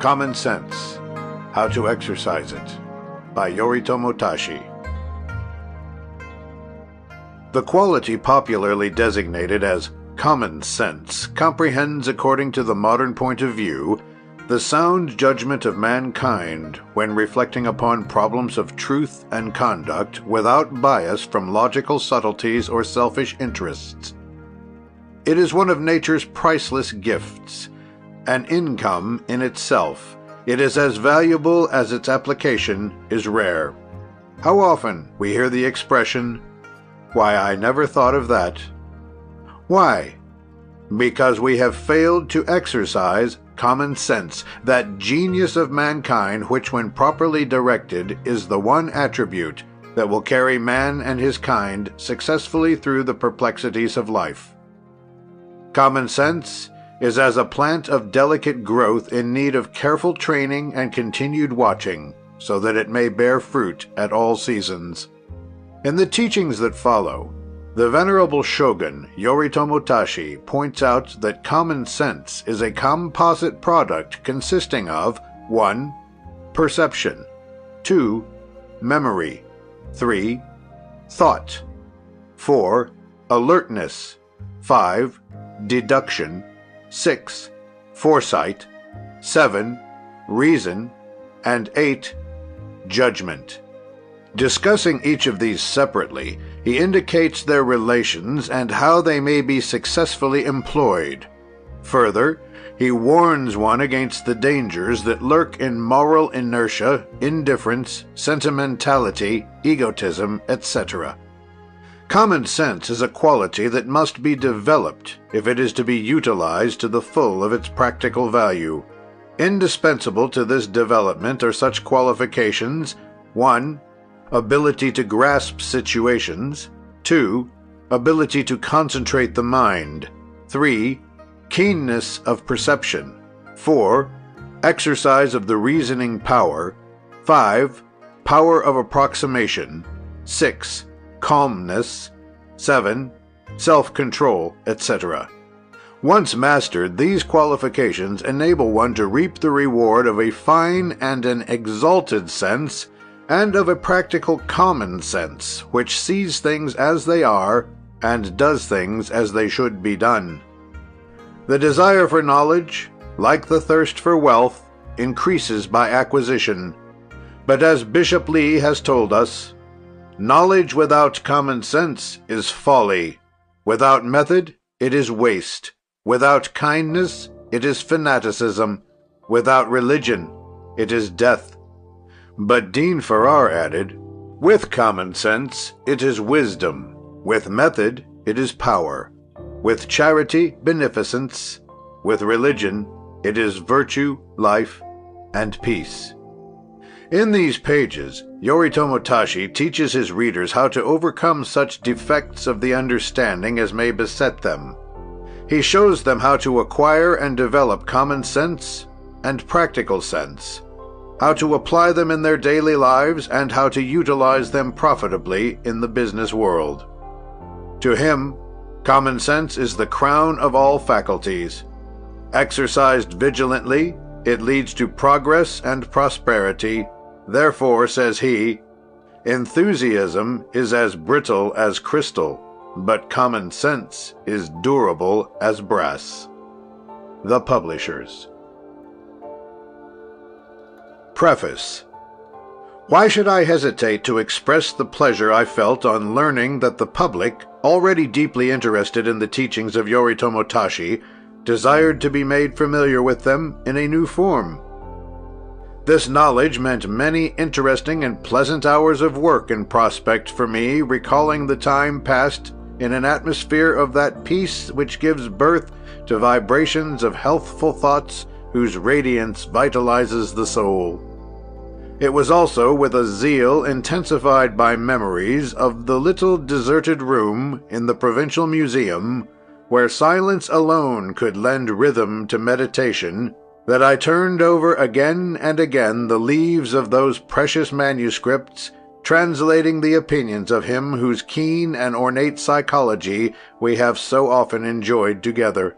Common Sense: How to Exercise It by Yoritomo Tashi. The quality popularly designated as common sense comprehends, according to the modern point of view, the sound judgment of mankind when reflecting upon problems of truth and conduct without bias from logical subtleties or selfish interests. It is one of nature's priceless gifts, an income in itself. It is as valuable as its application is rare. How often we hear the expression, "Why, I never thought of that." Why? Because we have failed to exercise common sense, that genius of mankind which, when properly directed, is the one attribute that will carry man and his kind successfully through the perplexities of life. Common sense is as a plant of delicate growth in need of careful training and continued watching, so that it may bear fruit at all seasons. In the teachings that follow, the venerable shogun Yoritomo Tashi points out that common sense is a composite product consisting of 1. Perception, 2. Memory, 3. Thought, 4. Alertness, 5. Deduction, 6. Foresight, 7. Reason, and 8. Judgment. Discussing each of these separately, he indicates their relations and how they may be successfully employed. Further, he warns one against the dangers that lurk in moral inertia, indifference, sentimentality, egotism, etc. Common sense is a quality that must be developed if it is to be utilized to the full of its practical value. Indispensable to this development are such qualifications: 1. Ability to grasp situations, 2. Ability to concentrate the mind, 3. Keenness of perception, 4. Exercise of the reasoning power, 5. Power of approximation, 6. Calmness, 7. Self-control, etc. Once mastered, these qualifications enable one to reap the reward of a fine and an exalted sense, and of a practical common sense, which sees things as they are and does things as they should be done. The desire for knowledge, like the thirst for wealth, increases by acquisition. But as Bishop Lee has told us, knowledge without common sense is folly. Without method, it is waste. Without kindness, it is fanaticism. Without religion, it is death. But Dean Farrar added, with common sense, it is wisdom. With method, it is power. With charity, beneficence. With religion, it is virtue, life, and peace. In these pages, Yoritomo Tashi teaches his readers how to overcome such defects of the understanding as may beset them. He shows them how to acquire and develop common sense and practical sense, how to apply them in their daily lives, and how to utilize them profitably in the business world. To him, common sense is the crown of all faculties. Exercised vigilantly, it leads to progress and prosperity. Therefore, says he, enthusiasm is as brittle as crystal, but common sense is durable as brass. The Publishers. Preface. Why should I hesitate to express the pleasure I felt on learning that the public, already deeply interested in the teachings of Yoritomo Tashi, desired to be made familiar with them in a new form? This knowledge meant many interesting and pleasant hours of work in prospect for me, recalling the time passed in an atmosphere of that peace which gives birth to vibrations of healthful thoughts whose radiance vitalizes the soul. It was also with a zeal intensified by memories of the little deserted room in the Provincial Museum, where silence alone could lend rhythm to meditation, that I turned over again and again the leaves of those precious manuscripts, translating the opinions of him whose keen and ornate psychology we have so often enjoyed together.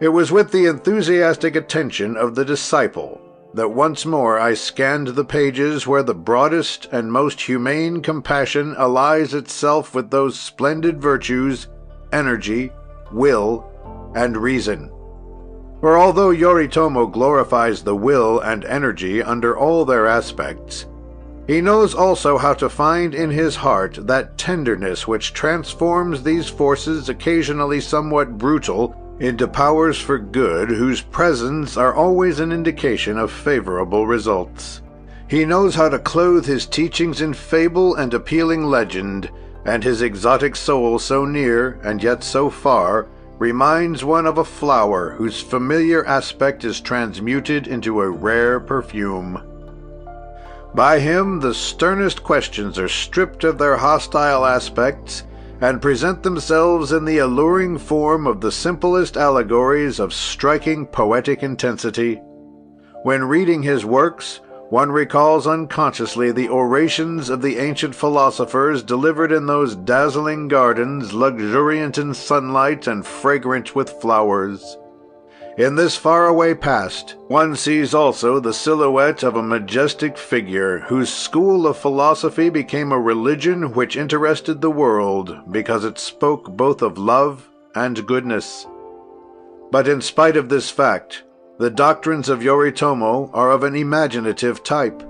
It was with the enthusiastic attention of the disciple that once more I scanned the pages where the broadest and most humane compassion allies itself with those splendid virtues, energy, will, and reason. For although Yoritomo glorifies the will and energy under all their aspects, he knows also how to find in his heart that tenderness which transforms these forces, occasionally somewhat brutal, into powers for good, whose presence are always an indication of favorable results. He knows how to clothe his teachings in fable and appealing legend, and his exotic soul, so near and yet so far, reminds one of a flower whose familiar aspect is transmuted into a rare perfume. By him the sternest questions are stripped of their hostile aspects, and present themselves in the alluring form of the simplest allegories of striking poetic intensity. When reading his works, one recalls unconsciously the orations of the ancient philosophers delivered in those dazzling gardens, luxuriant in sunlight and fragrant with flowers. In this faraway past, one sees also the silhouette of a majestic figure, whose school of philosophy became a religion which interested the world, because it spoke both of love and goodness. But in spite of this fact, the doctrines of Yoritomo are of an imaginative type.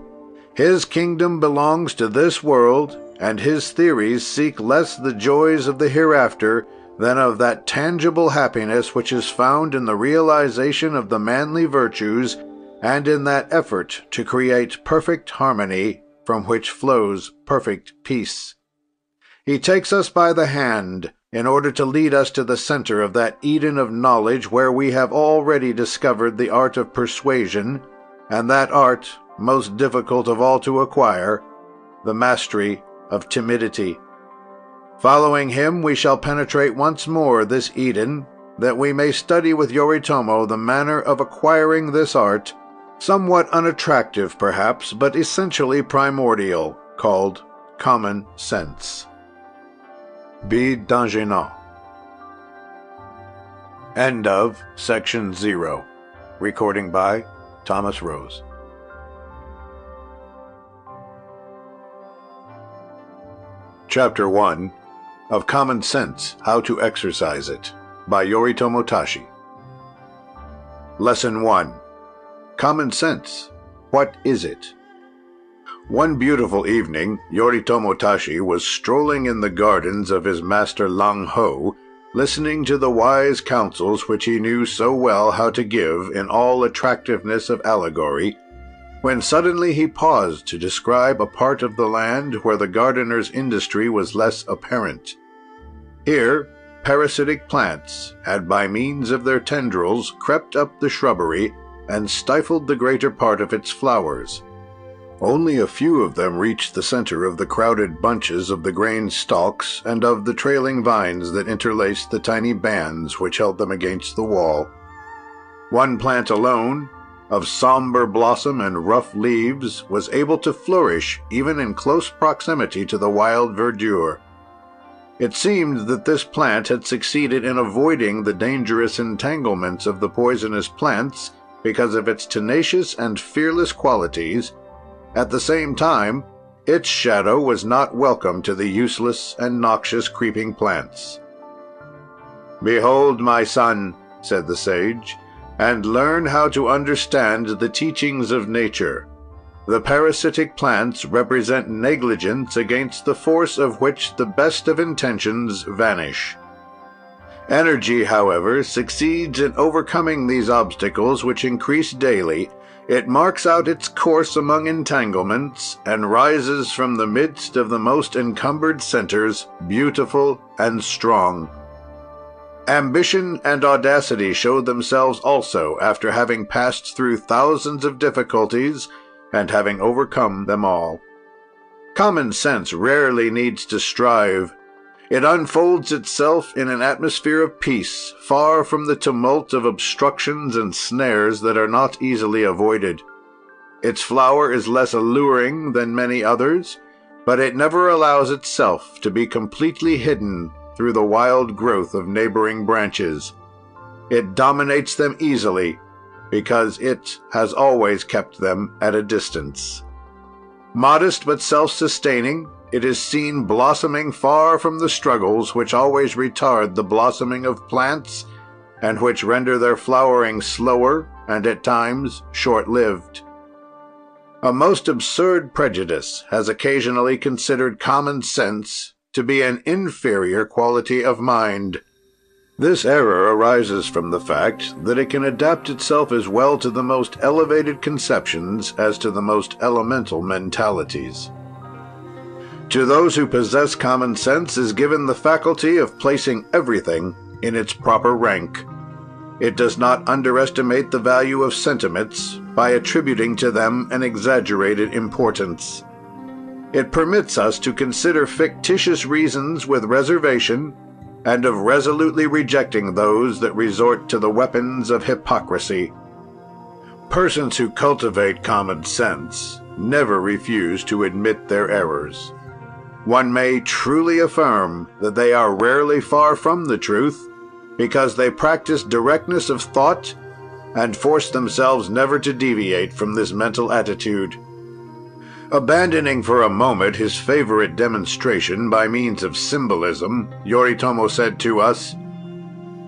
His kingdom belongs to this world, and his theories seek less the joys of the hereafter than of that tangible happiness which is found in the realization of the manly virtues, and in that effort to create perfect harmony, from which flows perfect peace. He takes us by the hand, in order to lead us to the center of that Eden of knowledge where we have already discovered the art of persuasion, and that art, most difficult of all to acquire, the mastery of timidity. Following him, we shall penetrate once more this Eden, that we may study with Yoritomo the manner of acquiring this art, somewhat unattractive perhaps, but essentially primordial, called common sense. B. Dangenat. End of Section 0. Recording by Thomas Rose. Chapter 1. Of Common Sense, How to Exercise It, by Yoritomo Tashi. Lesson 1. Common Sense. What is it? One beautiful evening, Yoritomo Tashi was strolling in the gardens of his master Lang Ho, listening to the wise counsels which he knew so well how to give in all attractiveness of allegory, when suddenly he paused to describe a part of the land where the gardener's industry was less apparent. Here, parasitic plants had by means of their tendrils crept up the shrubbery and stifled the greater part of its flowers. Only a few of them reached the center of the crowded bunches of the grain stalks and of the trailing vines that interlaced the tiny bands which held them against the wall. One plant alone, of somber blossom and rough leaves, was able to flourish even in close proximity to the wild verdure. It seemed that this plant had succeeded in avoiding the dangerous entanglements of the poisonous plants because of its tenacious and fearless qualities. At the same time, its shadow was not welcome to the useless and noxious creeping plants. "Behold, my son," said the sage, "and learn how to understand the teachings of nature. The parasitic plants represent negligence against the force of which the best of intentions vanish. Energy, however, succeeds in overcoming these obstacles which increase daily. It marks out its course among entanglements, and rises from the midst of the most encumbered centers, beautiful and strong. Ambition and audacity show themselves also after having passed through thousands of difficulties and having overcome them all. Common sense rarely needs to strive. It unfolds itself in an atmosphere of peace, far from the tumult of obstructions and snares that are not easily avoided. Its flower is less alluring than many others, but it never allows itself to be completely hidden through the wild growth of neighboring branches. It dominates them easily, because it has always kept them at a distance. Modest but self-sustaining, it is seen blossoming far from the struggles which always retard the blossoming of plants, and which render their flowering slower and at times short-lived. A most absurd prejudice has occasionally considered common sense to be an inferior quality of mind. This error arises from the fact that it can adapt itself as well to the most elevated conceptions as to the most elemental mentalities. To those who possess common sense is given the faculty of placing everything in its proper rank. It does not underestimate the value of sentiments by attributing to them an exaggerated importance. It permits us to consider fictitious reasons with reservation, and of resolutely rejecting those that resort to the weapons of hypocrisy. Persons who cultivate common sense never refuse to admit their errors. One may truly affirm that they are rarely far from the truth, because they practice directness of thought and force themselves never to deviate from this mental attitude. Abandoning for a moment his favorite demonstration by means of symbolism, Yoritomo said to us,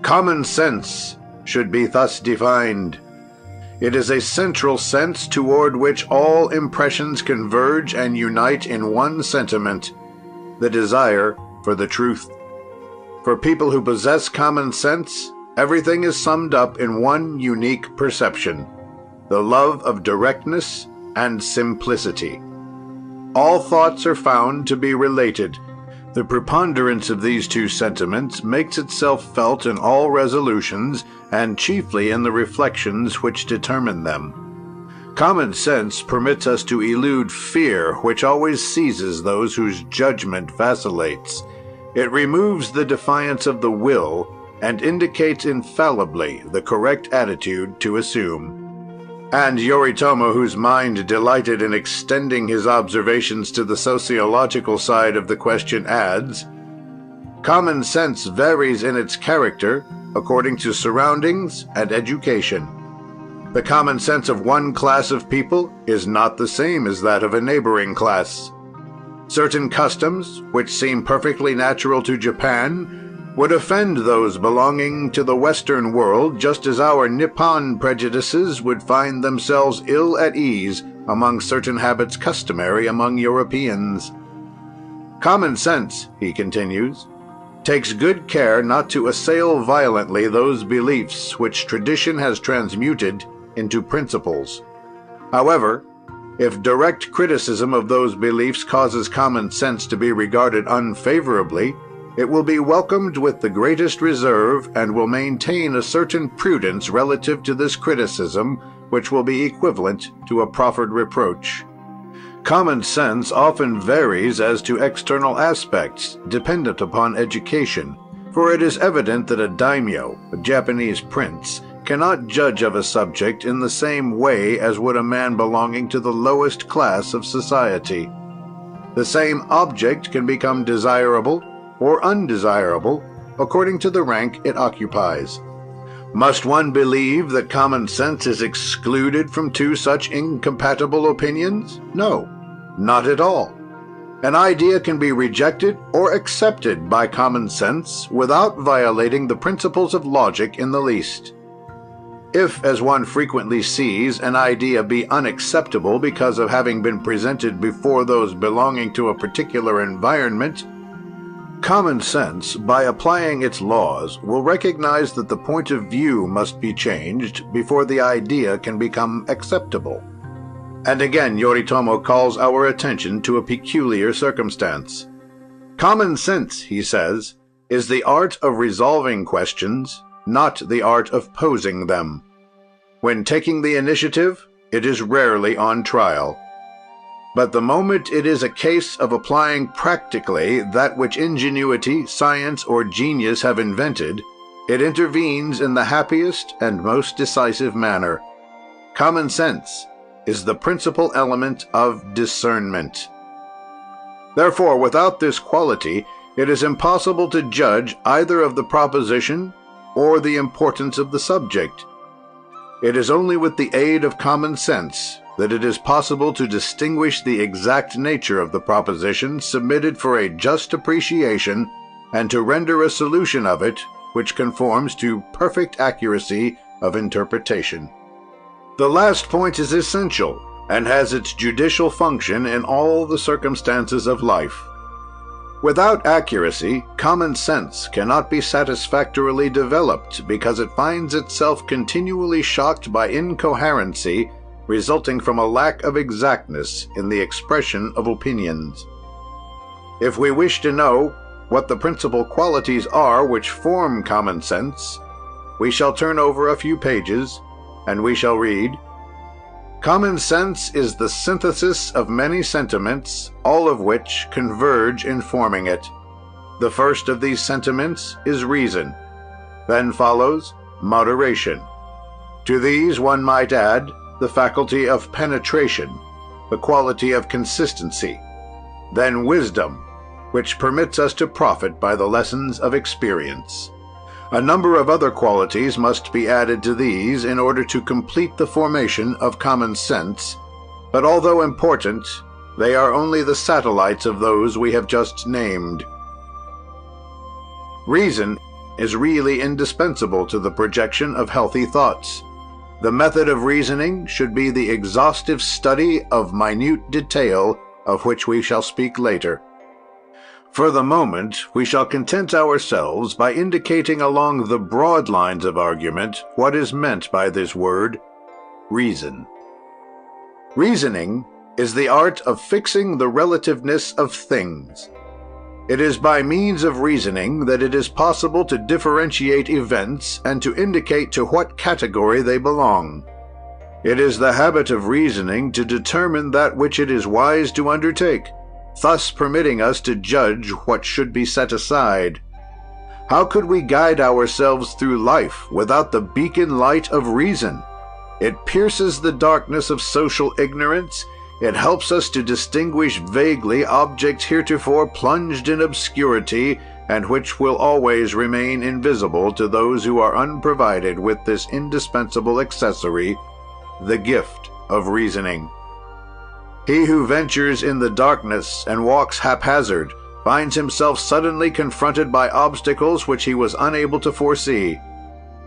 "Common sense should be thus defined. It is a central sense toward which all impressions converge and unite in one sentiment, the desire for the truth. For people who possess common sense, everything is summed up in one unique perception, the love of directness and simplicity. All thoughts are found to be related. The preponderance of these two sentiments makes itself felt in all resolutions, and chiefly in the reflections which determine them. Common sense permits us to elude fear, which always seizes those whose judgment vacillates. It removes the defiance of the will, and indicates infallibly the correct attitude to assume." And Yoritomo, whose mind delighted in extending his observations to the sociological side of the question, adds, "Common sense varies in its character according to surroundings and education. The common sense of one class of people is not the same as that of a neighboring class. Certain customs, which seem perfectly natural to Japan, would offend those belonging to the Western world, just as our Nippon prejudices would find themselves ill at ease among certain habits customary among Europeans. Common sense," he continues, "takes good care not to assail violently those beliefs which tradition has transmuted into principles. However, if direct criticism of those beliefs causes common sense to be regarded unfavorably, it will be welcomed with the greatest reserve, and will maintain a certain prudence relative to this criticism, which will be equivalent to a proffered reproach. Common sense often varies as to external aspects, dependent upon education, for it is evident that a daimyo, a Japanese prince, cannot judge of a subject in the same way as would a man belonging to the lowest class of society. The same object can become desirable or undesirable according to the rank it occupies. Must one believe that common sense is excluded from two such incompatible opinions? No, not at all. An idea can be rejected or accepted by common sense without violating the principles of logic in the least. If, as one frequently sees, an idea be unacceptable because of having been presented before those belonging to a particular environment, common sense, by applying its laws, will recognize that the point of view must be changed before the idea can become acceptable. And again, Yoritomo calls our attention to a peculiar circumstance. Common sense, he says, is the art of resolving questions, not the art of posing them. When taking the initiative, it is rarely on trial. But the moment it is a case of applying practically that which ingenuity, science, or genius have invented, it intervenes in the happiest and most decisive manner. Common sense is the principal element of discernment. Therefore, without this quality, it is impossible to judge either of the proposition or the importance of the subject. It is only with the aid of common sense that it is possible to distinguish the exact nature of the proposition submitted for a just appreciation, and to render a solution of it which conforms to perfect accuracy of interpretation. The last point is essential, and has its judicial function in all the circumstances of life. Without accuracy, common sense cannot be satisfactorily developed, because it finds itself continually shocked by incoherency resulting from a lack of exactness in the expression of opinions. If we wish to know what the principal qualities are which form common sense, we shall turn over a few pages, and we shall read, "Common sense is the synthesis of many sentiments, all of which converge in forming it. The first of these sentiments is reason. Then follows moderation. To these one might add the faculty of penetration, the quality of consistency, then wisdom, which permits us to profit by the lessons of experience. A number of other qualities must be added to these in order to complete the formation of common sense, but although important, they are only the satellites of those we have just named. Reason is really indispensable to the projection of healthy thoughts. The method of reasoning should be the exhaustive study of minute detail, of which we shall speak later. For the moment, we shall content ourselves by indicating along the broad lines of argument what is meant by this word, reason. Reasoning is the art of fixing the relativeness of things. It is by means of reasoning that it is possible to differentiate events and to indicate to what category they belong. It is the habit of reasoning to determine that which it is wise to undertake, thus permitting us to judge what should be set aside. How could we guide ourselves through life without the beacon light of reason? It pierces the darkness of social ignorance. It helps us to distinguish vaguely objects heretofore plunged in obscurity, and which will always remain invisible to those who are unprovided with this indispensable accessory, the gift of reasoning. He who ventures in the darkness and walks haphazard finds himself suddenly confronted by obstacles which he was unable to foresee.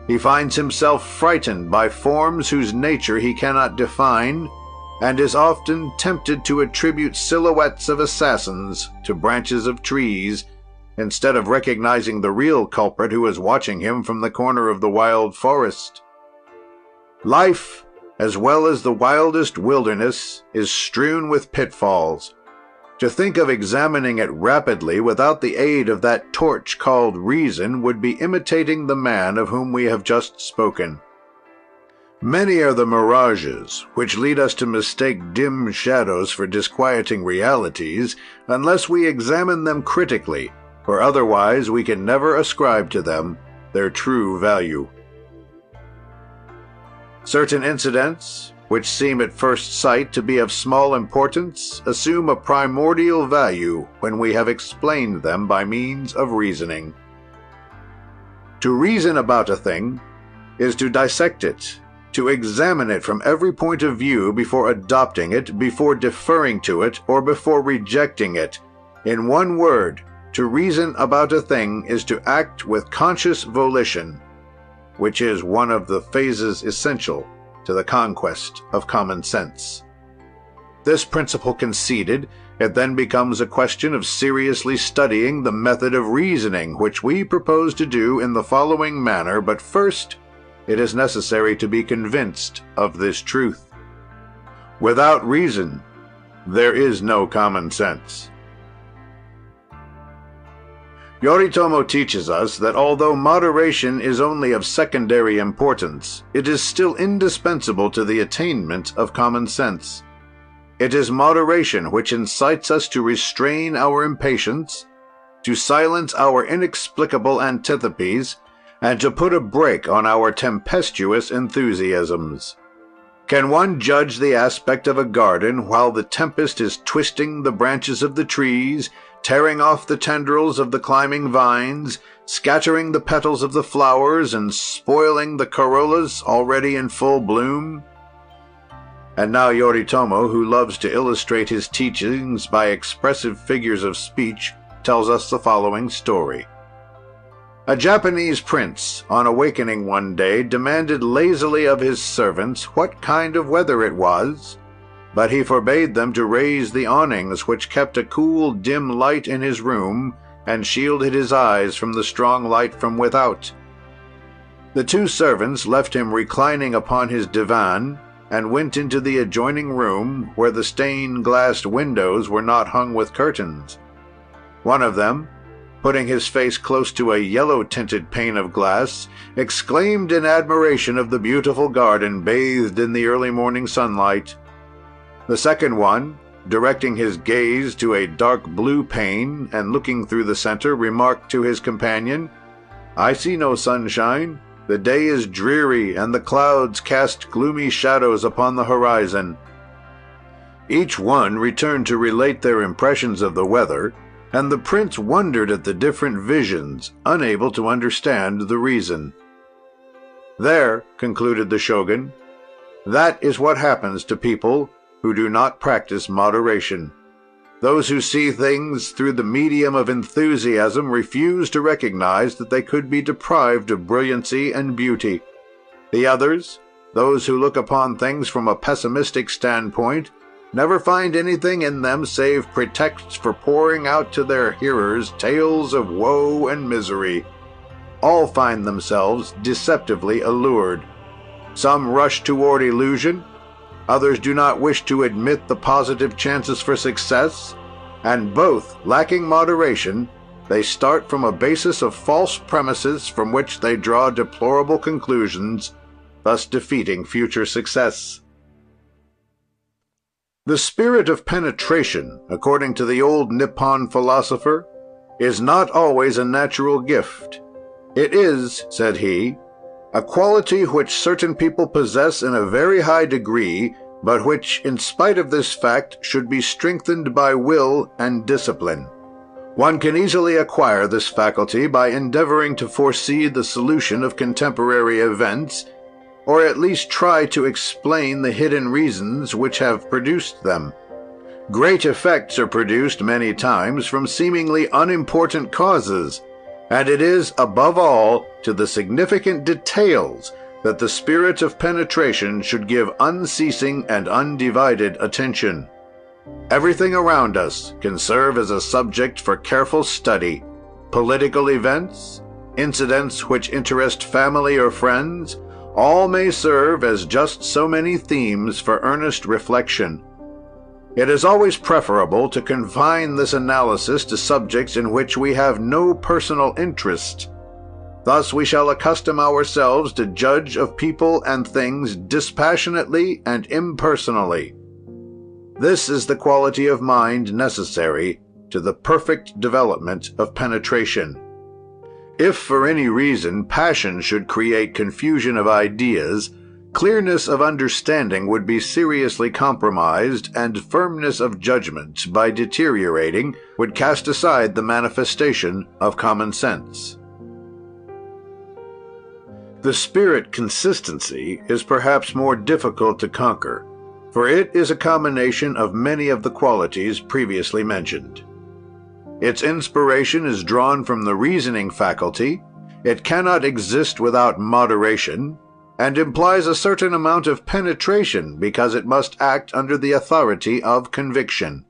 He finds himself frightened by forms whose nature he cannot define, and is often tempted to attribute silhouettes of assassins to branches of trees, instead of recognizing the real culprit who is watching him from the corner of the wild forest. Life, as well as the wildest wilderness, is strewn with pitfalls. To think of examining it rapidly without the aid of that torch called reason would be imitating the man of whom we have just spoken. Many are the mirages which lead us to mistake dim shadows for disquieting realities, unless we examine them critically, for otherwise we can never ascribe to them their true value. Certain incidents, which seem at first sight to be of small importance, assume a primordial value when we have explained them by means of reasoning. To reason about a thing is to dissect it, to examine it from every point of view before adopting it, before deferring to it, or before rejecting it. In one word, to reason about a thing is to act with conscious volition, which is one of the phases essential to the conquest of common sense. This principle conceded, it then becomes a question of seriously studying the method of reasoning, which we propose to do in the following manner, but first it is necessary to be convinced of this truth. Without reason, there is no common sense. Yoritomo teaches us that although moderation is only of secondary importance, it is still indispensable to the attainment of common sense. It is moderation which incites us to restrain our impatience, to silence our inexplicable antipathies, and to put a brake on our tempestuous enthusiasms. Can one judge the aspect of a garden while the tempest is twisting the branches of the trees, tearing off the tendrils of the climbing vines, scattering the petals of the flowers, and spoiling the corollas already in full bloom? And now Yoritomo, who loves to illustrate his teachings by expressive figures of speech, tells us the following story. A Japanese prince, on awakening one day, demanded lazily of his servants what kind of weather it was, but he forbade them to raise the awnings which kept a cool, dim light in his room and shielded his eyes from the strong light from without. The two servants left him reclining upon his divan and went into the adjoining room where the stained-glass windows were not hung with curtains. One of them, putting his face close to a yellow-tinted pane of glass, exclaimed in admiration of the beautiful garden bathed in the early morning sunlight. The second one, directing his gaze to a dark blue pane and looking through the center, remarked to his companion, "I see no sunshine. The day is dreary, and the clouds cast gloomy shadows upon the horizon." Each one returned to relate their impressions of the weather, and the prince wondered at the different visions, unable to understand the reason. "There," concluded the shogun, "that is what happens to people who do not practice moderation. Those who see things through the medium of enthusiasm refuse to recognize that they could be deprived of brilliancy and beauty. The others, those who look upon things from a pessimistic standpoint, never find anything in them save pretexts for pouring out to their hearers tales of woe and misery. All find themselves deceptively allured. Some rush toward illusion, others do not wish to admit the positive chances for success, and both, lacking moderation, they start from a basis of false premises from which they draw deplorable conclusions, thus defeating future success. The spirit of penetration, according to the old Nippon philosopher, is not always a natural gift. It is, said he, a quality which certain people possess in a very high degree, but which, in spite of this fact, should be strengthened by will and discipline. One can easily acquire this faculty by endeavoring to foresee the solution of contemporary events, or at least try to explain the hidden reasons which have produced them. Great effects are produced many times from seemingly unimportant causes, and it is, above all, to the significant details that the spirit of penetration should give unceasing and undivided attention. Everything around us can serve as a subject for careful study. Political events, incidents which interest family or friends, all may serve as just so many themes for earnest reflection. It is always preferable to confine this analysis to subjects in which we have no personal interest. Thus we shall accustom ourselves to judge of people and things dispassionately and impersonally. This is the quality of mind necessary to the perfect development of penetration. If for any reason passion should create confusion of ideas, clearness of understanding would be seriously compromised, and firmness of judgment, by deteriorating, would cast aside the manifestation of common sense. The spirit consistency is perhaps more difficult to conquer, for it is a combination of many of the qualities previously mentioned. Its inspiration is drawn from the reasoning faculty, it cannot exist without moderation, and implies a certain amount of penetration because it must act under the authority of conviction.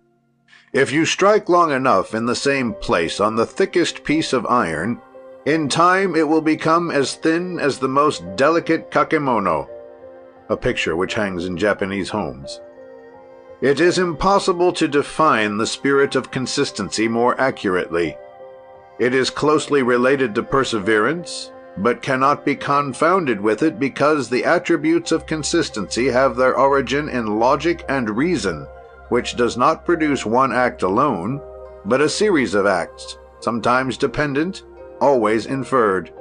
If you strike long enough in the same place on the thickest piece of iron, in time it will become as thin as the most delicate kakemono, a picture which hangs in Japanese homes. It is impossible to define the spirit of consistency more accurately. It is closely related to perseverance, but cannot be confounded with it because the attributes of consistency have their origin in logic and reason, which does not produce one act alone, but a series of acts, sometimes dependent, always inferred.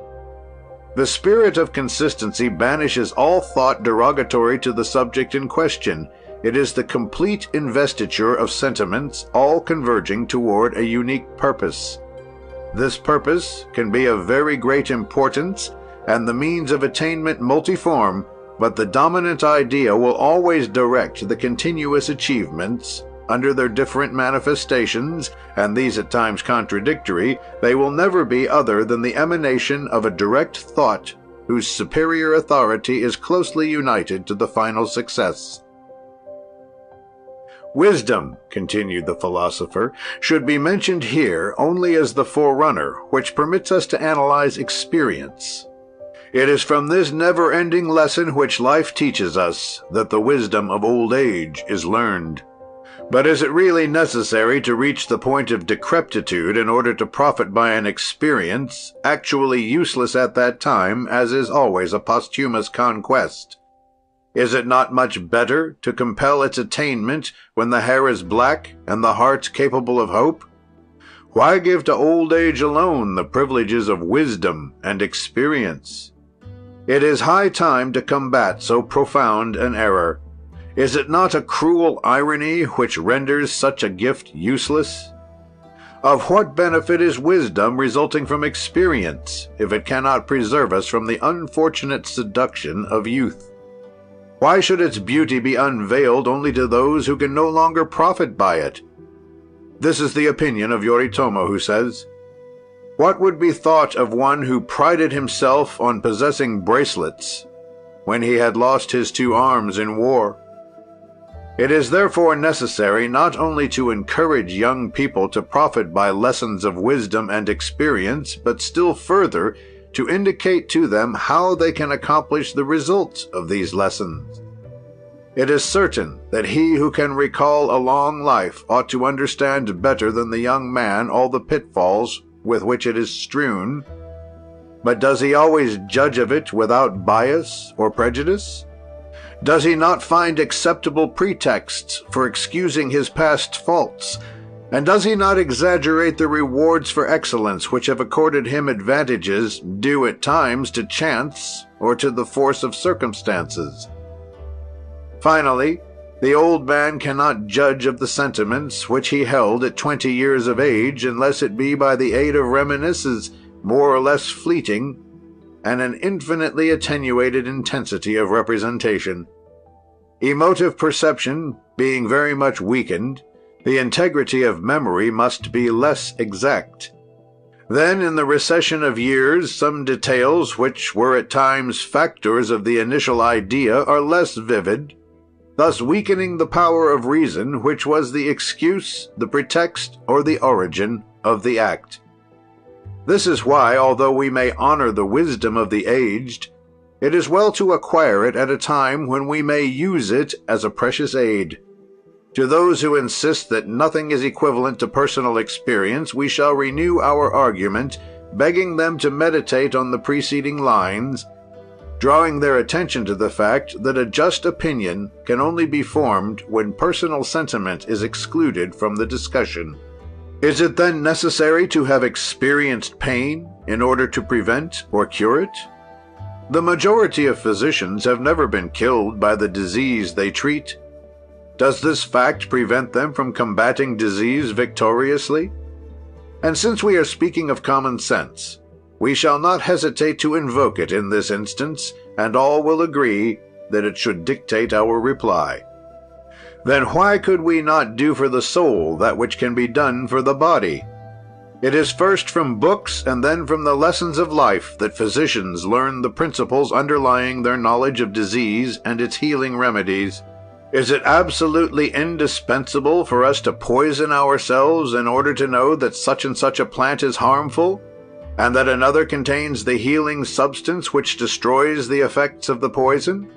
The spirit of consistency banishes all thought derogatory to the subject in question. It is the complete investiture of sentiments, all converging toward a unique purpose. This purpose can be of very great importance, and the means of attainment multiform, but the dominant idea will always direct the continuous achievements. Under their different manifestations, and these at times contradictory, they will never be other than the emanation of a direct thought whose superior authority is closely united to the final success. Wisdom, continued the philosopher, should be mentioned here only as the forerunner, which permits us to analyze experience. It is from this never-ending lesson which life teaches us that the wisdom of old age is learned. But is it really necessary to reach the point of decrepitude in order to profit by an experience, actually useless at that time, as is always a posthumous conquest? Is it not much better to compel its attainment when the hair is black and the heart capable of hope? Why give to old age alone the privileges of wisdom and experience? It is high time to combat so profound an error. Is it not a cruel irony which renders such a gift useless? Of what benefit is wisdom resulting from experience, if it cannot preserve us from the unfortunate seduction of youth? Why should its beauty be unveiled only to those who can no longer profit by it? This is the opinion of Yoritomo, who says, "What would be thought of one who prided himself on possessing bracelets, when he had lost his 2 arms in war?" It is therefore necessary not only to encourage young people to profit by lessons of wisdom and experience, but still further to indicate to them how they can accomplish the results of these lessons. It is certain that he who can recall a long life ought to understand better than the young man all the pitfalls with which it is strewn. But does he always judge of it without bias or prejudice? Does he not find acceptable pretexts for excusing his past faults? And does he not exaggerate the rewards for excellence which have accorded him advantages due at times to chance or to the force of circumstances? Finally, the old man cannot judge of the sentiments which he held at 20 years of age unless it be by the aid of reminiscences more or less fleeting and an infinitely attenuated intensity of representation. Emotive perception being very much weakened, the integrity of memory must be less exact. Then, in the recession of years, some details which were at times factors of the initial idea are less vivid, thus weakening the power of reason, which was the excuse, the pretext, or the origin of the act. This is why, although we may honor the wisdom of the aged, it is well to acquire it at a time when we may use it as a precious aid. To those who insist that nothing is equivalent to personal experience, we shall renew our argument, begging them to meditate on the preceding lines, drawing their attention to the fact that a just opinion can only be formed when personal sentiment is excluded from the discussion. Is it then necessary to have experienced pain in order to prevent or cure it? The majority of physicians have never been killed by the disease they treat. Does this fact prevent them from combating disease victoriously? And since we are speaking of common sense, we shall not hesitate to invoke it in this instance, and all will agree that it should dictate our reply. Then why could we not do for the soul that which can be done for the body? It is first from books and then from the lessons of life that physicians learn the principles underlying their knowledge of disease and its healing remedies. Is it absolutely indispensable for us to poison ourselves in order to know that such and such a plant is harmful, and that another contains the healing substance which destroys the effects of the poison?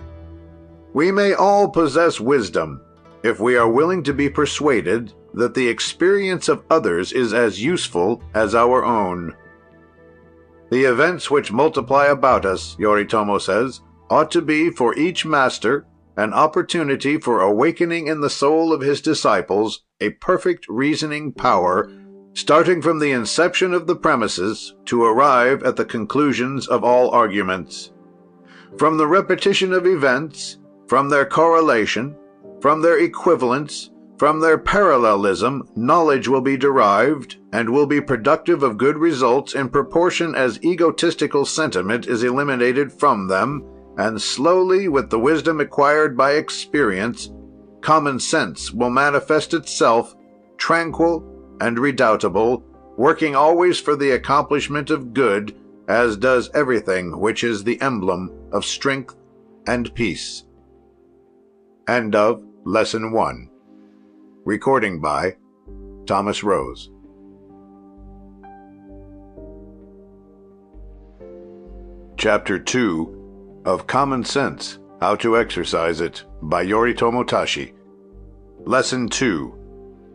We may all possess wisdom, if we are willing to be persuaded that the experience of others is as useful as our own. The events which multiply about us, Yoritomo says, ought to be for each master an opportunity for awakening in the soul of his disciples a perfect reasoning power starting from the inception of the premises to arrive at the conclusions of all arguments. From the repetition of events, from their correlation, from their equivalence, from their parallelism, knowledge will be derived and will be productive of good results in proportion as egotistical sentiment is eliminated from them, and slowly, with the wisdom acquired by experience, common sense will manifest itself, tranquil and redoubtable, working always for the accomplishment of good, as does everything which is the emblem of strength and peace. End of Lesson 1. Recording by Thomas Rose. Chapter 2 of Common Sense, How to Exercise It, by Yoritomo Tashi. Lesson 2.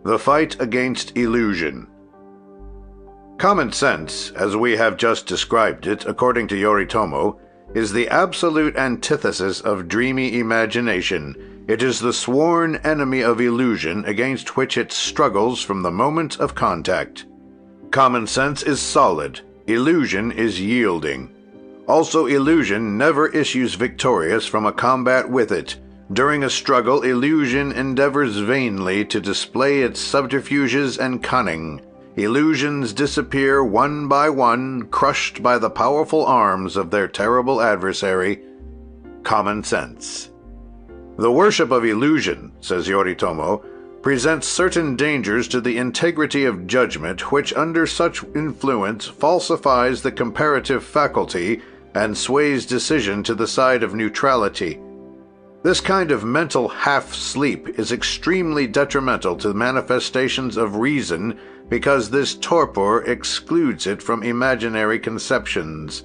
The Fight Against Illusion. Common sense, as we have just described it, according to Yoritomo, is the absolute antithesis of dreamy imagination. It is the sworn enemy of illusion, against which it struggles from the moment of contact. Common sense is solid. Illusion is yielding. Also, illusion never issues victorious from a combat with it. During a struggle, illusion endeavors vainly to display its subterfuges and cunning. Illusions disappear one by one, crushed by the powerful arms of their terrible adversary, common sense. The worship of illusion, says Yoritomo, presents certain dangers to the integrity of judgment, which under such influence falsifies the comparative faculty and sways decision to the side of neutrality. This kind of mental half-sleep is extremely detrimental to manifestations of reason, because this torpor excludes it from imaginary conceptions.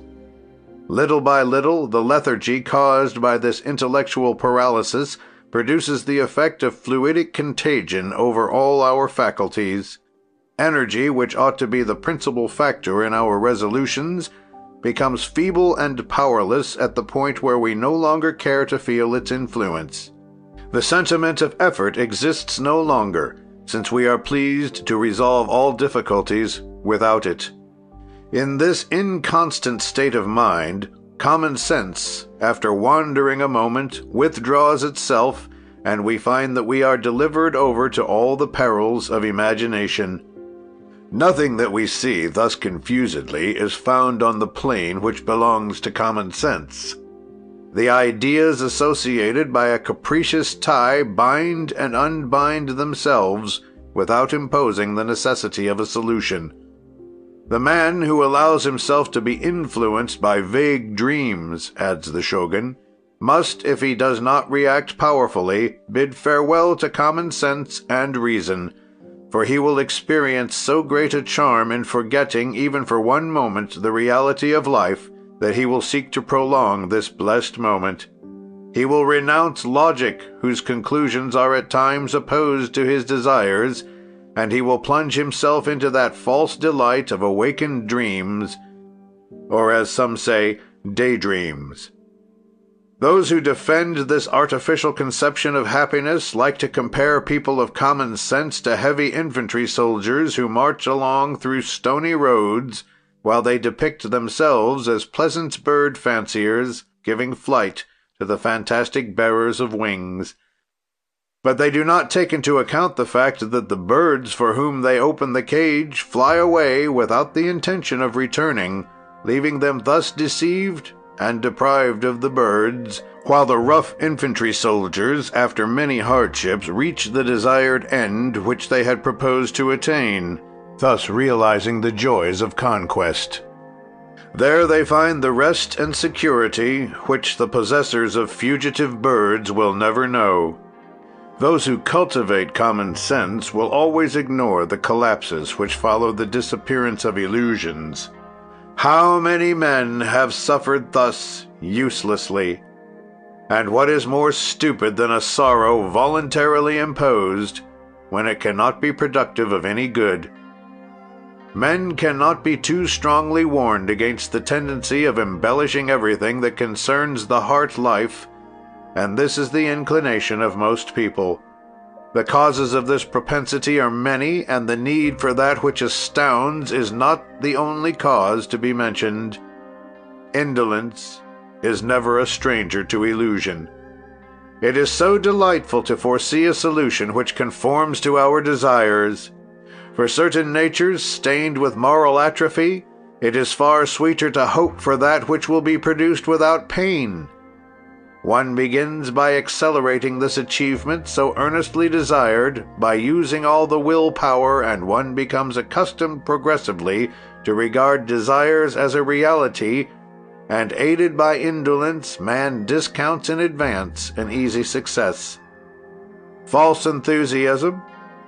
Little by little, the lethargy caused by this intellectual paralysis produces the effect of fluidic contagion over all our faculties. Energy, which ought to be the principal factor in our resolutions, becomes feeble and powerless at the point where we no longer care to feel its influence. The sentiment of effort exists no longer, since we are pleased to resolve all difficulties without it. In this inconstant state of mind, common sense, after wandering a moment, withdraws itself, and we find that we are delivered over to all the perils of imagination. Nothing that we see thus confusedly is found on the plane which belongs to common sense. The ideas associated by a capricious tie bind and unbind themselves without imposing the necessity of a solution. The man who allows himself to be influenced by vague dreams, adds the Shogun, must, if he does not react powerfully, bid farewell to common sense and reason, for he will experience so great a charm in forgetting, even for one moment, the reality of life, that he will seek to prolong this blessed moment. He will renounce logic, whose conclusions are at times opposed to his desires, and he will plunge himself into that false delight of awakened dreams, or, as some say, daydreams. Those who defend this artificial conception of happiness like to compare people of common sense to heavy infantry soldiers who march along through stony roads, while they depict themselves as pleasant bird fanciers giving flight to the fantastic bearers of wings. But they do not take into account the fact that the birds for whom they open the cage fly away without the intention of returning, leaving them thus deceived and deprived of the birds, while the rough infantry soldiers, after many hardships, reach the desired end which they had proposed to attain, thus realizing the joys of conquest. There they find the rest and security which the possessors of fugitive birds will never know. Those who cultivate common sense will always ignore the collapses which follow the disappearance of illusions. How many men have suffered thus uselessly? And what is more stupid than a sorrow voluntarily imposed when it cannot be productive of any good? Men cannot be too strongly warned against the tendency of embellishing everything that concerns the heart life, and this is the inclination of most people. The causes of this propensity are many, and the need for that which astounds is not the only cause to be mentioned. Indolence is never a stranger to illusion. It is so delightful to foresee a solution which conforms to our desires. For certain natures stained with moral atrophy, it is far sweeter to hope for that which will be produced without pain. One begins by accelerating this achievement so earnestly desired, by using all the will power, and one becomes accustomed progressively to regard desires as a reality, and aided by indolence, man discounts in advance an easy success. False enthusiasm,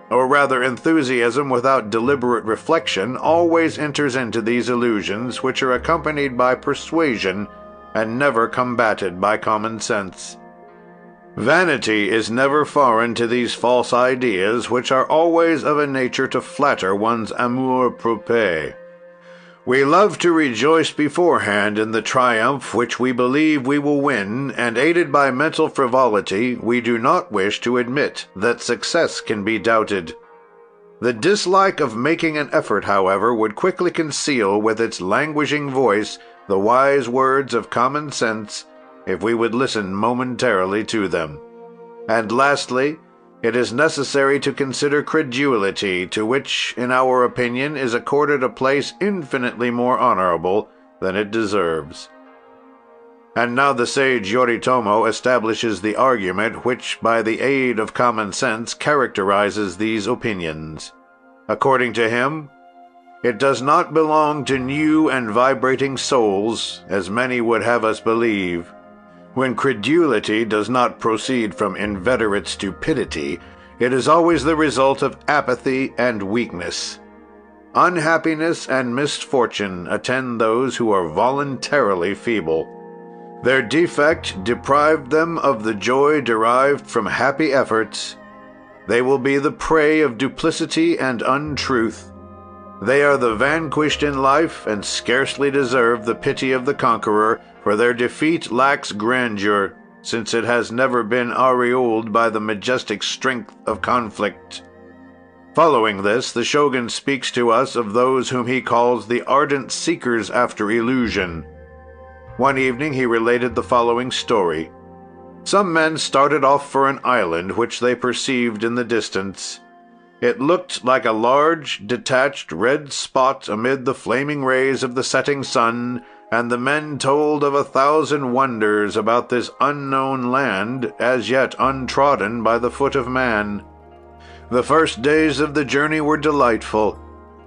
or rather enthusiasm without deliberate reflection, always enters into these illusions, which are accompanied by persuasion and never combated by common sense. Vanity is never foreign to these false ideas, which are always of a nature to flatter one's amour-propre. We love to rejoice beforehand in the triumph which we believe we will win, and aided by mental frivolity, we do not wish to admit that success can be doubted. The dislike of making an effort, however, would quickly conceal with its languishing voice the wise words of common sense, if we would listen momentarily to them. And lastly, it is necessary to consider credulity, to which, in our opinion, is accorded a place infinitely more honorable than it deserves. And now the sage Yoritomo establishes the argument which, by the aid of common sense, characterizes these opinions. According to him, it does not belong to new and vibrating souls, as many would have us believe. When credulity does not proceed from inveterate stupidity, it is always the result of apathy and weakness. Unhappiness and misfortune attend those who are voluntarily feeble. Their defect deprived them of the joy derived from happy efforts. They will be the prey of duplicity and untruth. They are the vanquished in life, and scarcely deserve the pity of the conqueror, for their defeat lacks grandeur, since it has never been aureoled by the majestic strength of conflict. Following this, the shogun speaks to us of those whom he calls the ardent seekers after illusion. One evening he related the following story. Some men started off for an island which they perceived in the distance. It looked like a large, detached red spot amid the flaming rays of the setting sun, and the men told of 1,000 wonders about this unknown land, as yet untrodden by the foot of man. The first days of the journey were delightful.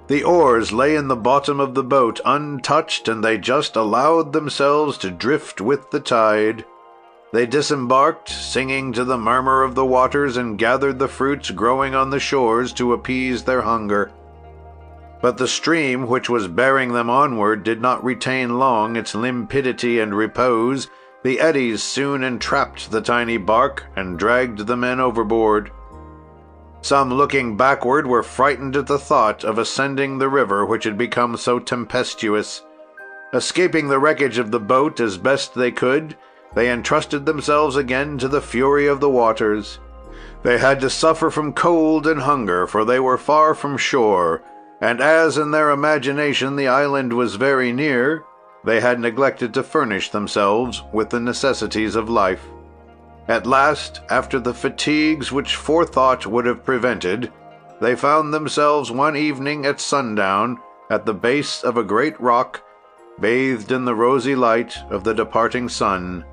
The oars lay in the bottom of the boat untouched, and they just allowed themselves to drift with the tide. They disembarked, singing to the murmur of the waters, and gathered the fruits growing on the shores to appease their hunger. But the stream which was bearing them onward did not retain long its limpidity and repose. The eddies soon entrapped the tiny bark and dragged the men overboard. Some, looking backward, were frightened at the thought of ascending the river which had become so tempestuous. Escaping the wreckage of the boat as best they could, they entrusted themselves again to the fury of the waters. They had to suffer from cold and hunger, for they were far from shore, and as in their imagination the island was very near, they had neglected to furnish themselves with the necessities of life. At last, after the fatigues which forethought would have prevented, they found themselves one evening at sundown at the base of a great rock, bathed in the rosy light of the departing sun.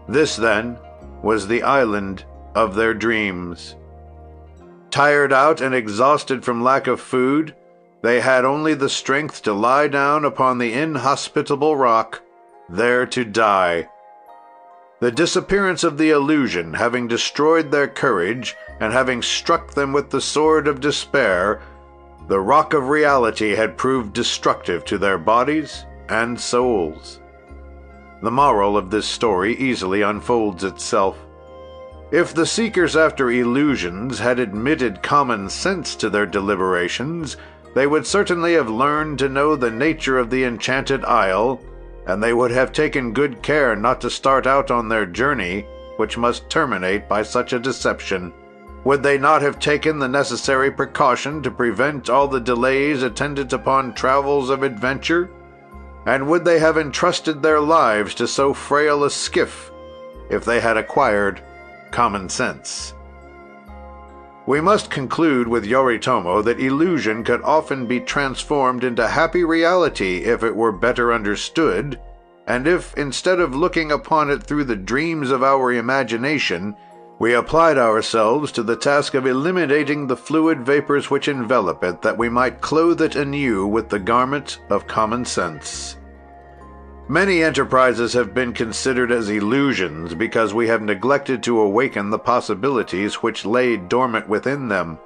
This, then, was the island of their dreams. Tired out and exhausted from lack of food, they had only the strength to lie down upon the inhospitable rock, there to die. The disappearance of the illusion having destroyed their courage, and having struck them with the sword of despair, the rock of reality had proved destructive to their bodies and souls. The moral of this story easily unfolds itself. If the seekers after illusions had admitted common sense to their deliberations, they would certainly have learned to know the nature of the enchanted isle, and they would have taken good care not to start out on their journey, which must terminate by such a deception. Would they not have taken the necessary precaution to prevent all the delays attendant upon travels of adventure? And would they have entrusted their lives to so frail a skiff if they had acquired common sense? We must conclude with Yoritomo that illusion could often be transformed into happy reality if it were better understood, and if, instead of looking upon it through the dreams of our imagination, we applied ourselves to the task of eliminating the fluid vapors which envelop it, that we might clothe it anew with the garment of common sense. Many enterprises have been considered as illusions because we have neglected to awaken the possibilities which lay dormant within them.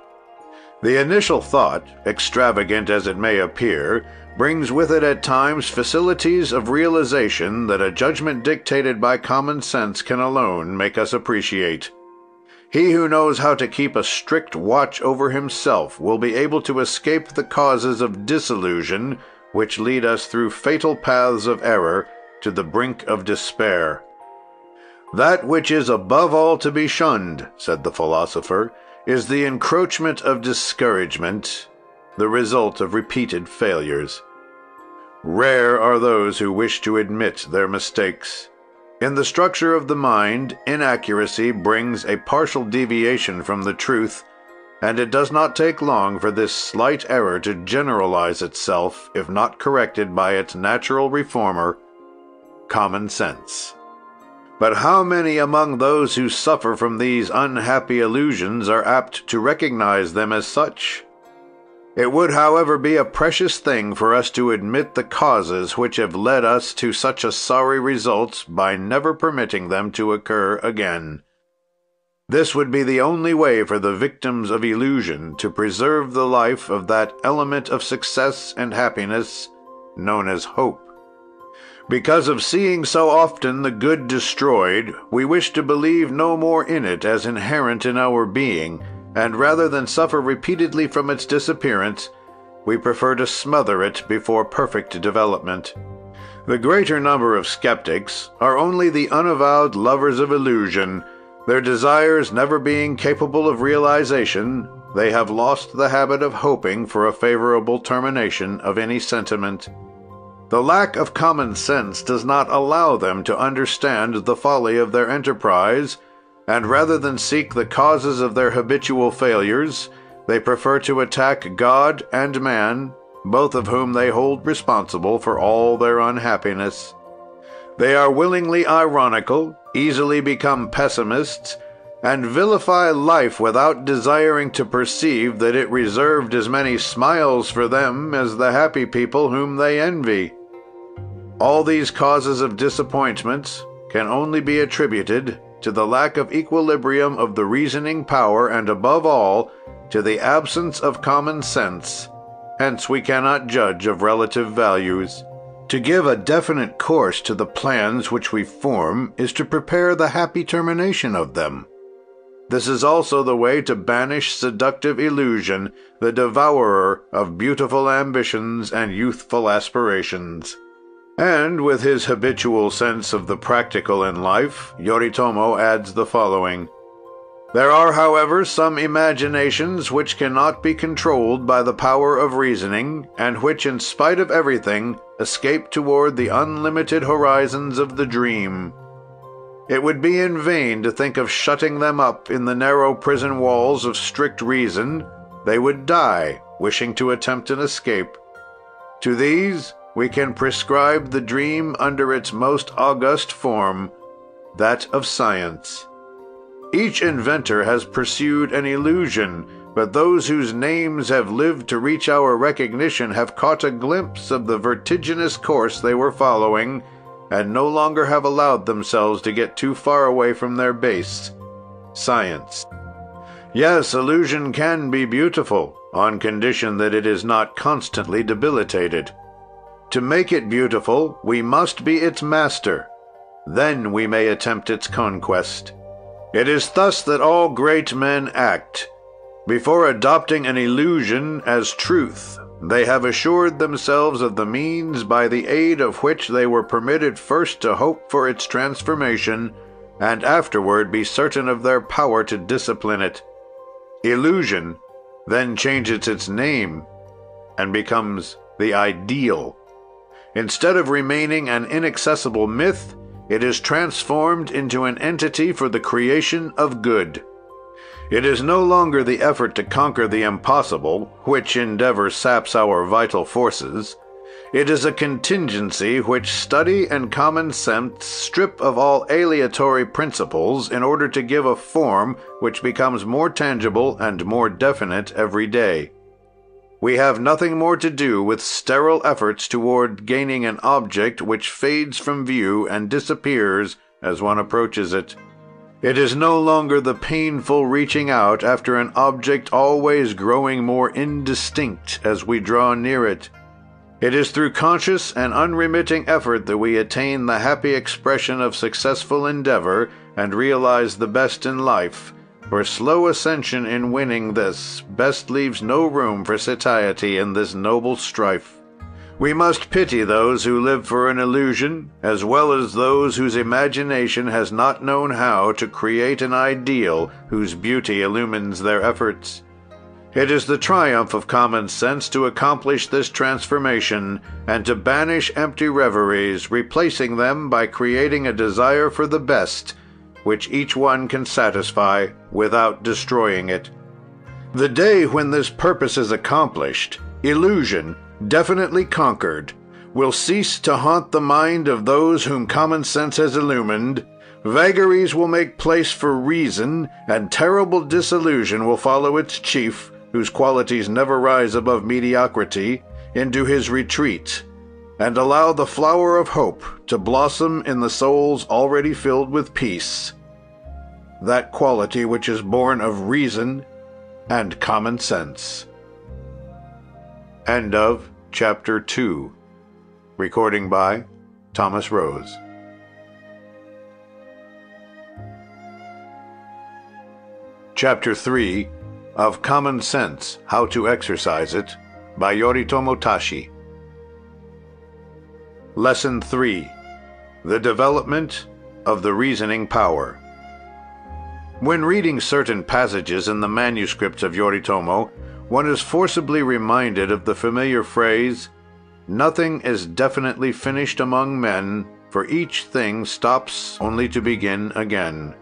The initial thought, extravagant as it may appear, brings with it at times facilities of realization that a judgment dictated by common sense can alone make us appreciate. He who knows how to keep a strict watch over himself will be able to escape the causes of disillusion which lead us through fatal paths of error to the brink of despair. That which is above all to be shunned, said the philosopher, is the encroachment of discouragement, the result of repeated failures. Rare are those who wish to admit their mistakes. In the structure of the mind, inaccuracy brings a partial deviation from the truth, and it does not take long for this slight error to generalize itself, if not corrected by its natural reformer, common sense. But how many among those who suffer from these unhappy illusions are apt to recognize them as such? It would, however, be a precious thing for us to admit the causes which have led us to such a sorry result by never permitting them to occur again. This would be the only way for the victims of illusion to preserve the life of that element of success and happiness known as hope. Because of seeing so often the good destroyed, we wish to believe no more in it as inherent in our being, and rather than suffer repeatedly from its disappearance, we prefer to smother it before perfect development. The greater number of skeptics are only the unavowed lovers of illusion. Their desires never being capable of realization, they have lost the habit of hoping for a favorable termination of any sentiment. The lack of common sense does not allow them to understand the folly of their enterprise, and rather than seek the causes of their habitual failures, they prefer to attack God and man, both of whom they hold responsible for all their unhappiness. They are willingly ironical, easily become pessimists, and vilify life without desiring to perceive that it reserved as many smiles for them as the happy people whom they envy. All these causes of disappointment can only be attributed to the lack of equilibrium of the reasoning power, and above all, to the absence of common sense. Hence we cannot judge of relative values. To give a definite course to the plans which we form is to prepare the happy termination of them. This is also the way to banish seductive illusion, the devourer of beautiful ambitions and youthful aspirations. And with his habitual sense of the practical in life, Yoritomo adds the following: There are, however, some imaginations which cannot be controlled by the power of reasoning, and which, in spite of everything, escape toward the unlimited horizons of the dream. It would be in vain to think of shutting them up in the narrow prison walls of strict reason. They would die, wishing to attempt an escape. To these we can prescribe the dream under its most august form, that of science. Each inventor has pursued an illusion, but those whose names have lived to reach our recognition have caught a glimpse of the vertiginous course they were following, and no longer have allowed themselves to get too far away from their base, science. Yes, illusion can be beautiful, on condition that it is not constantly debilitated. To make it beautiful, we must be its master. Then we may attempt its conquest. It is thus that all great men act. Before adopting an illusion as truth, they have assured themselves of the means by the aid of which they were permitted first to hope for its transformation, and afterward be certain of their power to discipline it. Illusion then changes its name and becomes the ideal. Instead of remaining an inaccessible myth, it is transformed into an entity for the creation of good. It is no longer the effort to conquer the impossible, which endeavor saps our vital forces. It is a contingency which study and common sense strip of all aleatory principles in order to give a form which becomes more tangible and more definite every day. We have nothing more to do with sterile efforts toward gaining an object which fades from view and disappears as one approaches it. It is no longer the painful reaching out after an object always growing more indistinct as we draw near it. It is through conscious and unremitting effort that we attain the happy expression of successful endeavor and realize the best in life. For slow ascension in winning this best leaves no room for satiety in this noble strife. We must pity those who live for an illusion, as well as those whose imagination has not known how to create an ideal whose beauty illumines their efforts. It is the triumph of common sense to accomplish this transformation and to banish empty reveries, replacing them by creating a desire for the best, which each one can satisfy without destroying it. The day when this purpose is accomplished, illusion, definitely conquered, will cease to haunt the mind of those whom common sense has illumined. Vagaries will make place for reason, and terrible disillusion will follow its chief, whose qualities never rise above mediocrity, into his retreat, and allow the flower of hope to blossom in the souls already filled with peace, that quality which is born of reason and common sense. End of Chapter 2. Recording by Thomas Rose. Chapter 3 of Common Sense, How to Exercise It, by Yoritomo Tashi. Lesson 3. The Development of the Reasoning Power. When reading certain passages in the manuscripts of Yoritomo, one is forcibly reminded of the familiar phrase, "Nothing is definitely finished among men, for each thing stops only to begin again."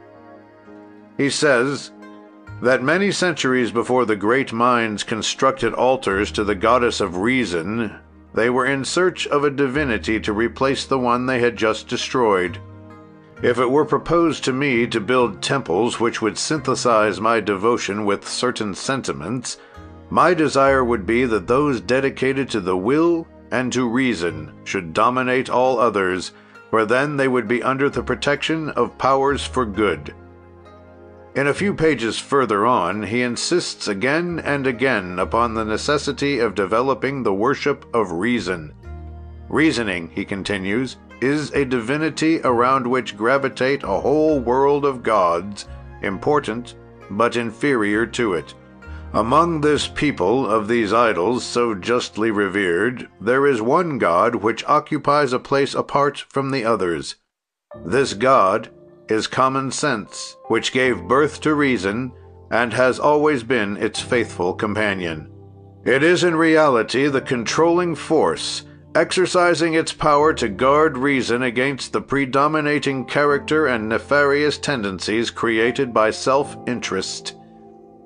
He says that many centuries before the great minds constructed altars to the goddess of reason, they were in search of a divinity to replace the one they had just destroyed. If it were proposed to me to build temples which would synthesize my devotion with certain sentiments, my desire would be that those dedicated to the will and to reason should dominate all others, for then they would be under the protection of powers for good. In a few pages further on, he insists again and again upon the necessity of developing the worship of reason. Reasoning, he continues, is a divinity around which gravitate a whole world of gods, important but inferior to it. Among this people of these idols so justly revered, there is one god which occupies a place apart from the others. This god is common sense, which gave birth to reason and has always been its faithful companion. It is in reality the controlling force, exercising its power to guard reason against the predominating character and nefarious tendencies created by self-interest.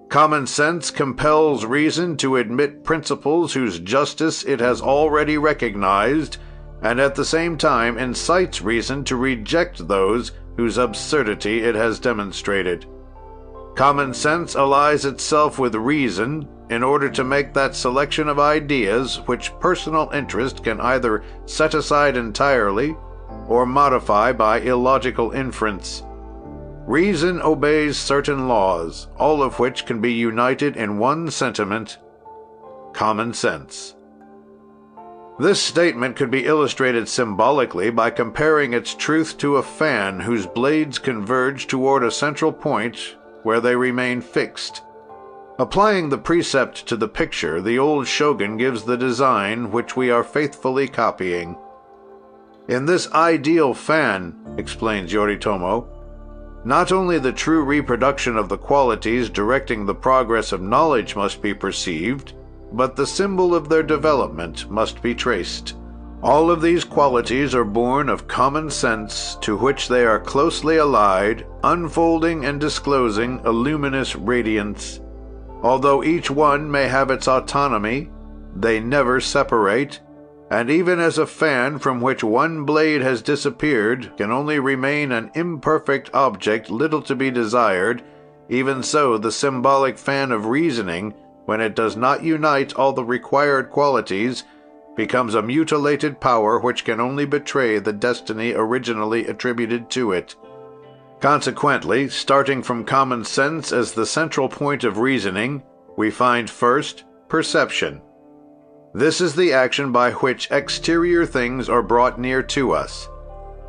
Common sense compels reason to admit principles whose justice it has already recognized, and at the same time incites reason to reject those whose absurdity it has demonstrated. Common sense allies itself with reason in order to make that selection of ideas which personal interest can either set aside entirely or modify by illogical inference. Reason obeys certain laws, all of which can be united in one sentiment: common sense. This statement could be illustrated symbolically by comparing its truth to a fan whose blades converge toward a central point where they remain fixed. Applying the precept to the picture, the old shogun gives the design which we are faithfully copying. In this ideal fan, explains Yoritomo, Not only the true reproduction of the qualities directing the progress of knowledge must be perceived, but the symbol of their development must be traced. All of these qualities are born of common sense, to which they are closely allied, unfolding and disclosing a luminous radiance. Although each one may have its autonomy, they never separate, and even as a fan from which one blade has disappeared can only remain an imperfect object little to be desired, even so the symbolic fan of reasoning, when it does not unite all the required qualities, becomes a mutilated power which can only betray the destiny originally attributed to it. Consequently, starting from common sense as the central point of reasoning, we find first, perception. This is the action by which exterior things are brought near to us.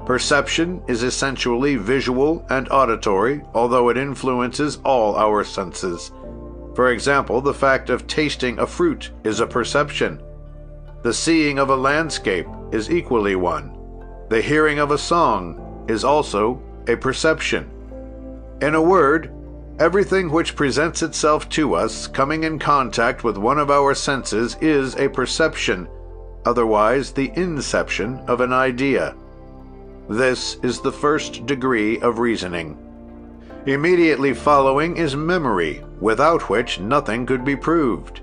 Perception is essentially visual and auditory, although it influences all our senses. For example, the fact of tasting a fruit is a perception. The seeing of a landscape is equally one. The hearing of a song is also a perception. In a word, everything which presents itself to us, coming in contact with one of our senses, is a perception, otherwise the inception of an idea. This is the first degree of reasoning. Immediately following is memory, without which nothing could be proved.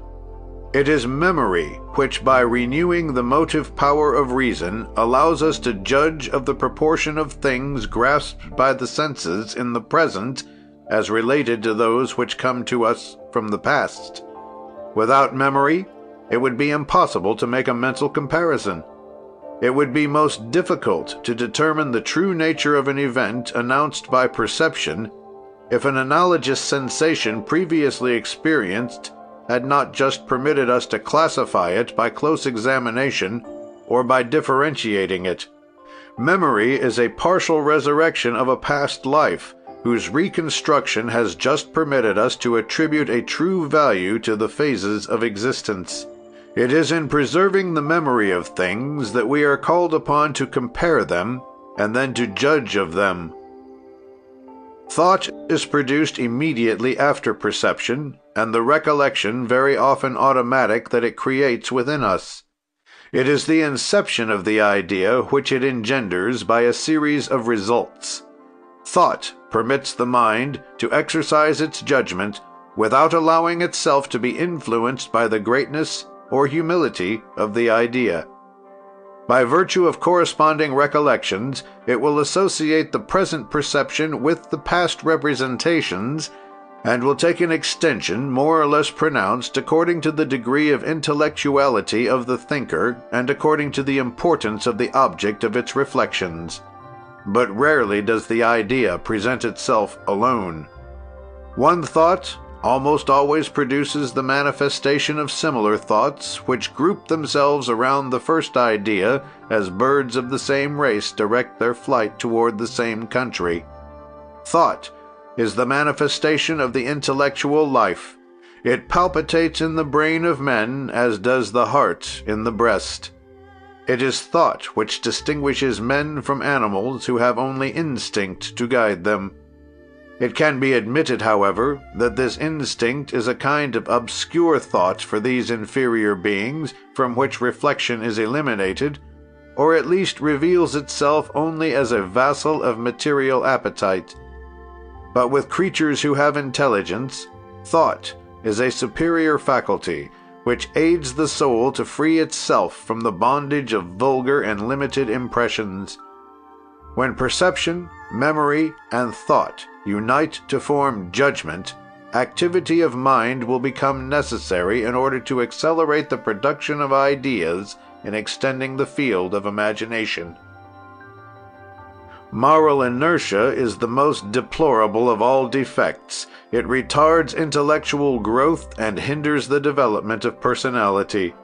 It is memory which, by renewing the motive power of reason, allows us to judge of the proportion of things grasped by the senses in the present as related to those which come to us from the past. Without memory, it would be impossible to make a mental comparison. It would be most difficult to determine the true nature of an event announced by perception if an analogous sensation previously experienced had not just permitted us to classify it by close examination or by differentiating it. Memory is a partial resurrection of a past life, whose reconstruction has just permitted us to attribute a true value to the phases of existence. It is in preserving the memory of things that we are called upon to compare them and then to judge of them. Thought is produced immediately after perception, and the recollection very often automatic that it creates within us. It is the inception of the idea which it engenders by a series of results. Thought permits the mind to exercise its judgment without allowing itself to be influenced by the greatness or humility of the idea. By virtue of corresponding recollections, it will associate the present perception with the past representations, and will take an extension more or less pronounced according to the degree of intellectuality of the thinker and according to the importance of the object of its reflections. But rarely does the idea present itself alone. One thought almost always produces the manifestation of similar thoughts, which group themselves around the first idea as birds of the same race direct their flight toward the same country. Thought is the manifestation of the intellectual life. It palpitates in the brain of men as does the heart in the breast. It is thought which distinguishes men from animals who have only instinct to guide them. It can be admitted, however, that this instinct is a kind of obscure thought for these inferior beings, from which reflection is eliminated, or at least reveals itself only as a vassal of material appetite. But with creatures who have intelligence, thought is a superior faculty, which aids the soul to free itself from the bondage of vulgar and limited impressions. When perception, memory, and thought unite to form judgment, activity of mind will become necessary in order to accelerate the production of ideas in extending the field of imagination. Moral inertia is the most deplorable of all defects. It retards intellectual growth and hinders the development of personality.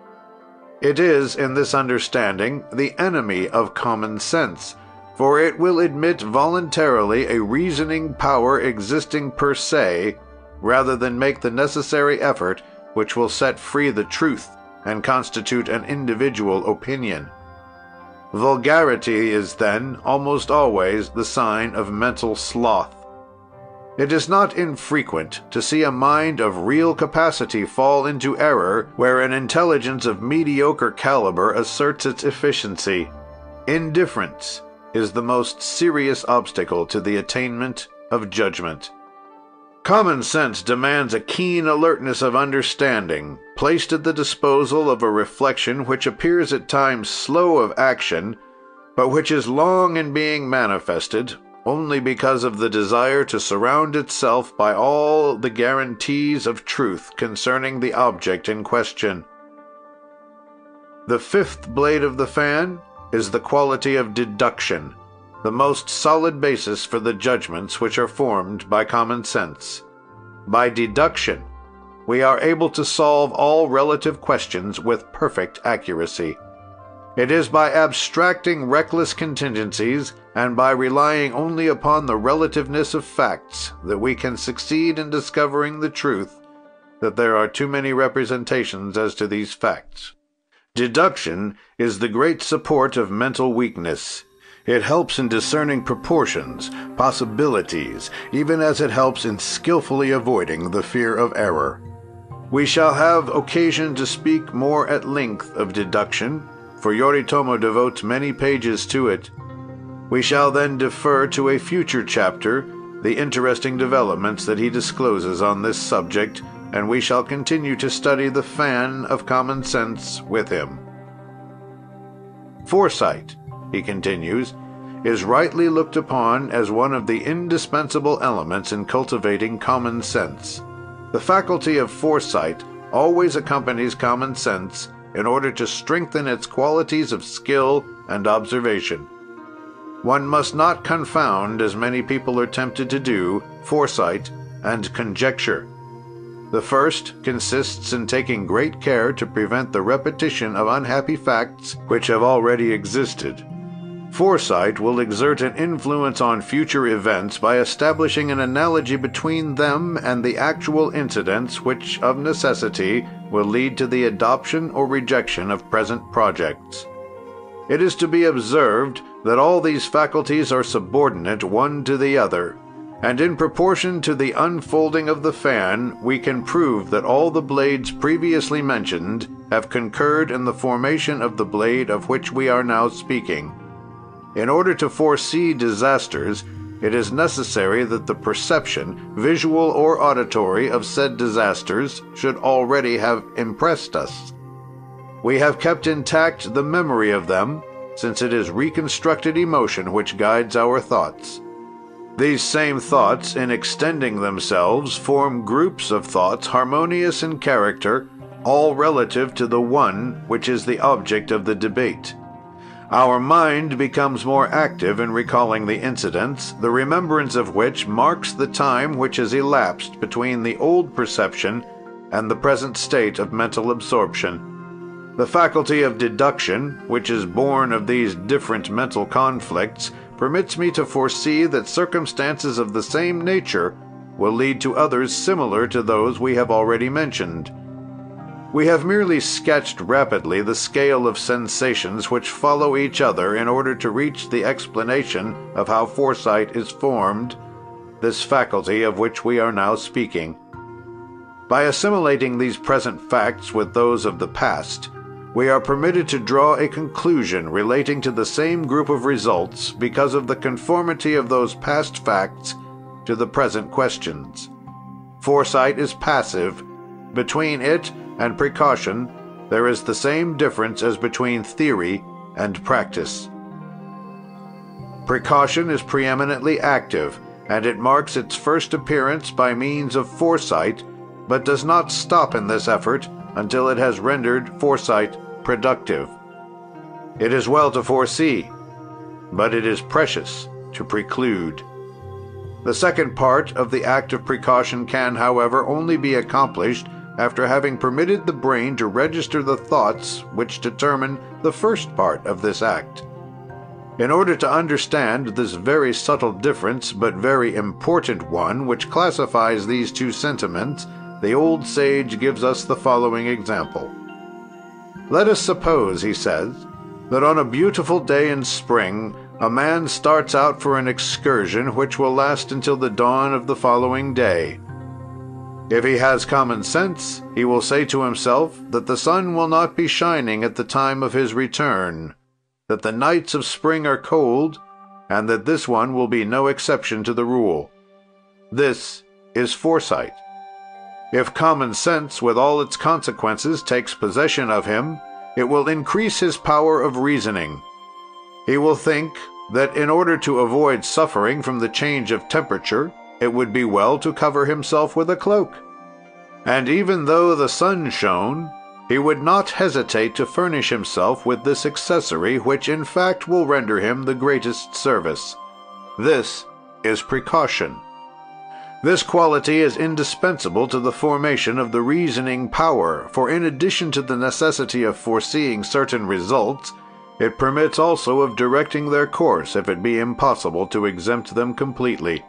It is, in this understanding, the enemy of common sense, for it will admit voluntarily a reasoning power existing per se, rather than make the necessary effort which will set free the truth and constitute an individual opinion. Vulgarity is then almost always the sign of mental sloth. It is not infrequent to see a mind of real capacity fall into error where an intelligence of mediocre caliber asserts its efficiency. Indifference is the most serious obstacle to the attainment of judgment. Common sense demands a keen alertness of understanding, placed at the disposal of a reflection which appears at times slow of action, but which is long in being manifested, only because of the desire to surround itself by all the guarantees of truth concerning the object in question. The fifth blade of the fan is the quality of deduction, the most solid basis for the judgments which are formed by common sense. By deduction, we are able to solve all relative questions with perfect accuracy. It is by abstracting reckless contingencies and by relying only upon the relativeness of facts that we can succeed in discovering the truth that there are too many representations as to these facts. Deduction is the great support of mental weakness. It helps in discerning proportions, possibilities, even as it helps in skillfully avoiding the fear of error. We shall have occasion to speak more at length of deduction, for Yoritomo devotes many pages to it. We shall then defer to a future chapter the interesting developments that he discloses on this subject, and we shall continue to study the fan of common sense with him. Foresight, he continues, is rightly looked upon as one of the indispensable elements in cultivating common sense. The faculty of foresight always accompanies common sense in order to strengthen its qualities of skill and observation. One must not confound, as many people are tempted to do, foresight and conjecture. The first consists in taking great care to prevent the repetition of unhappy facts which have already existed. Foresight will exert an influence on future events by establishing an analogy between them and the actual incidents which, of necessity, will lead to the adoption or rejection of present projects. It is to be observed that all these faculties are subordinate one to the other, and in proportion to the unfolding of the fan, we can prove that all the blades previously mentioned have concurred in the formation of the blade of which we are now speaking. In order to foresee disasters, it is necessary that the perception, visual or auditory, of said disasters should already have impressed us. We have kept intact the memory of them, since it is reconstructed emotion which guides our thoughts. These same thoughts, in extending themselves, form groups of thoughts harmonious in character, all relative to the one which is the object of the debate. Our mind becomes more active in recalling the incidents, the remembrance of which marks the time which has elapsed between the old perception and the present state of mental absorption. The faculty of deduction, which is born of these different mental conflicts, permits me to foresee that circumstances of the same nature will lead to others similar to those we have already mentioned. We have merely sketched rapidly the scale of sensations which follow each other in order to reach the explanation of how foresight is formed, this faculty of which we are now speaking. By assimilating these present facts with those of the past, we are permitted to draw a conclusion relating to the same group of results because of the conformity of those past facts to the present questions. Foresight is passive. Between it and precaution, there is the same difference as between theory and practice. Precaution is preeminently active, and it marks its first appearance by means of foresight, but does not stop in this effort until it has rendered foresight productive. It is well to foresee, but it is precious to preclude. The second part of the act of precaution can, however, only be accomplished after having permitted the brain to register the thoughts which determine the first part of this act. In order to understand this very subtle difference, but very important one, which classifies these two sentiments, the old sage gives us the following example. Let us suppose, he says, that on a beautiful day in spring, A man starts out for an excursion which will last until the dawn of the following day. If he has common sense, he will say to himself that the sun will not be shining at the time of his return, that the nights of spring are cold, and that this one will be no exception to the rule. This is foresight. If common sense, with all its consequences, takes possession of him, it will increase his power of reasoning. He will think that in order to avoid suffering from the change of temperature, it would be well to cover himself with a cloak. And even though the sun shone, he would not hesitate to furnish himself with this accessory, which in fact will render him the greatest service. This is precaution. This quality is indispensable to the formation of the reasoning power, for in addition to the necessity of foreseeing certain results, it permits also of directing their course if it be impossible to exempt them completely.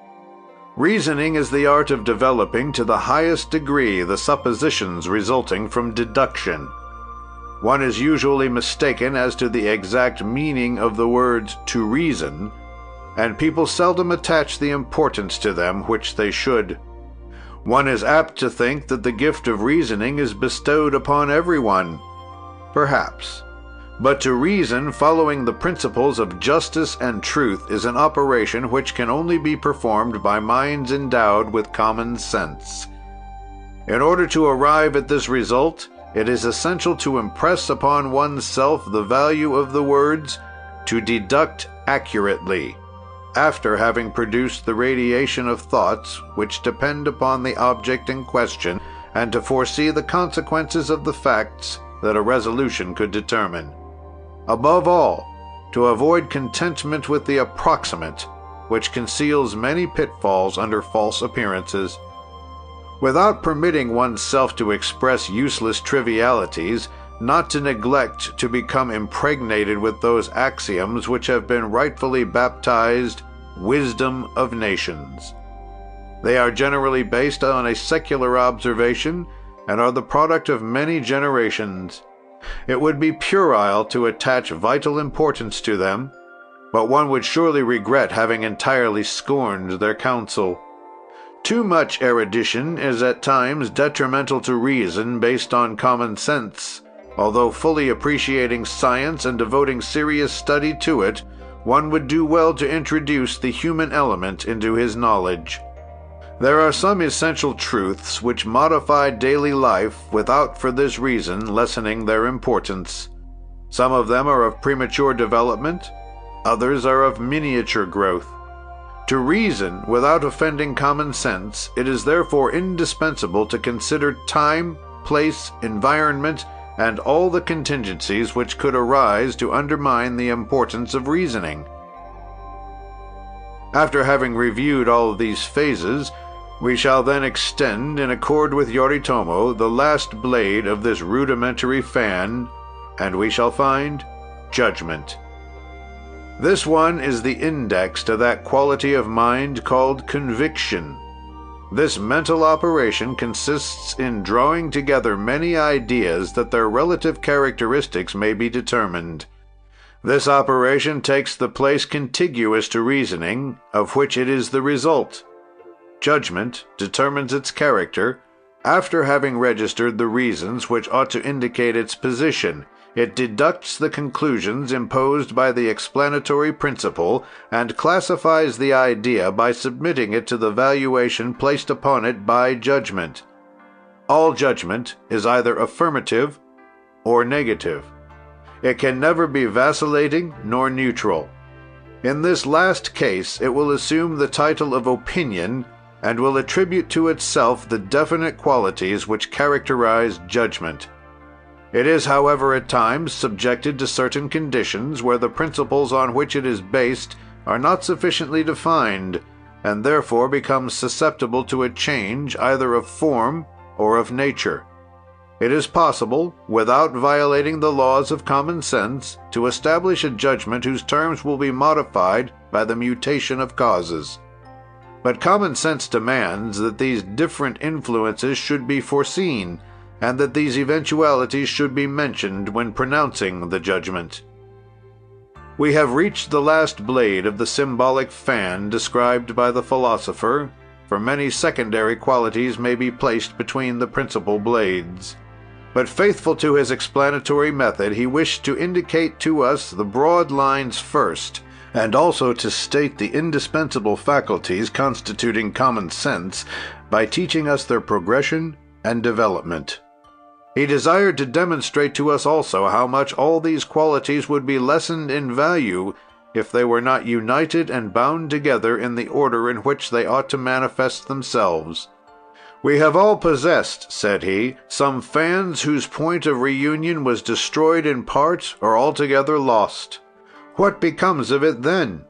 Reasoning is the art of developing to the highest degree the suppositions resulting from deduction. One is usually mistaken as to the exact meaning of the words to reason, and people seldom attach the importance to them which they should. One is apt to think that the gift of reasoning is bestowed upon everyone. Perhaps. But to reason following the principles of justice and truth is an operation which can only be performed by minds endowed with common sense. In order to arrive at this result, it is essential to impress upon oneself the value of the words, to deduct accurately, after having produced the radiation of thoughts which depend upon the object in question, and to foresee the consequences of the facts that a resolution could determine. Above all, to avoid contentment with the approximate, which conceals many pitfalls under false appearances. Without permitting oneself to express useless trivialities, not to neglect to become impregnated with those axioms which have been rightfully baptized wisdom of nations. They are generally based on a secular observation and are the product of many generations. It would be puerile to attach vital importance to them, but one would surely regret having entirely scorned their counsel. Too much erudition is at times detrimental to reason based on common sense. Although fully appreciating science and devoting serious study to it, one would do well to introduce the human element into his knowledge. There are some essential truths which modify daily life without for this reason lessening their importance. Some of them are of premature development, others are of miniature growth. To reason without offending common sense, it is therefore indispensable to consider time, place, environment, and all the contingencies which could arise to undermine the importance of reasoning. After having reviewed all these phases, we shall then extend, in accord with Yoritomo, the last blade of this rudimentary fan, and we shall find judgment. This one is the index to that quality of mind called conviction. This mental operation consists in drawing together many ideas that their relative characteristics may be determined. This operation takes the place contiguous to reasoning, of which it is the result. Judgment determines its character after having registered the reasons which ought to indicate its position. It deducts the conclusions imposed by the explanatory principle, and classifies the idea by submitting it to the valuation placed upon it by judgment. All judgment is either affirmative or negative. It can never be vacillating nor neutral. In this last case, it will assume the title of opinion, and will attribute to itself the definite qualities which characterize judgment. It is, however, at times subjected to certain conditions where the principles on which it is based are not sufficiently defined, and therefore becomes susceptible to a change either of form or of nature. It is possible, without violating the laws of common sense, to establish a judgment whose terms will be modified by the mutation of causes. But common sense demands that these different influences should be foreseen, and that these eventualities should be mentioned when pronouncing the judgment. We have reached the last blade of the symbolic fan described by the philosopher, for many secondary qualities may be placed between the principal blades. But faithful to his explanatory method, he wished to indicate to us the broad lines first, and also to state the indispensable faculties constituting common sense by teaching us their progression and development. He desired to demonstrate to us also how much all these qualities would be lessened in value if they were not united and bound together in the order in which they ought to manifest themselves. "We have all possessed," said he, "some fans whose point of reunion was destroyed in part or altogether lost. What becomes of it then?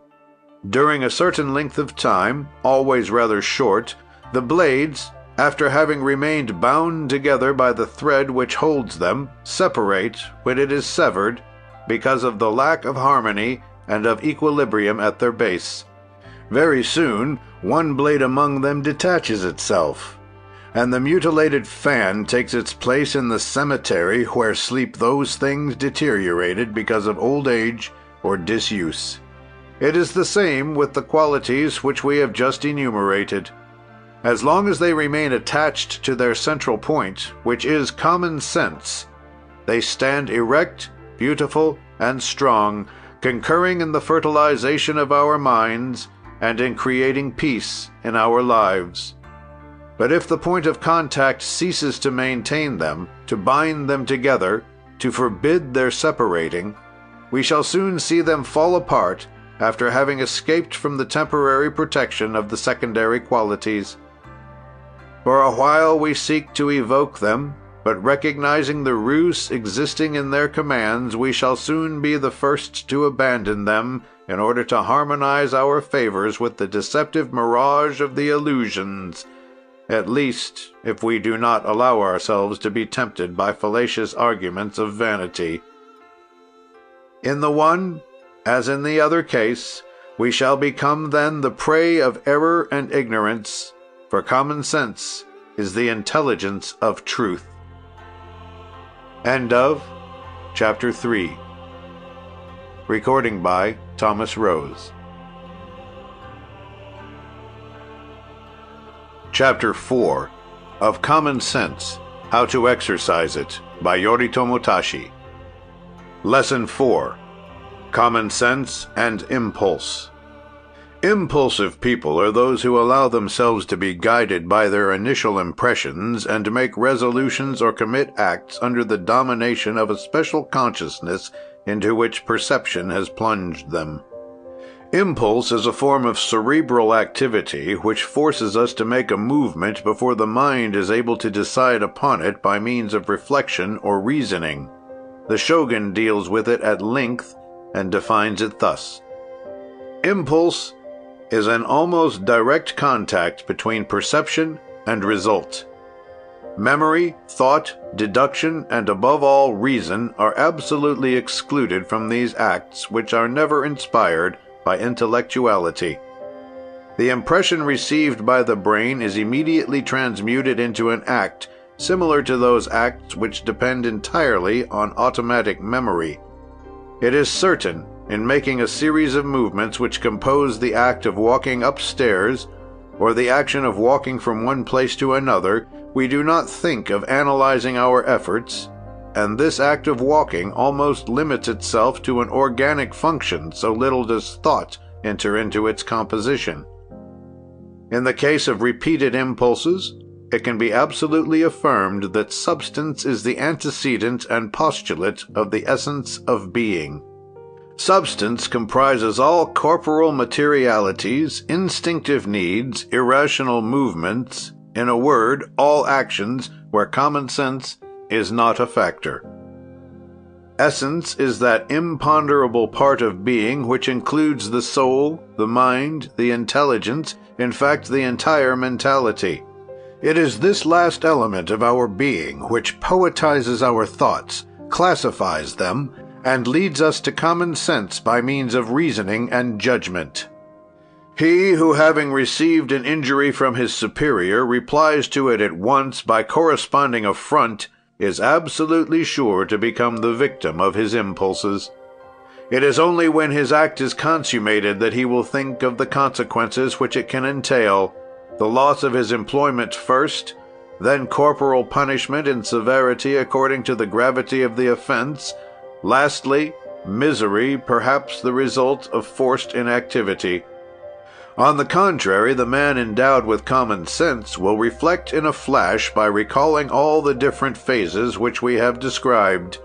During a certain length of time, always rather short, the blades, after having remained bound together by the thread which holds them, separate when it is severed, because of the lack of harmony and of equilibrium at their base. Very soon one blade among them detaches itself, and the mutilated fan takes its place in the cemetery where sleep those things deteriorated because of old age or disuse. It is the same with the qualities which we have just enumerated. As long as they remain attached to their central point, which is common sense, they stand erect, beautiful, and strong, concurring in the fertilization of our minds and in creating peace in our lives. But if the point of contact ceases to maintain them, to bind them together, to forbid their separating, we shall soon see them fall apart after having escaped from the temporary protection of the secondary qualities. For a while we seek to evoke them, but recognizing the ruse existing in their commands, we shall soon be the first to abandon them in order to harmonize our favors with the deceptive mirage of the illusions, at least if we do not allow ourselves to be tempted by fallacious arguments of vanity. In the one, as in the other case, we shall become then the prey of error and ignorance, for common sense is the intelligence of truth. End of Chapter 3. Recording by Thomas Rose. Chapter 4 of Common Sense, How to Exercise It, by Yoritomo Tashi. Lesson 4. Common Sense and Impulse. Impulsive people are those who allow themselves to be guided by their initial impressions and make resolutions or commit acts under the domination of a special consciousness into which perception has plunged them. Impulse is a form of cerebral activity which forces us to make a movement before the mind is able to decide upon it by means of reflection or reasoning. The Shogun deals with it at length and defines it thus: impulse is an almost direct contact between perception and result. Memory, thought, deduction, and above all reason are absolutely excluded from these acts, which are never inspired by intellectuality. The impression received by the brain is immediately transmuted into an act, similar to those acts which depend entirely on automatic memory. It is certain, in making a series of movements which compose the act of walking upstairs, or the action of walking from one place to another, we do not think of analyzing our efforts, and this act of walking almost limits itself to an organic function, so little does thought enter into its composition. In the case of repeated impulses, it can be absolutely affirmed that substance is the antecedent and postulate of the essence of being. Substance comprises all corporal materialities, instinctive needs, irrational movements, in a word, all actions where common sense is not a factor. Essence is that imponderable part of being which includes the soul, the mind, the intelligence, in fact, the entire mentality. It is this last element of our being which poetizes our thoughts, classifies them, and leads us to common sense by means of reasoning and judgment. He who, having received an injury from his superior, replies to it at once by corresponding affront, is absolutely sure to become the victim of his impulses. It is only when his act is consummated that he will think of the consequences which it can entail, the loss of his employment first, then corporal punishment in severity according to the gravity of the offense, lastly, misery, perhaps the result of forced inactivity. On the contrary, the man endowed with common sense will reflect in a flash by recalling all the different phases which we have described.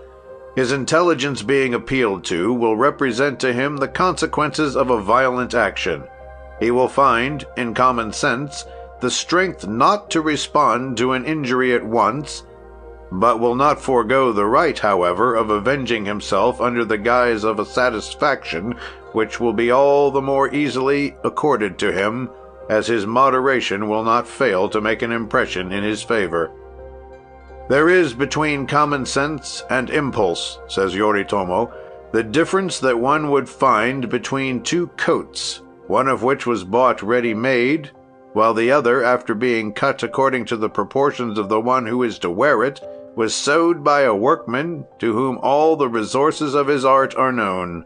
His intelligence being appealed to will represent to him the consequences of a violent action. He will find, in common sense, the strength not to respond to an injury at once, but will not forego the right, however, of avenging himself under the guise of a satisfaction which will be all the more easily accorded to him, as his moderation will not fail to make an impression in his favor. There is between common sense and impulse, says Yoritomo, the difference that one would find between two coats, one of which was bought ready-made, while the other, after being cut according to the proportions of the one who is to wear it, was sewed by a workman to whom all the resources of his art are known.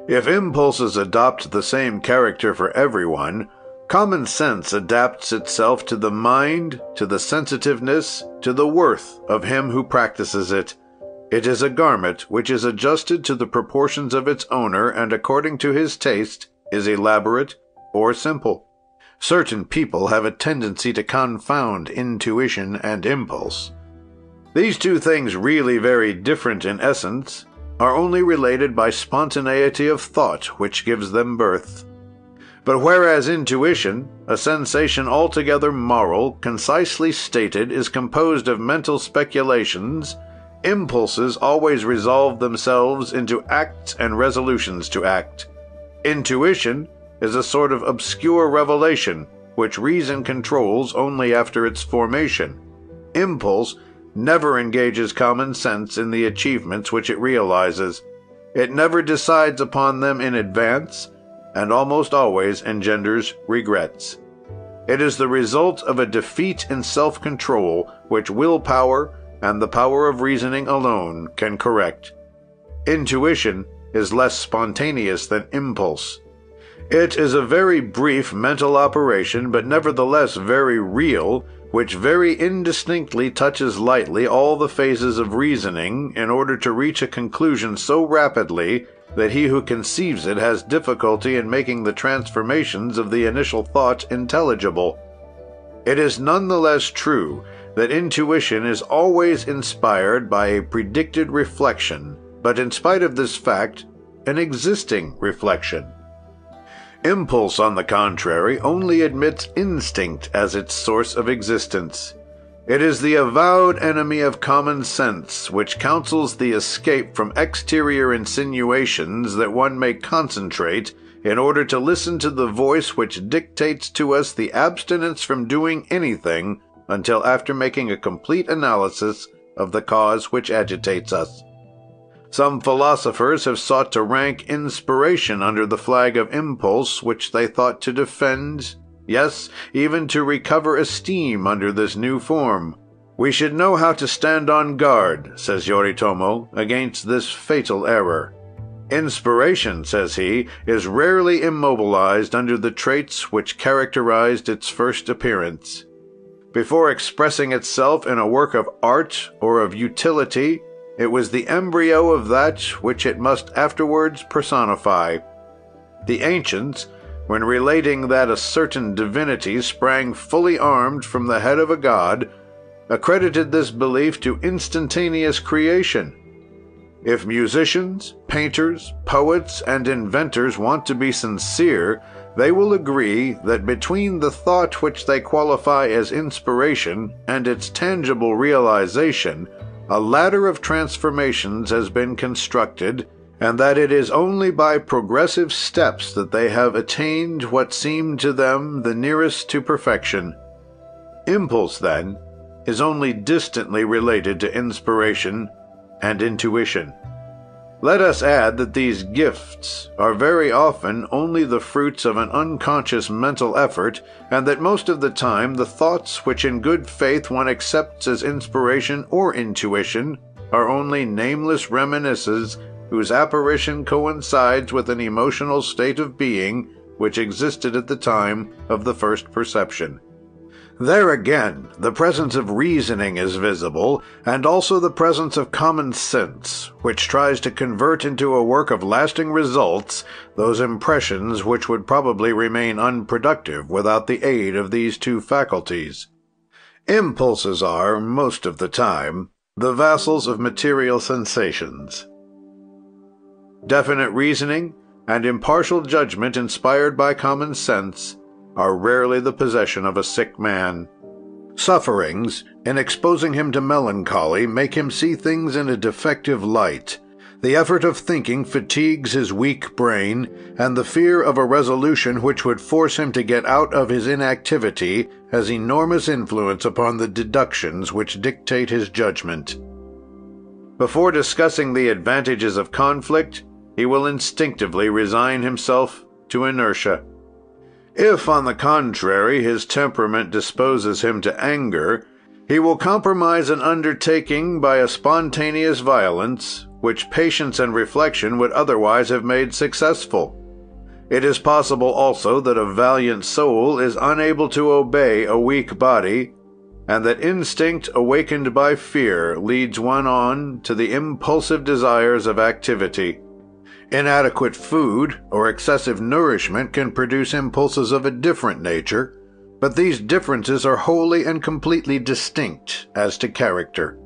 If impulses adopt the same character for everyone, common sense adapts itself to the mind, to the sensitiveness, to the worth of him who practices it. It is a garment which is adjusted to the proportions of its owner, and according to his taste, is elaborate or simple. Certain people have a tendency to confound intuition and impulse. These two things, really very different in essence, are only related by spontaneity of thought, which gives them birth. But whereas intuition, a sensation altogether moral, concisely stated, is composed of mental speculations, impulses always resolve themselves into acts and resolutions to act. Intuition is a sort of obscure revelation, which reason controls only after its formation. Impulse never engages common sense in the achievements which it realizes. It never decides upon them in advance, and almost always engenders regrets. It is the result of a defeat in self-control, which willpower and the power of reasoning alone can correct. Intuition is less spontaneous than impulse. It is a very brief mental operation, but nevertheless very real, which very indistinctly touches lightly all the phases of reasoning in order to reach a conclusion so rapidly that he who conceives it has difficulty in making the transformations of the initial thought intelligible. It is none the less true that intuition is always inspired by a predicted reflection, but in spite of this fact, an existing reflection. Impulse, on the contrary, only admits instinct as its source of existence. It is the avowed enemy of common sense, which counsels the escape from exterior insinuations that one may concentrate in order to listen to the voice which dictates to us the abstinence from doing anything until after making a complete analysis of the cause which agitates us. Some philosophers have sought to rank inspiration under the flag of impulse, which they thought to defend, yes, even to recover esteem under this new form. We should know how to stand on guard, says Yoritomo, against this fatal error. Inspiration, says he, is rarely immobilized under the traits which characterized its first appearance. Before expressing itself in a work of art or of utility, it was the embryo of that which it must afterwards personify. The ancients, when relating that a certain divinity sprang fully armed from the head of a god, accredited this belief to instantaneous creation. If musicians, painters, poets, and inventors want to be sincere, they will agree that between the thought which they qualify as inspiration and its tangible realization, a ladder of transformations has been constructed, and that it is only by progressive steps that they have attained what seemed to them the nearest to perfection. Impulse, then, is only distantly related to inspiration and intuition. Let us add that these gifts are very often only the fruits of an unconscious mental effort, and that most of the time the thoughts which in good faith one accepts as inspiration or intuition are only nameless reminiscences whose apparition coincides with an emotional state of being which existed at the time of the first perception. There again, the presence of reasoning is visible, and also the presence of common sense, which tries to convert into a work of lasting results those impressions which would probably remain unproductive without the aid of these two faculties. Impulses are, most of the time, the vassals of material sensations. Definite reasoning and impartial judgment inspired by common sense are rarely the possession of a sick man. Sufferings, in exposing him to melancholy, make him see things in a defective light. The effort of thinking fatigues his weak brain, and the fear of a resolution which would force him to get out of his inactivity has enormous influence upon the deductions which dictate his judgment. Before discussing the advantages of conflict, he will instinctively resign himself to inertia. If, on the contrary, his temperament disposes him to anger, he will compromise an undertaking by a spontaneous violence, which patience and reflection would otherwise have made successful. It is possible also that a valiant soul is unable to obey a weak body, and that instinct awakened by fear leads one on to the impulsive desires of activity. Inadequate food or excessive nourishment can produce impulses of a different nature, but these differences are wholly and completely distinct as to character.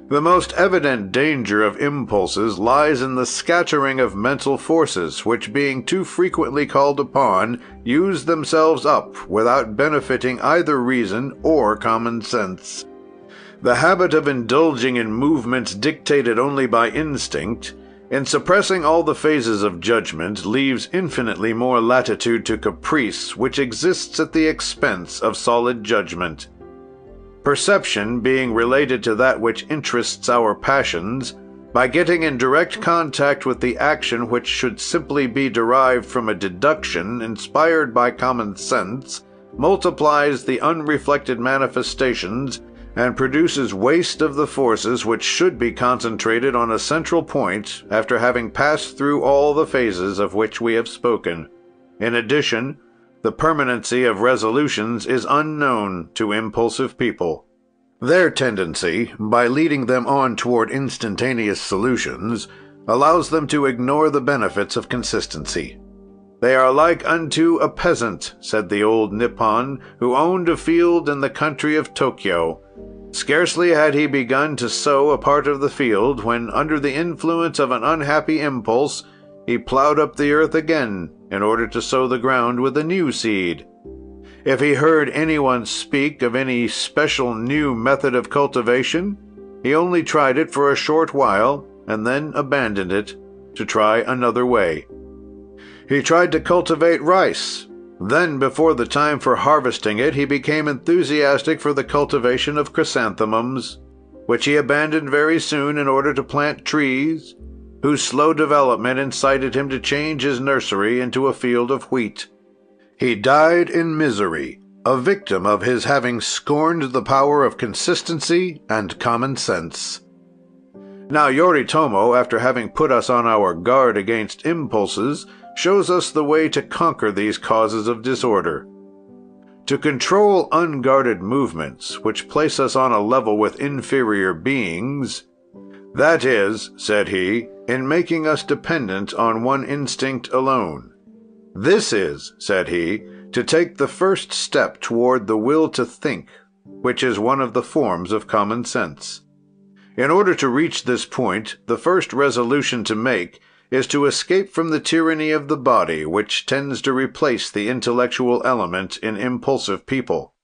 The most evident danger of impulses lies in the scattering of mental forces, which, being too frequently called upon, use themselves up without benefiting either reason or common sense. The habit of indulging in movements dictated only by instinct, in suppressing all the phases of judgment, leaves infinitely more latitude to caprice, which exists at the expense of solid judgment. Perception being related to that which interests our passions, by getting in direct contact with the action which should simply be derived from a deduction inspired by common sense, multiplies the unreflected manifestations and produces waste of the forces which should be concentrated on a central point after having passed through all the phases of which we have spoken. In addition, the permanency of resolutions is unknown to impulsive people. Their tendency, by leading them on toward instantaneous solutions, allows them to ignore the benefits of consistency. They are like unto a peasant, said the old Nippon, who owned a field in the country of Tokyo. Scarcely had he begun to sow a part of the field, when, under the influence of an unhappy impulse, he plowed up the earth again in order to sow the ground with a new seed. If he heard anyone speak of any special new method of cultivation, he only tried it for a short while and then abandoned it to try another way. He tried to cultivate rice. Then, before the time for harvesting it, he became enthusiastic for the cultivation of chrysanthemums, which he abandoned very soon in order to plant trees, whose slow development incited him to change his nursery into a field of wheat. He died in misery, a victim of his having scorned the power of consistency and common sense. Now Yoritomo, after having put us on our guard against impulses, shows us the way to conquer these causes of disorder. To control unguarded movements, which place us on a level with inferior beings, that is, said he, in making us dependent on one instinct alone. This is, said he, to take the first step toward the will to think, which is one of the forms of common sense. In order to reach this point, the first resolution to make is to escape from the tyranny of the body, which tends to replace the intellectual element in impulsive people.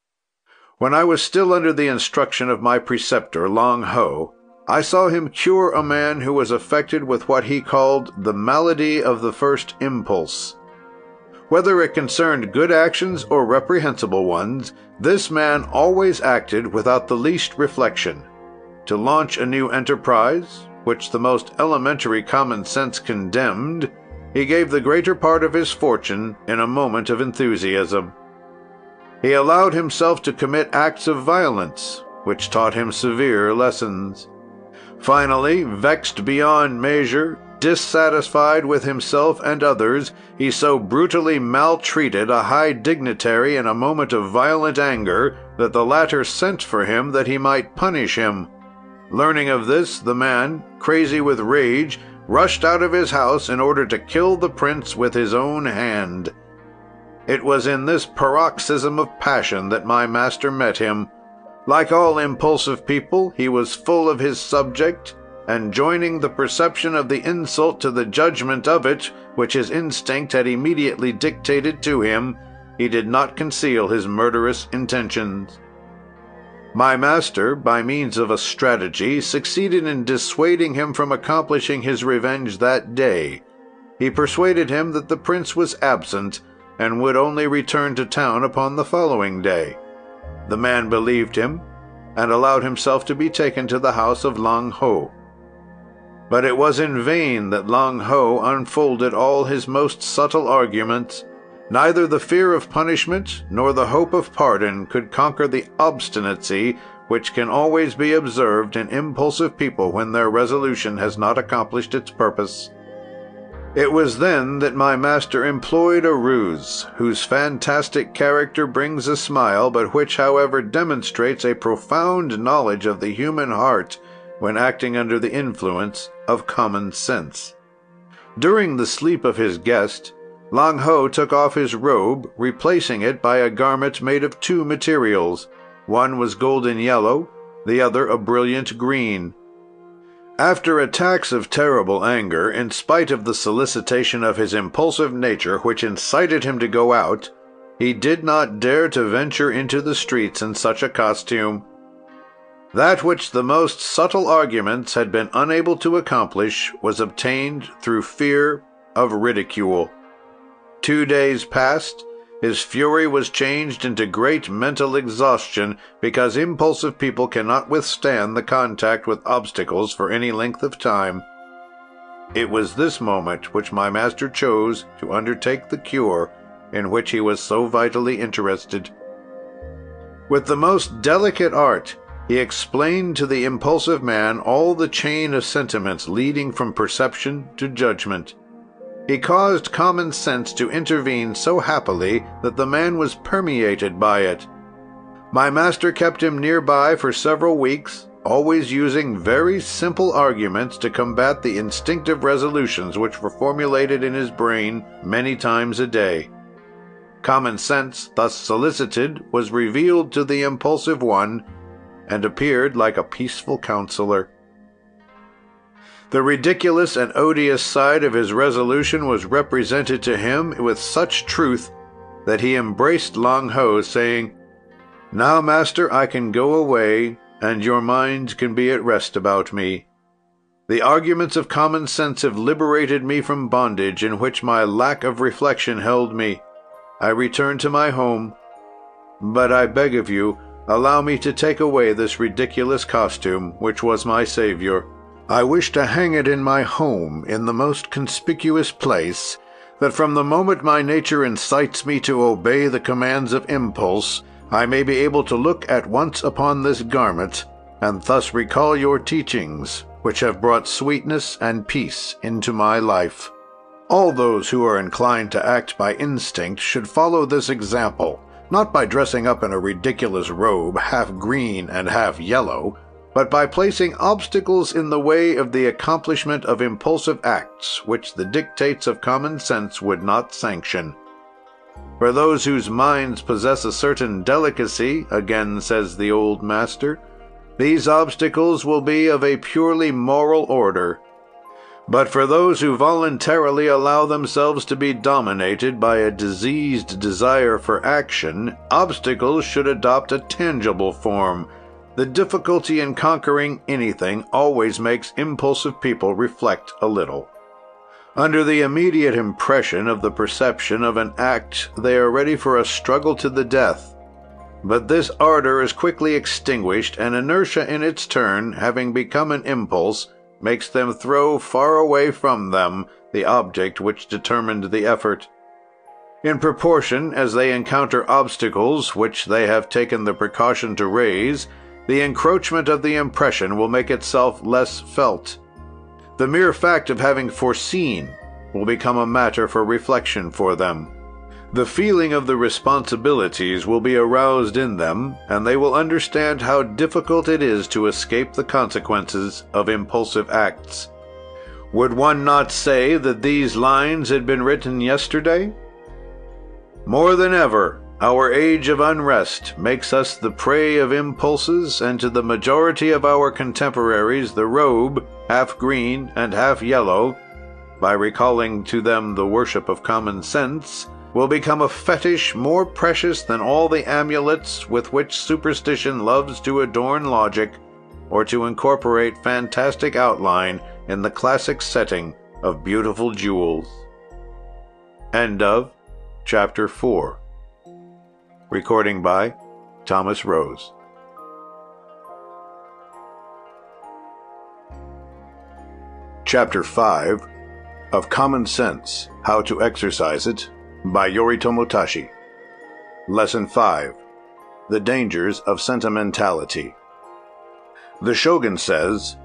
When I was still under the instruction of my preceptor, Long Ho, I saw him cure a man who was affected with what he called the malady of the first impulse. Whether it concerned good actions or reprehensible ones, this man always acted without the least reflection. To launch a new enterprise, which the most elementary common sense condemned, he gave the greater part of his fortune in a moment of enthusiasm. He allowed himself to commit acts of violence, which taught him severe lessons. Finally, vexed beyond measure, dissatisfied with himself and others, he so brutally maltreated a high dignitary in a moment of violent anger that the latter sent for him that he might punish him. Learning of this, the man, crazy with rage, rushed out of his house in order to kill the prince with his own hand. It was in this paroxysm of passion that my master met him. Like all impulsive people, he was full of his subject, and joining the perception of the insult to the judgment of it, which his instinct had immediately dictated to him, he did not conceal his murderous intentions. My master, by means of a strategy, succeeded in dissuading him from accomplishing his revenge that day. He persuaded him that the prince was absent, and would only return to town upon the following day. The man believed him, and allowed himself to be taken to the house of Lang Ho. But it was in vain that Lang Ho unfolded all his most subtle arguments. Neither the fear of punishment nor the hope of pardon could conquer the obstinacy which can always be observed in impulsive people when their resolution has not accomplished its purpose. It was then that my master employed a ruse, whose fantastic character brings a smile, but which, however, demonstrates a profound knowledge of the human heart when acting under the influence of common sense. During the sleep of his guest, Lang Ho took off his robe, replacing it by a garment made of two materials. One was golden yellow, the other a brilliant green. After attacks of terrible anger, in spite of the solicitation of his impulsive nature which incited him to go out, he did not dare to venture into the streets in such a costume. That which the most subtle arguments had been unable to accomplish was obtained through fear of ridicule. 2 days passed, his fury was changed into great mental exhaustion, because impulsive people cannot withstand the contact with obstacles for any length of time. It was this moment which my master chose to undertake the cure in which he was so vitally interested. With the most delicate art, he explained to the impulsive man all the chain of sentiments leading from perception to judgment. He caused common sense to intervene so happily that the man was permeated by it. My master kept him nearby for several weeks, always using very simple arguments to combat the instinctive resolutions which were formulated in his brain many times a day. Common sense, thus solicited, was revealed to the impulsive one, and appeared like a peaceful counselor. The ridiculous and odious side of his resolution was represented to him with such truth that he embraced Lang Ho, saying, "Now, master, I can go away, and your mind can be at rest about me. The arguments of common sense have liberated me from bondage in which my lack of reflection held me. I return to my home, but I beg of you, allow me to take away this ridiculous costume, which was my savior. I wish to hang it in my home in the most conspicuous place, that from the moment my nature incites me to obey the commands of impulse, I may be able to look at once upon this garment, and thus recall your teachings, which have brought sweetness and peace into my life. All those who are inclined to act by instinct should follow this example, not by dressing up in a ridiculous robe, half green and half yellow, but by placing obstacles in the way of the accomplishment of impulsive acts which the dictates of common sense would not sanction. For those whose minds possess a certain delicacy, again says the old master, these obstacles will be of a purely moral order. But for those who voluntarily allow themselves to be dominated by a diseased desire for action, obstacles should adopt a tangible form. The difficulty in conquering anything always makes impulsive people reflect a little. Under the immediate impression of the perception of an act, they are ready for a struggle to the death. But this ardor is quickly extinguished, and inertia in its turn, having become an impulse, makes them throw far away from them the object which determined the effort. In proportion as they encounter obstacles which they have taken the precaution to raise, the encroachment of the impression will make itself less felt. The mere fact of having foreseen will become a matter for reflection for them. The feeling of the responsibilities will be aroused in them, and they will understand how difficult it is to escape the consequences of impulsive acts. Would one not say that these lines had been written yesterday? More than ever, our age of unrest makes us the prey of impulses, and to the majority of our contemporaries the robe, half green and half yellow, by recalling to them the worship of common sense, will become a fetish more precious than all the amulets with which superstition loves to adorn logic, or to incorporate fantastic outline in the classic setting of beautiful jewels. End of Chapter 4. Recording by Thomas Rose. Chapter 5 of Common Sense, How to Exercise It, by Yoritomo Tashi. Lesson 5. The Dangers of Sentimentality. The Shogun says,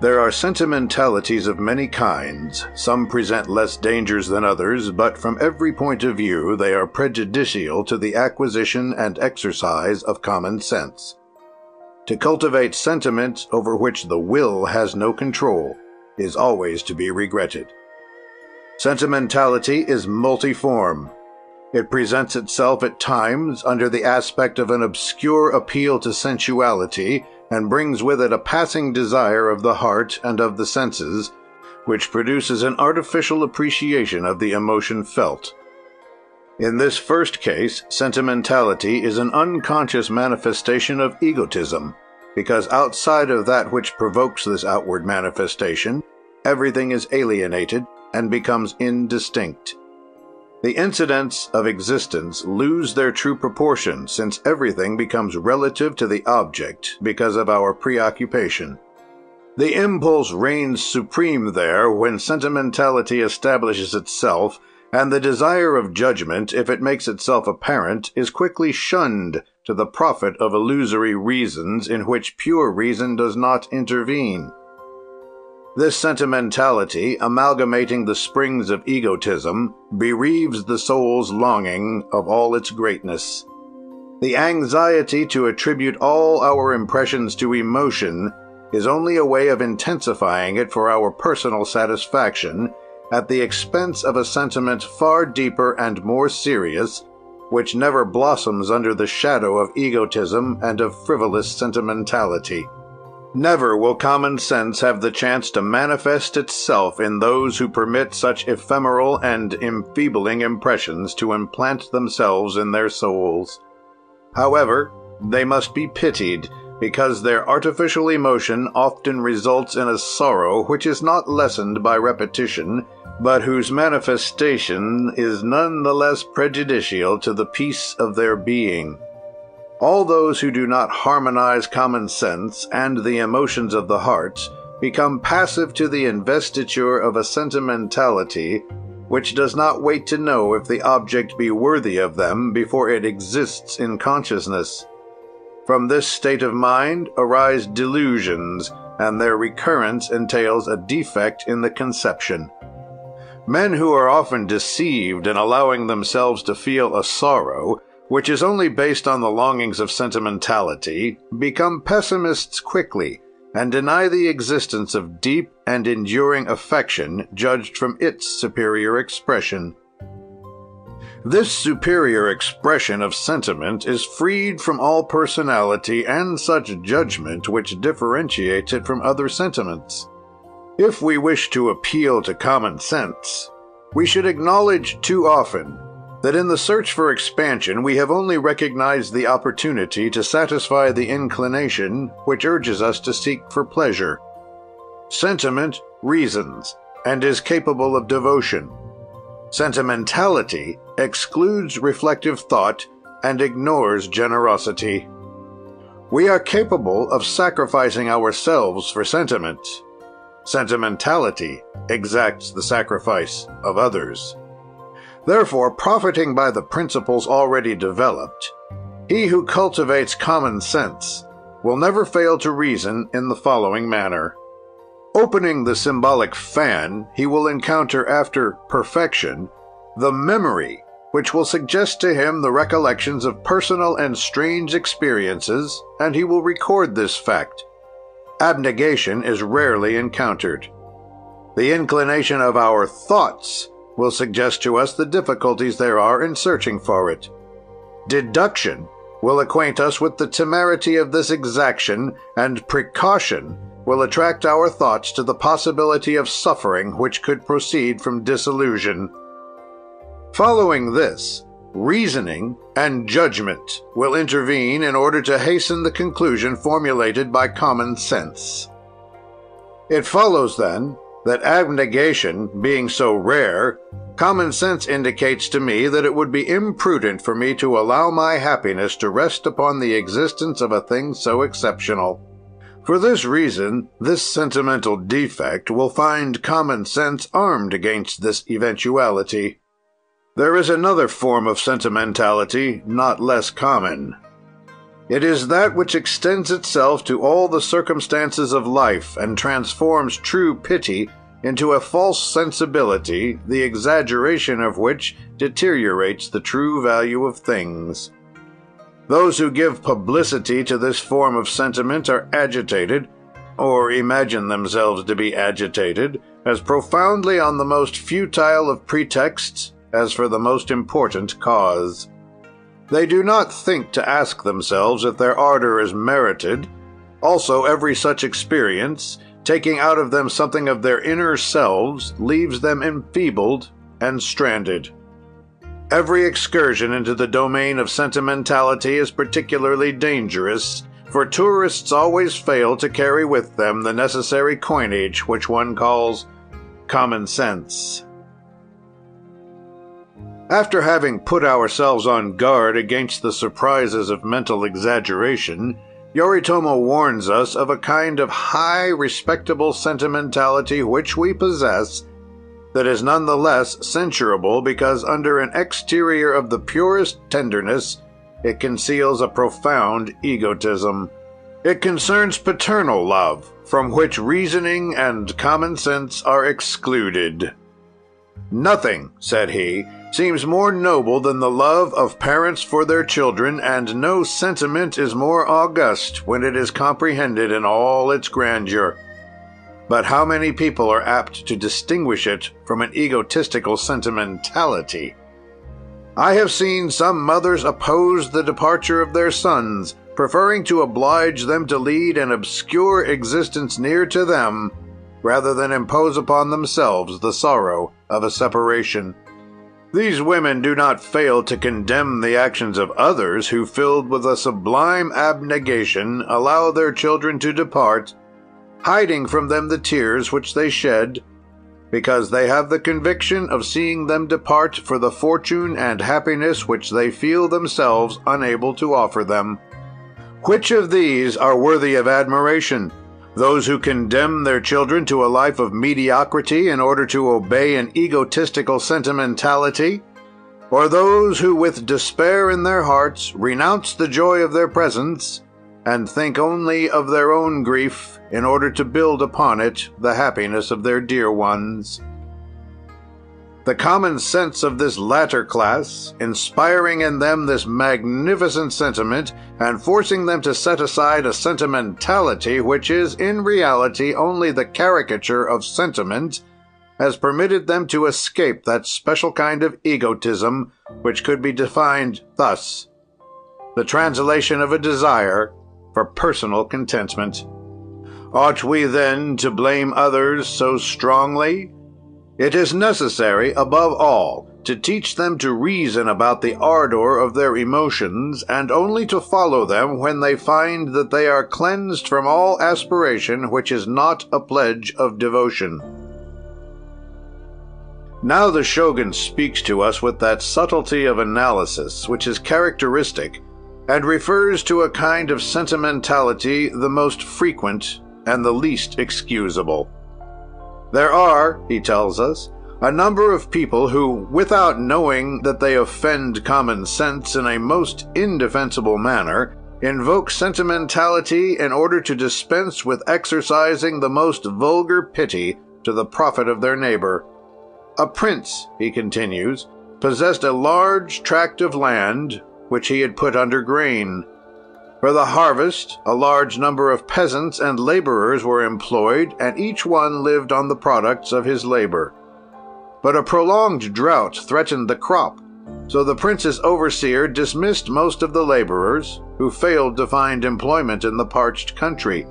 "There are sentimentalities of many kinds. Some present less dangers than others, but from every point of view they are prejudicial to the acquisition and exercise of common sense. To cultivate sentiment over which the will has no control is always to be regretted. Sentimentality is multiform. It presents itself at times under the aspect of an obscure appeal to sensuality, and brings with it a passing desire of the heart and of the senses, which produces an artificial appreciation of the emotion felt. In this first case, sentimentality is an unconscious manifestation of egotism, because outside of that which provokes this outward manifestation, everything is alienated and becomes indistinct. The incidents of existence lose their true proportion, since everything becomes relative to the object because of our preoccupation. The impulse reigns supreme there when sentimentality establishes itself, and the desire of judgment, if it makes itself apparent, is quickly shunned to the profit of illusory reasons in which pure reason does not intervene. This sentimentality, amalgamating the springs of egotism, bereaves the soul's longing of all its greatness. The anxiety to attribute all our impressions to emotion is only a way of intensifying it for our personal satisfaction, at the expense of a sentiment far deeper and more serious, which never blossoms under the shadow of egotism and of frivolous sentimentality. Never will common sense have the chance to manifest itself in those who permit such ephemeral and enfeebling impressions to implant themselves in their souls. However, they must be pitied, because their artificial emotion often results in a sorrow which is not lessened by repetition, but whose manifestation is none the less prejudicial to the peace of their being. All those who do not harmonize common sense and the emotions of the heart become passive to the investiture of a sentimentality which does not wait to know if the object be worthy of them before it exists in consciousness. From this state of mind arise delusions, and their recurrence entails a defect in the conception. Men who are often deceived in allowing themselves to feel a sorrow, which is only based on the longings of sentimentality, become pessimists quickly, and deny the existence of deep and enduring affection judged from its superior expression. This superior expression of sentiment is freed from all personality and such judgment which differentiates it from other sentiments. If we wish to appeal to common sense, we should acknowledge too often that in the search for expansion we have only recognized the opportunity to satisfy the inclination which urges us to seek for pleasure. Sentiment reasons, and is capable of devotion. Sentimentality excludes reflective thought and ignores generosity. We are capable of sacrificing ourselves for sentiment. Sentimentality exacts the sacrifice of others. Therefore, profiting by the principles already developed, he who cultivates common sense will never fail to reason in the following manner. Opening the symbolic fan, he will encounter after perfection the memory, which will suggest to him the recollections of personal and strange experiences, and he will record this fact. Abnegation is rarely encountered. The inclination of our thoughts will suggest to us the difficulties there are in searching for it. Deduction will acquaint us with the temerity of this exaction, and precaution will attract our thoughts to the possibility of suffering which could proceed from disillusion. Following this, reasoning and judgment will intervene in order to hasten the conclusion formulated by common sense. It follows, then, that abnegation being so rare, common sense indicates to me that it would be imprudent for me to allow my happiness to rest upon the existence of a thing so exceptional. For this reason, this sentimental defect will find common sense armed against this eventuality. There is another form of sentimentality not less common. It is that which extends itself to all the circumstances of life and transforms true pity into a false sensibility, the exaggeration of which deteriorates the true value of things. Those who give publicity to this form of sentiment are agitated, or imagine themselves to be agitated, as profoundly on the most futile of pretexts as for the most important cause. They do not think to ask themselves if their ardor is merited. Also, every such experience, taking out of them something of their inner selves, leaves them enfeebled and stranded. Every excursion into the domain of sentimentality is particularly dangerous, for tourists always fail to carry with them the necessary coinage which one calls common sense. After having put ourselves on guard against the surprises of mental exaggeration, Yoritomo warns us of a kind of high, respectable sentimentality which we possess, that is none the less censurable because under an exterior of the purest tenderness it conceals a profound egotism. It concerns paternal love, from which reasoning and common sense are excluded. "Nothing," said he, "seems more noble than the love of parents for their children, and no sentiment is more august when it is comprehended in all its grandeur. But how many people are apt to distinguish it from an egotistical sentimentality? I have seen some mothers oppose the departure of their sons, preferring to oblige them to lead an obscure existence near to them, rather than impose upon themselves the sorrow of a separation. These women do not fail to condemn the actions of others who, filled with a sublime abnegation, allow their children to depart, hiding from them the tears which they shed, because they have the conviction of seeing them depart for the fortune and happiness which they feel themselves unable to offer them. Which of these are worthy of admiration? Those who condemn their children to a life of mediocrity in order to obey an egotistical sentimentality? Or those who, with despair in their hearts, renounce the joy of their presence and think only of their own grief in order to build upon it the happiness of their dear ones? The common sense of this latter class, inspiring in them this magnificent sentiment, and forcing them to set aside a sentimentality which is in reality only the caricature of sentiment, has permitted them to escape that special kind of egotism which could be defined thus: the translation of a desire for personal contentment. Ought we then to blame others so strongly? It is necessary, above all, to teach them to reason about the ardor of their emotions, and only to follow them when they find that they are cleansed from all aspiration which is not a pledge of devotion. Now the Shogun speaks to us with that subtlety of analysis which is characteristic, and refers to a kind of sentimentality the most frequent and the least excusable. There are, he tells us, a number of people who, without knowing that they offend common sense in a most indefensible manner, invoke sentimentality in order to dispense with exercising the most vulgar pity to the profit of their neighbor. A prince, he continues, possessed a large tract of land, which he had put under grain. For the harvest, a large number of peasants and laborers were employed, and each one lived on the products of his labor. But a prolonged drought threatened the crop, so the prince's overseer dismissed most of the laborers, who failed to find employment in the parched country.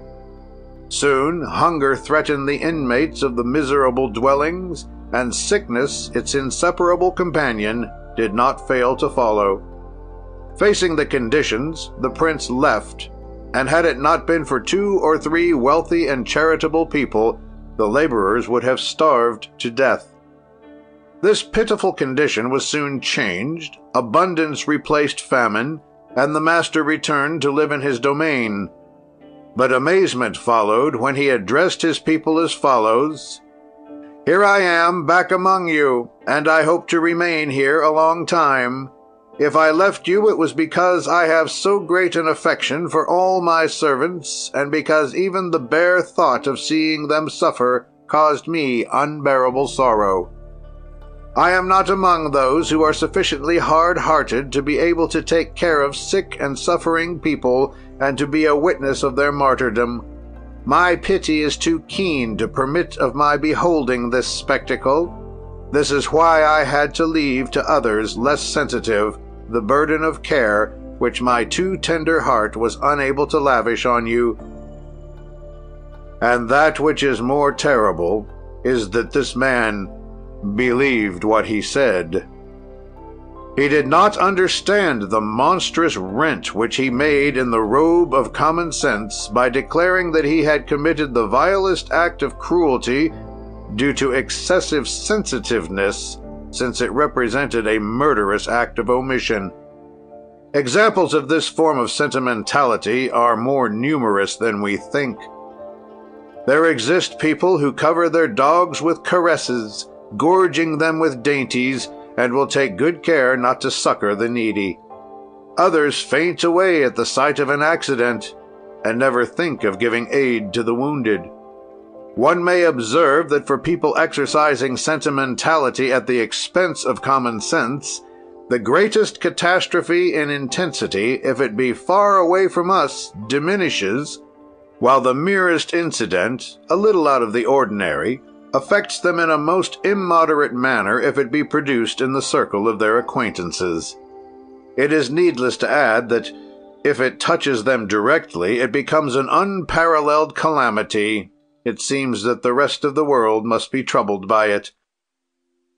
Soon, hunger threatened the inmates of the miserable dwellings, and sickness, its inseparable companion, did not fail to follow. Facing the conditions, the prince left, and had it not been for 2 or 3 wealthy and charitable people, the laborers would have starved to death. This pitiful condition was soon changed, abundance replaced famine, and the master returned to live in his domain. But amazement followed when he addressed his people as follows: "Here I am, back among you, and I hope to remain here a long time. If I left you, it was because I have so great an affection for all my servants, and because even the bare thought of seeing them suffer caused me unbearable sorrow. I am not among those who are sufficiently hard-hearted to be able to take care of sick and suffering people and to be a witness of their martyrdom. My pity is too keen to permit of my beholding this spectacle. This is why I had to leave to others less sensitive the burden of care which my too tender heart was unable to lavish on you. And that which is more terrible is that this man believed what he said. He did not understand the monstrous rent which he made in the robe of common sense by declaring that he had committed the vilest act of cruelty due to excessive sensitiveness, since it represented a murderous act of omission. Examples of this form of sentimentality are more numerous than we think. There exist people who cover their dogs with caresses, gorging them with dainties, and will take good care not to succor the needy. Others faint away at the sight of an accident, and never think of giving aid to the wounded. One may observe that for people exercising sentimentality at the expense of common sense, the greatest catastrophe in intensity, if it be far away from us, diminishes, while the merest incident, a little out of the ordinary, affects them in a most immoderate manner if it be produced in the circle of their acquaintances. It is needless to add that if it touches them directly, it becomes an unparalleled calamity. It seems that the rest of the world must be troubled by it.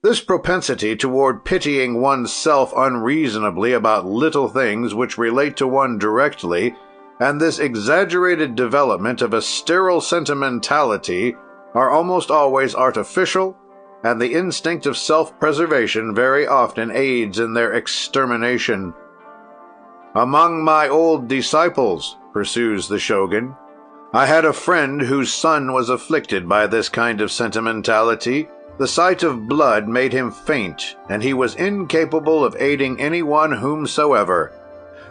This propensity toward pitying one's self unreasonably about little things which relate to one directly, and this exaggerated development of a sterile sentimentality are almost always artificial, and the instinct of self-preservation very often aids in their extermination. Among my old disciples, pursues the shogun, I had a friend whose son was afflicted by this kind of sentimentality. The sight of blood made him faint, and he was incapable of aiding anyone whomsoever.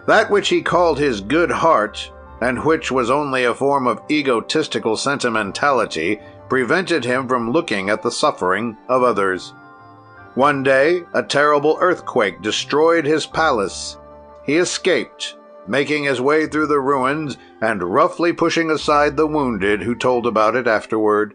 That which he called his good heart, and which was only a form of egotistical sentimentality, prevented him from looking at the suffering of others. One day, a terrible earthquake destroyed his palace. He escaped, making his way through the ruins and roughly pushing aside the wounded, who told about it afterward.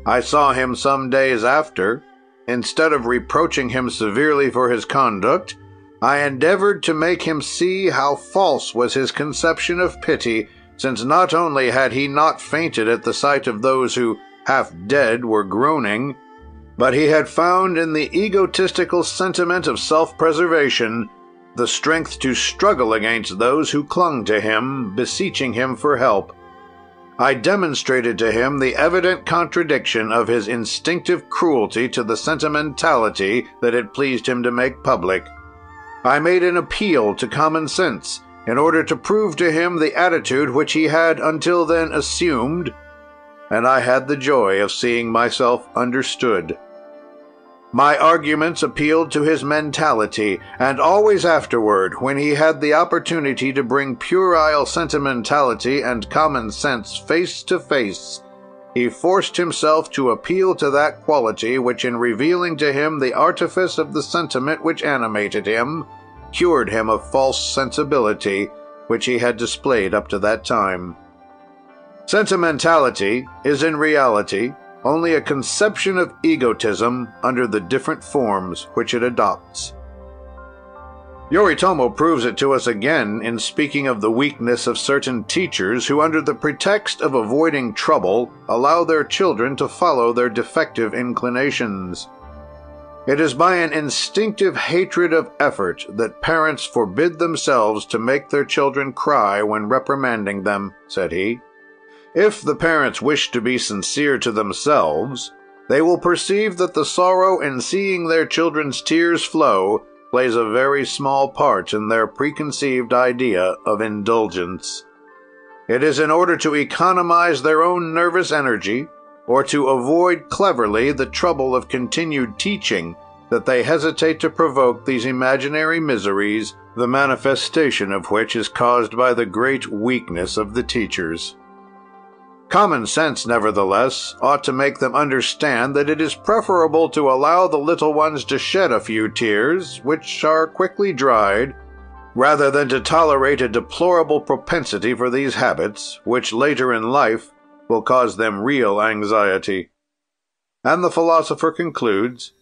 I saw him some days after. Instead of reproaching him severely for his conduct, I endeavored to make him see how false was his conception of pity, since not only had he not fainted at the sight of those who, half dead, were groaning, but he had found in the egotistical sentiment of self-preservation the strength to struggle against those who clung to him, beseeching him for help. I demonstrated to him the evident contradiction of his instinctive cruelty to the sentimentality that it pleased him to make public. I made an appeal to common sense, in order to prove to him the attitude which he had until then assumed, and I had the joy of seeing myself understood. My arguments appealed to his mentality, and always afterward, when he had the opportunity to bring puerile sentimentality and common sense face to face, he forced himself to appeal to that quality which, in revealing to him the artifice of the sentiment which animated him, cured him of false sensibility, which he had displayed up to that time. Sentimentality is in reality only a conception of egotism under the different forms which it adopts. Yoritomo proves it to us again in speaking of the weakness of certain teachers who, under the pretext of avoiding trouble, allow their children to follow their defective inclinations. It is by an instinctive hatred of effort that parents forbid themselves to make their children cry when reprimanding them, said he. If the parents wish to be sincere to themselves, they will perceive that the sorrow in seeing their children's tears flow plays a very small part in their preconceived idea of indulgence. It is in order to economize their own nervous energy, or to avoid cleverly the trouble of continued teaching, that they hesitate to provoke these imaginary miseries, the manifestation of which is caused by the great weakness of the teachers. Common sense, nevertheless, ought to make them understand that it is preferable to allow the little ones to shed a few tears, which are quickly dried, rather than to tolerate a deplorable propensity for these habits, which later in life will cause them real anxiety. And the philosopher concludes,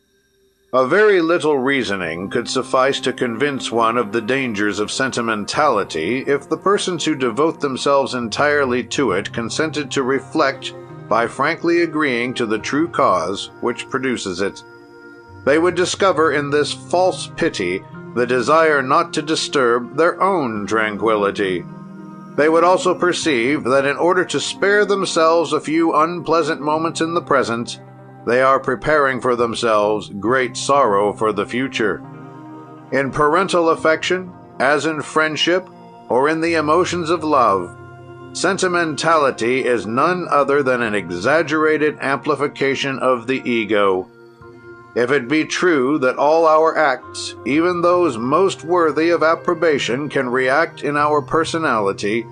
a very little reasoning could suffice to convince one of the dangers of sentimentality if the persons who devote themselves entirely to it consented to reflect by frankly agreeing to the true cause which produces it. They would discover in this false pity the desire not to disturb their own tranquility. They would also perceive that in order to spare themselves a few unpleasant moments in the present, they are preparing for themselves great sorrow for the future. In parental affection, as in friendship, or in the emotions of love, sentimentality is none other than an exaggerated amplification of the ego. If it be true that all our acts, even those most worthy of approbation, can react in our personality,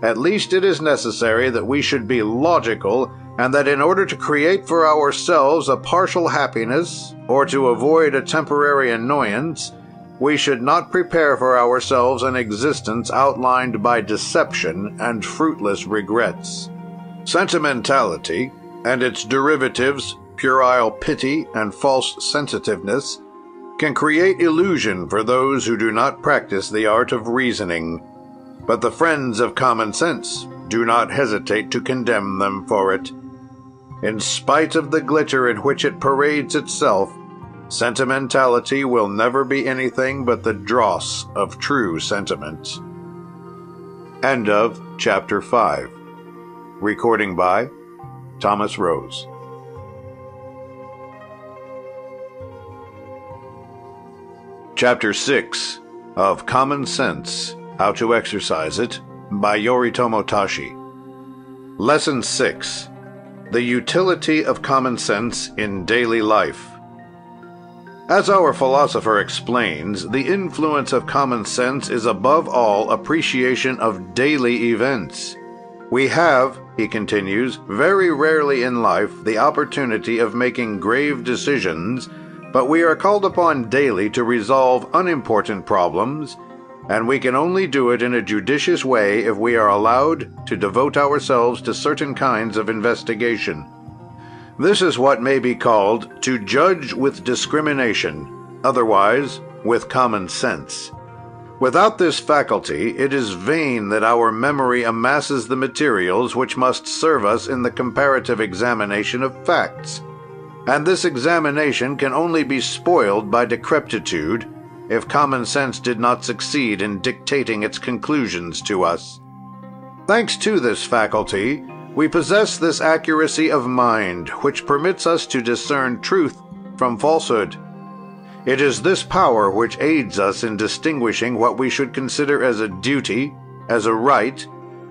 at least it is necessary that we should be logical, and that in order to create for ourselves a partial happiness, or to avoid a temporary annoyance, we should not prepare for ourselves an existence outlined by deception and fruitless regrets. Sentimentality, and its derivatives, puerile pity and false sensitiveness, can create illusion for those who do not practice the art of reasoning, but the friends of common sense do not hesitate to condemn them for it. In spite of the glitter in which it parades itself, sentimentality will never be anything but the dross of true sentiment. End of Chapter 5. Recording by Thomas Rose. Chapter 6 of Common Sense, How to Exercise It, by Yoritomo Tashi. Lesson 6. The Utility of Common Sense in Daily Life. As our philosopher explains, the influence of common sense is above all appreciation of daily events. We have, he continues, very rarely in life the opportunity of making grave decisions, but we are called upon daily to resolve unimportant problems, and we can only do it in a judicious way if we are allowed to devote ourselves to certain kinds of investigation. This is what may be called to judge with discrimination, otherwise with common sense. Without this faculty, it is vain that our memory amasses the materials which must serve us in the comparative examination of facts. And this examination can only be spoiled by decrepitude, if common sense did not succeed in dictating its conclusions to us. Thanks to this faculty, we possess this accuracy of mind, which permits us to discern truth from falsehood. It is this power which aids us in distinguishing what we should consider as a duty, as a right,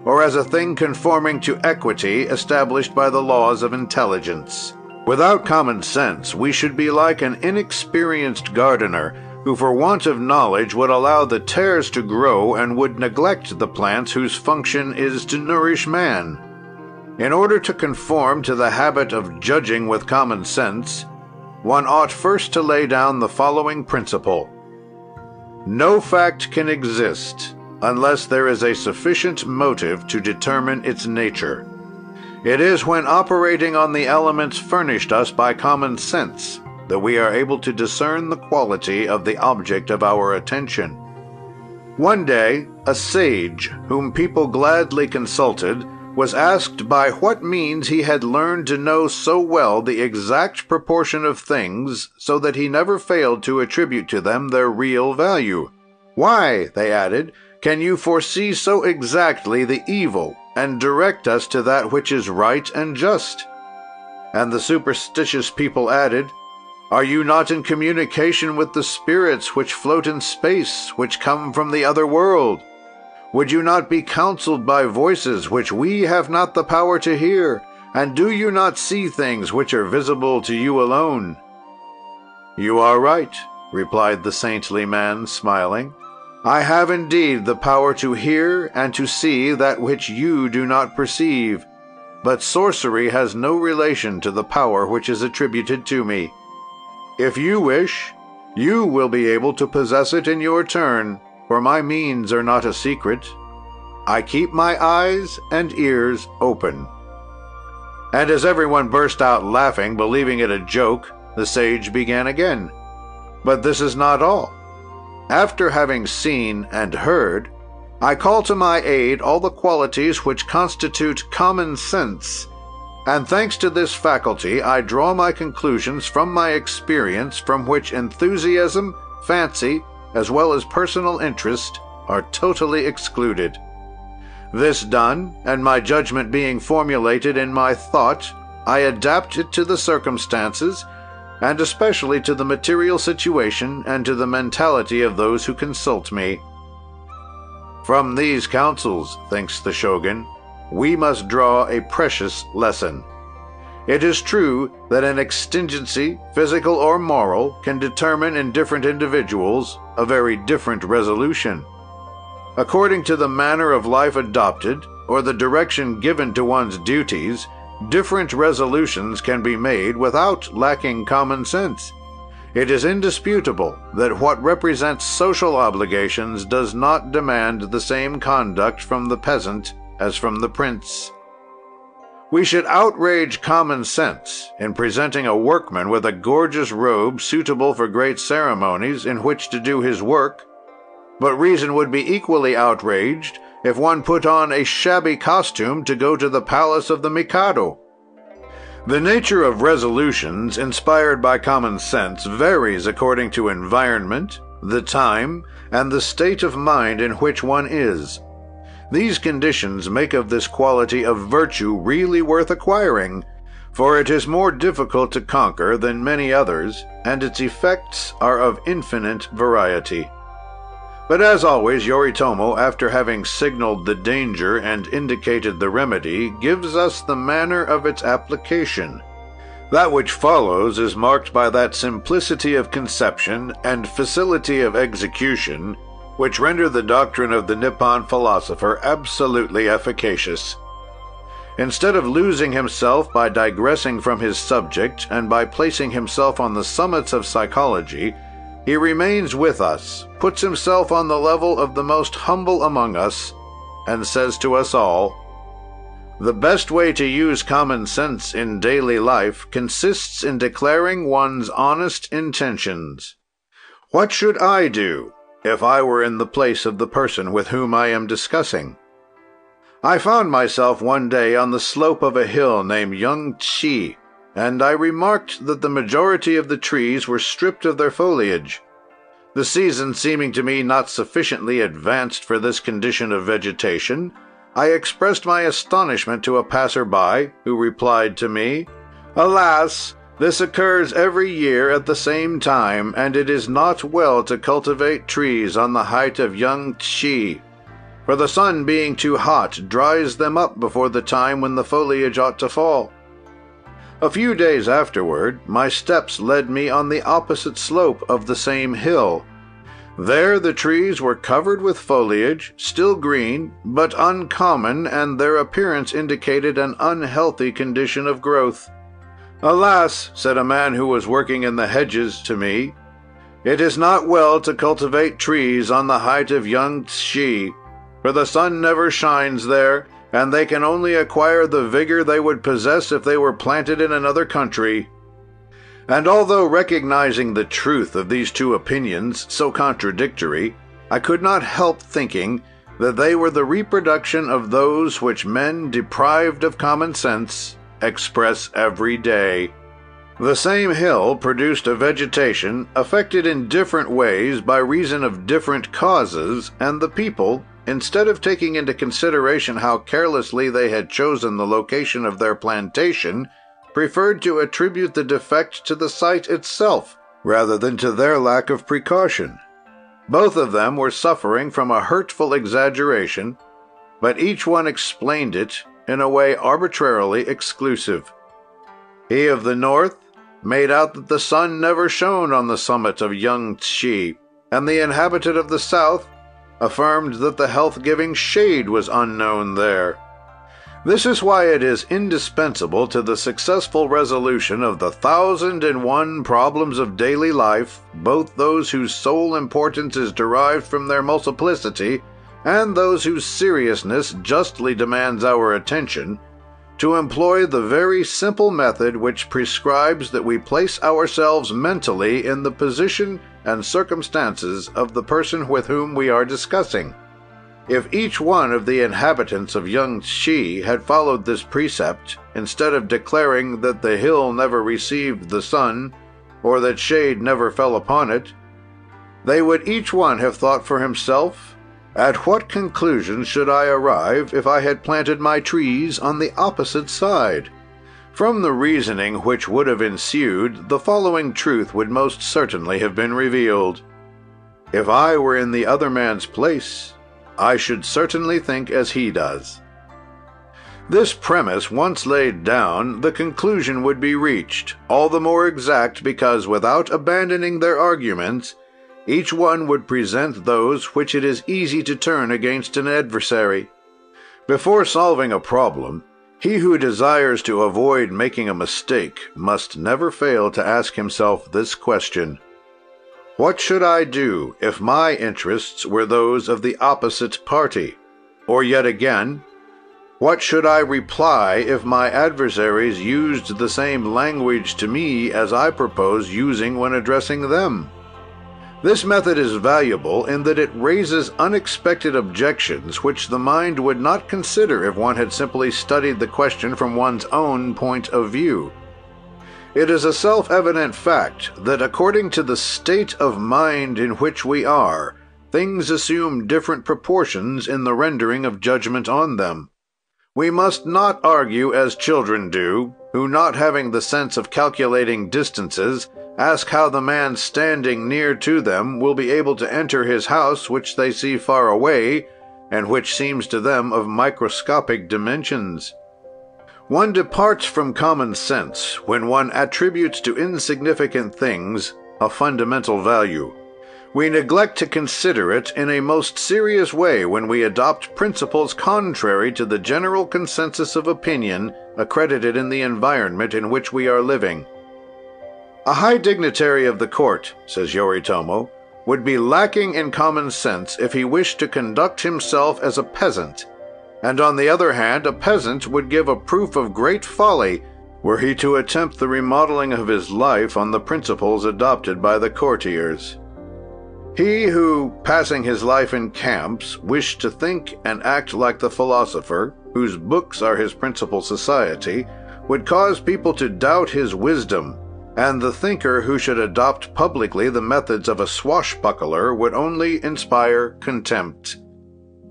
or as a thing conforming to equity established by the laws of intelligence. Without common sense, we should be like an inexperienced gardener who for want of knowledge would allow the tares to grow and would neglect the plants whose function is to nourish man. In order to conform to the habit of judging with common sense, one ought first to lay down the following principle. No fact can exist unless there is a sufficient motive to determine its nature. It is when operating on the elements furnished us by common sense that we are able to discern the quality of the object of our attention. One day, a sage, whom people gladly consulted, was asked by what means he had learned to know so well the exact proportion of things, so that he never failed to attribute to them their real value. "Why," they added, "can you foresee so exactly the evil, and direct us to that which is right and just?" And the superstitious people added, "Are you not in communication with the spirits which float in space, which come from the other world? Would you not be counseled by voices which we have not the power to hear? And do you not see things which are visible to you alone?" "You are right," replied the saintly man, smiling. "I have indeed the power to hear and to see that which you do not perceive. But sorcery has no relation to the power which is attributed to me. If you wish, you will be able to possess it in your turn, for my means are not a secret. I keep my eyes and ears open." And as everyone burst out laughing, believing it a joke, the sage began again. "But this is not all. After having seen and heard, I call to my aid all the qualities which constitute common sense, and thanks to this faculty I draw my conclusions from my experience, from which enthusiasm, fancy, as well as personal interest, are totally excluded. This done, and my judgment being formulated in my thought, I adapt it to the circumstances, and especially to the material situation and to the mentality of those who consult me. From these counsels, thinks the shogun, we must draw a precious lesson. It is true that an exigency, physical or moral, can determine in different individuals a very different resolution. According to the manner of life adopted, or the direction given to one's duties, different resolutions can be made without lacking common sense. It is indisputable that what represents social obligations does not demand the same conduct from the peasant as from the prince. We should outrage common sense in presenting a workman with a gorgeous robe suitable for great ceremonies in which to do his work, but reason would be equally outraged if one put on a shabby costume to go to the palace of the Mikado. The nature of resolutions inspired by common sense varies according to environment, the time, and the state of mind in which one is. These conditions make of this quality of virtue really worth acquiring, for it is more difficult to conquer than many others, and its effects are of infinite variety. But as always, Yoritomo, after having signaled the danger and indicated the remedy, gives us the manner of its application. That which follows is marked by that simplicity of conception and facility of execution which render the doctrine of the Nippon philosopher absolutely efficacious. Instead of losing himself by digressing from his subject and by placing himself on the summits of psychology, he remains with us, puts himself on the level of the most humble among us, and says to us all, "The best way to use common sense in daily life consists in declaring one's honest intentions. What should I do if I were in the place of the person with whom I am discussing? I found myself one day on the slope of a hill named Yongchi, and I remarked that the majority of the trees were stripped of their foliage. The season seeming to me not sufficiently advanced for this condition of vegetation, I expressed my astonishment to a passer-by, who replied to me, 'Alas, this occurs every year at the same time, and it is not well to cultivate trees on the height of Yongchi, for the sun being too hot dries them up before the time when the foliage ought to fall.' A few days afterward, my steps led me on the opposite slope of the same hill. There the trees were covered with foliage, still green, but uncommon, and their appearance indicated an unhealthy condition of growth. "Alas," said a man who was working in the hedges to me, "it is not well to cultivate trees on the height of young Tshi, for the sun never shines there, and they can only acquire the vigor they would possess if they were planted in another country." And although recognizing the truth of these two opinions, so contradictory, I could not help thinking that they were the reproduction of those which men deprived of common sense express every day. The same hill produced a vegetation affected in different ways by reason of different causes, and the people, instead of taking into consideration how carelessly they had chosen the location of their plantation, preferred to attribute the defect to the site itself, rather than to their lack of precaution. Both of them were suffering from a hurtful exaggeration, but each one explained it in a way arbitrarily exclusive. He of the north made out that the sun never shone on the summit of Young Tshi, and the inhabitant of the south affirmed that the health-giving shade was unknown there. This is why it is indispensable to the successful resolution of the 1,001 problems of daily life, both those whose sole importance is derived from their multiplicity, and those whose seriousness justly demands our attention, to employ the very simple method which prescribes that we place ourselves mentally in the position and circumstances of the person with whom we are discussing. If each one of the inhabitants of Young Tshi had followed this precept, instead of declaring that the hill never received the sun, or that shade never fell upon it, they would each one have thought for himself, "At what conclusion should I arrive if I had planted my trees on the opposite side?" From the reasoning which would have ensued, the following truth would most certainly have been revealed. If I were in the other man's place, I should certainly think as he does. This premise once laid down, the conclusion would be reached, all the more exact because, without abandoning their arguments, each one would present those which it is easy to turn against an adversary. Before solving a problem, he who desires to avoid making a mistake must never fail to ask himself this question: what should I do if my interests were those of the opposite party? Or yet again, what should I reply if my adversaries used the same language to me as I propose using when addressing them? This method is valuable in that it raises unexpected objections which the mind would not consider if one had simply studied the question from one's own point of view. It is a self-evident fact that according to the state of mind in which we are, things assume different proportions in the rendering of judgment on them. We must not argue as children do, who, not having the sense of calculating distances, ask how the man standing near to them will be able to enter his house which they see far away, and which seems to them of microscopic dimensions. One departs from common sense when one attributes to insignificant things a fundamental value. We neglect to consider it in a most serious way when we adopt principles contrary to the general consensus of opinion accredited in the environment in which we are living. A high dignitary of the court, says Yoritomo, would be lacking in common sense if he wished to conduct himself as a peasant, and on the other hand, a peasant would give a proof of great folly were he to attempt the remodeling of his life on the principles adopted by the courtiers. He who, passing his life in camps, wished to think and act like the philosopher, whose books are his principal society, would cause people to doubt his wisdom, and the thinker who should adopt publicly the methods of a swashbuckler would only inspire contempt.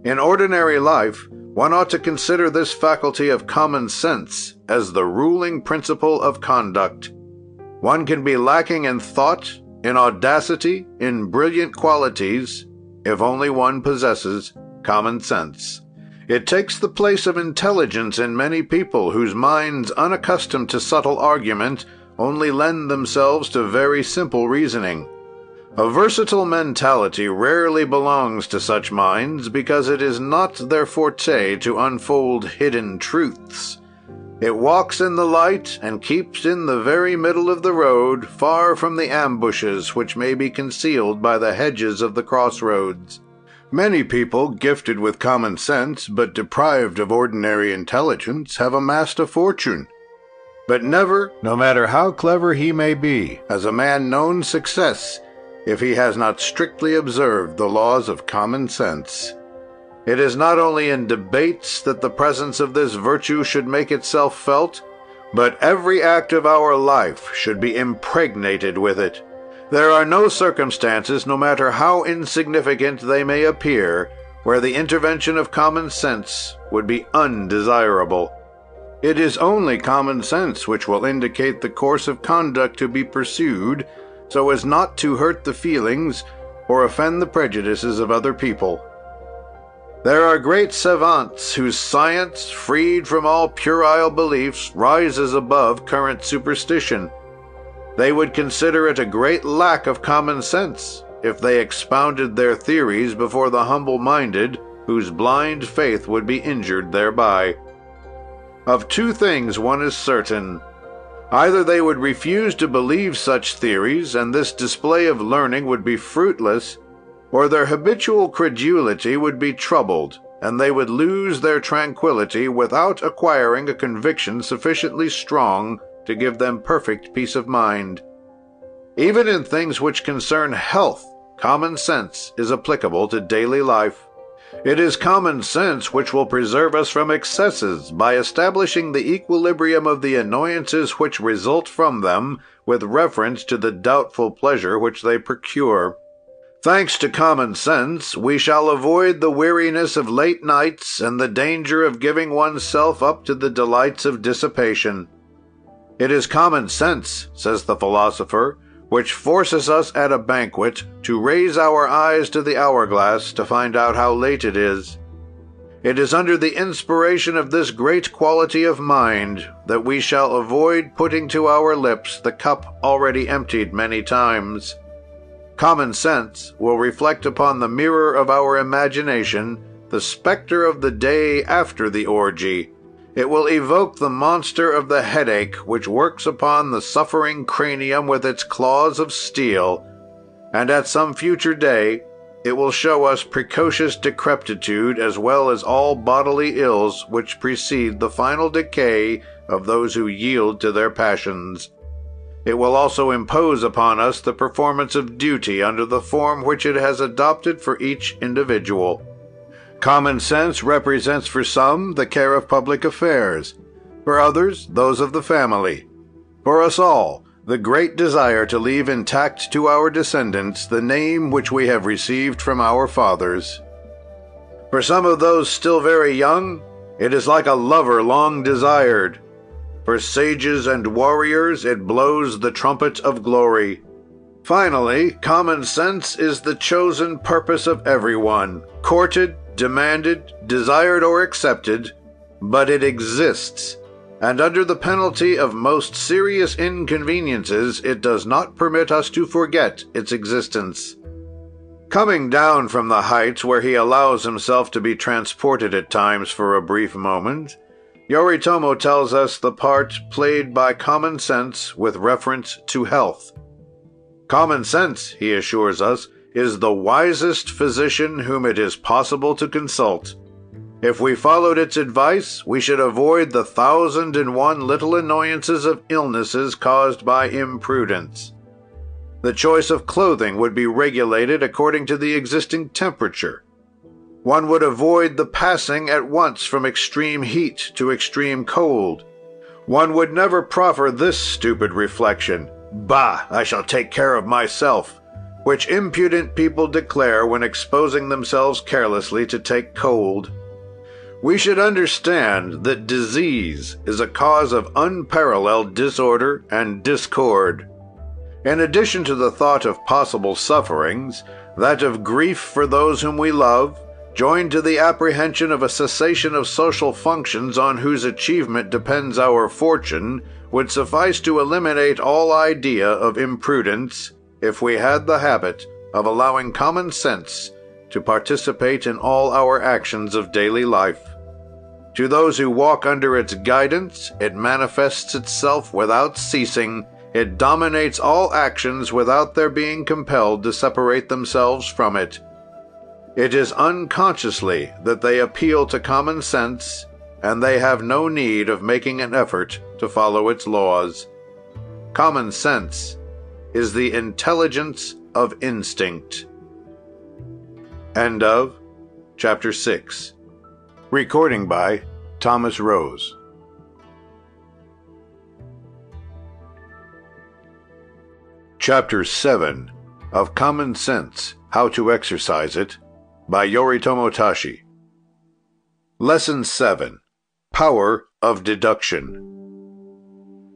In ordinary life, one ought to consider this faculty of common sense as the ruling principle of conduct. One can be lacking in thought, in audacity, in brilliant qualities, if only one possesses common sense. It takes the place of intelligence in many people whose minds, unaccustomed to subtle argument, only lend themselves to very simple reasoning. A versatile mentality rarely belongs to such minds because it is not their forte to unfold hidden truths. It walks in the light and keeps in the very middle of the road, far from the ambushes which may be concealed by the hedges of the crossroads. Many people gifted with common sense, but deprived of ordinary intelligence, have amassed a fortune. But never, no matter how clever he may be, has a man known success if he has not strictly observed the laws of common sense. It is not only in debates that the presence of this virtue should make itself felt, but every act of our life should be impregnated with it. There are no circumstances, no matter how insignificant they may appear, where the intervention of common sense would be undesirable. It is only common sense which will indicate the course of conduct to be pursued, so as not to hurt the feelings or offend the prejudices of other people. There are great savants whose science, freed from all puerile beliefs, rises above current superstition. They would consider it a great lack of common sense if they expounded their theories before the humble-minded, whose blind faith would be injured thereby. Of two things one is certain. Either they would refuse to believe such theories, and this display of learning would be fruitless, or their habitual credulity would be troubled, and they would lose their tranquillity without acquiring a conviction sufficiently strong to give them perfect peace of mind. Even in things which concern health, common sense is applicable to daily life. It is common sense which will preserve us from excesses by establishing the equilibrium of the annoyances which result from them with reference to the doubtful pleasure which they procure. Thanks to common sense, we shall avoid the weariness of late nights and the danger of giving oneself up to the delights of dissipation. It is common sense, says the philosopher, which forces us at a banquet to raise our eyes to the hourglass to find out how late it is. It is under the inspiration of this great quality of mind that we shall avoid putting to our lips the cup already emptied many times. Common sense will reflect upon the mirror of our imagination the specter of the day after the orgy. It will evoke the monster of the headache which works upon the suffering cranium with its claws of steel, and at some future day it will show us precocious decrepitude as well as all bodily ills which precede the final decay of those who yield to their passions. It will also impose upon us the performance of duty under the form which it has adopted for each individual. Common sense represents for some the care of public affairs, for others those of the family, for us all the great desire to leave intact to our descendants the name which we have received from our fathers. For some of those still very young, it is like a lover long desired. For sages and warriors, it blows the trumpet of glory. Finally, common sense is the chosen purpose of everyone, courted, demanded, desired, or accepted, but it exists, and under the penalty of most serious inconveniences, it does not permit us to forget its existence. Coming down from the heights where he allows himself to be transported at times for a brief moment, Yoritomo tells us the part played by common sense with reference to health. Common sense, he assures us, is the wisest physician whom it is possible to consult. If we followed its advice, we should avoid the 1,001 little annoyances of illnesses caused by imprudence. The choice of clothing would be regulated according to the existing temperature. One would avoid the passing at once from extreme heat to extreme cold. One would never proffer this stupid reflection, "Bah, I shall take care of myself," which impudent people declare when exposing themselves carelessly to take cold. We should understand that disease is a cause of unparalleled disorder and discord. In addition to the thought of possible sufferings, that of grief for those whom we love, joined to the apprehension of a cessation of social functions on whose achievement depends our fortune, would suffice to eliminate all idea of imprudence if we had the habit of allowing common sense to participate in all our actions of daily life. To those who walk under its guidance, it manifests itself without ceasing. It dominates all actions without their being compelled to separate themselves from it. It is unconsciously that they appeal to common sense, and they have no need of making an effort to follow its laws. Common sense is the intelligence of instinct. End of Chapter 6. Recording by Thomas Rose. Chapter 7 of Common Sense, How to Exercise It, by Yoritomo Tashi. Lesson 7. Power of Deduction.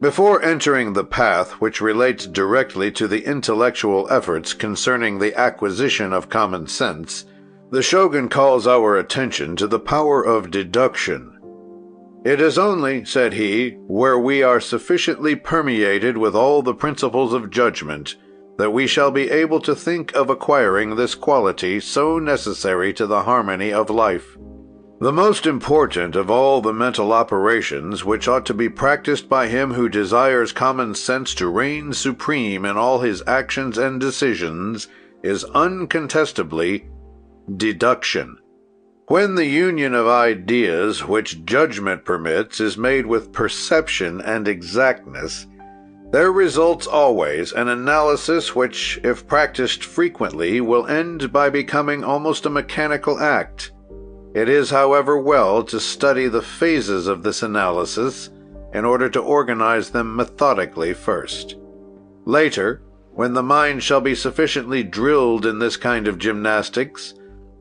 Before entering the path which relates directly to the intellectual efforts concerning the acquisition of common sense, the Shogun calls our attention to the power of deduction. It is only, said he, where we are sufficiently permeated with all the principles of judgment, that we shall be able to think of acquiring this quality so necessary to the harmony of life. The most important of all the mental operations which ought to be practiced by him who desires common sense to reign supreme in all his actions and decisions is uncontestably deduction. When the union of ideas which judgment permits is made with perception and exactness, there results always an analysis which, if practiced frequently, will end by becoming almost a mechanical act. It is, however, well to study the phases of this analysis in order to organize them methodically first. Later, when the mind shall be sufficiently drilled in this kind of gymnastics,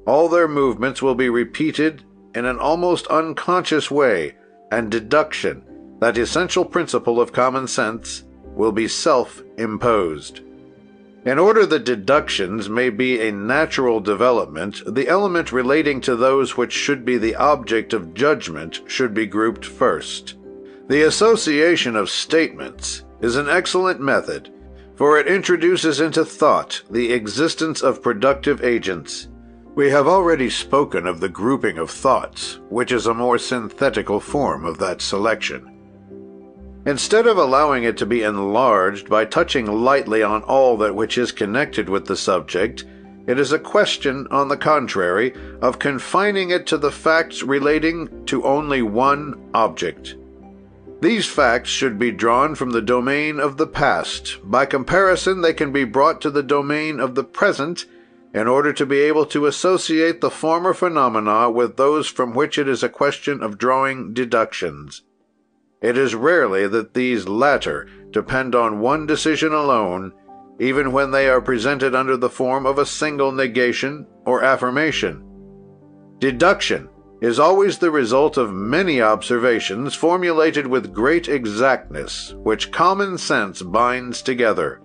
all their movements will be repeated in an almost unconscious way, and deduction, that essential principle of common sense, will be self-imposed. In order that deductions may be a natural development, the element relating to those which should be the object of judgment should be grouped first. The association of statements is an excellent method, for it introduces into thought the existence of productive agents. We have already spoken of the grouping of thoughts, which is a more synthetical form of that selection. Instead of allowing it to be enlarged by touching lightly on all that which is connected with the subject, it is a question, on the contrary, of confining it to the facts relating to only one object. These facts should be drawn from the domain of the past. By comparison, they can be brought to the domain of the present in order to be able to associate the former phenomena with those from which it is a question of drawing deductions. It is rarely that these latter depend on one decision alone, even when they are presented under the form of a single negation or affirmation. Deduction is always the result of many observations formulated with great exactness, which common sense binds together.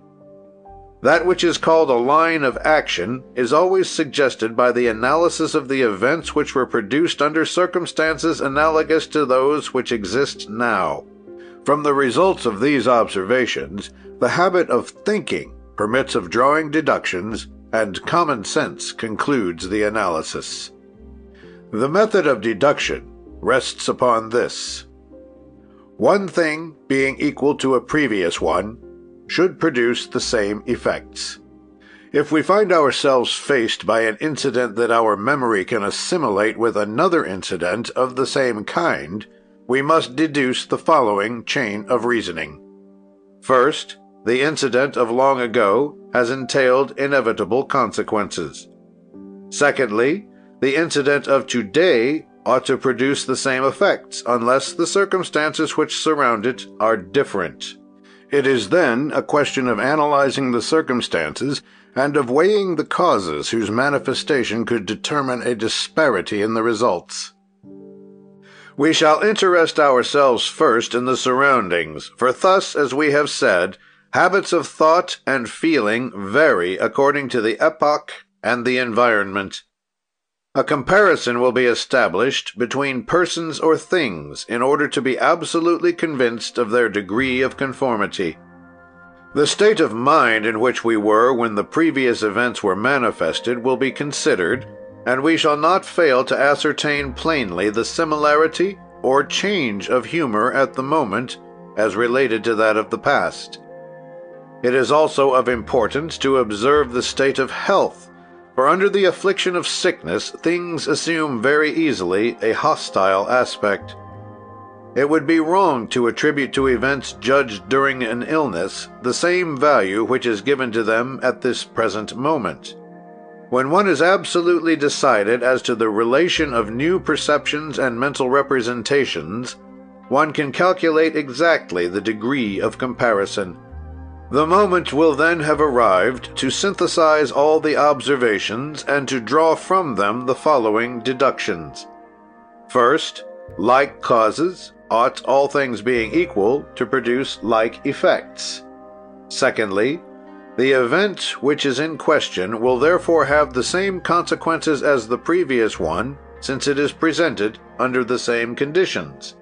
That which is called a line of action is always suggested by the analysis of the events which were produced under circumstances analogous to those which exist now. From the results of these observations, the habit of thinking permits of drawing deductions, and common sense concludes the analysis. The method of deduction rests upon this: one thing being equal to a previous one should produce the same effects. If we find ourselves faced by an incident that our memory can assimilate with another incident of the same kind, we must deduce the following chain of reasoning. First, the incident of long ago has entailed inevitable consequences. Secondly, the incident of today ought to produce the same effects, unless the circumstances which surround it are different. It is then a question of analyzing the circumstances and of weighing the causes whose manifestation could determine a disparity in the results. We shall interest ourselves first in the surroundings, for thus, as we have said, habits of thought and feeling vary according to the epoch and the environment. A comparison will be established between persons or things in order to be absolutely convinced of their degree of conformity. The state of mind in which we were when the previous events were manifested will be considered, and we shall not fail to ascertain plainly the similarity or change of humor at the moment as related to that of the past. It is also of importance to observe the state of health, for under the affliction of sickness things assume very easily a hostile aspect. It would be wrong to attribute to events judged during an illness the same value which is given to them at this present moment. When one is absolutely decided as to the relation of new perceptions and mental representations, one can calculate exactly the degree of comparison. The moment will then have arrived to synthesize all the observations and to draw from them the following deductions. First, like causes ought, all things being equal, to produce like effects. Secondly, the event which is in question will therefore have the same consequences as the previous one, since it is presented under the same conditions.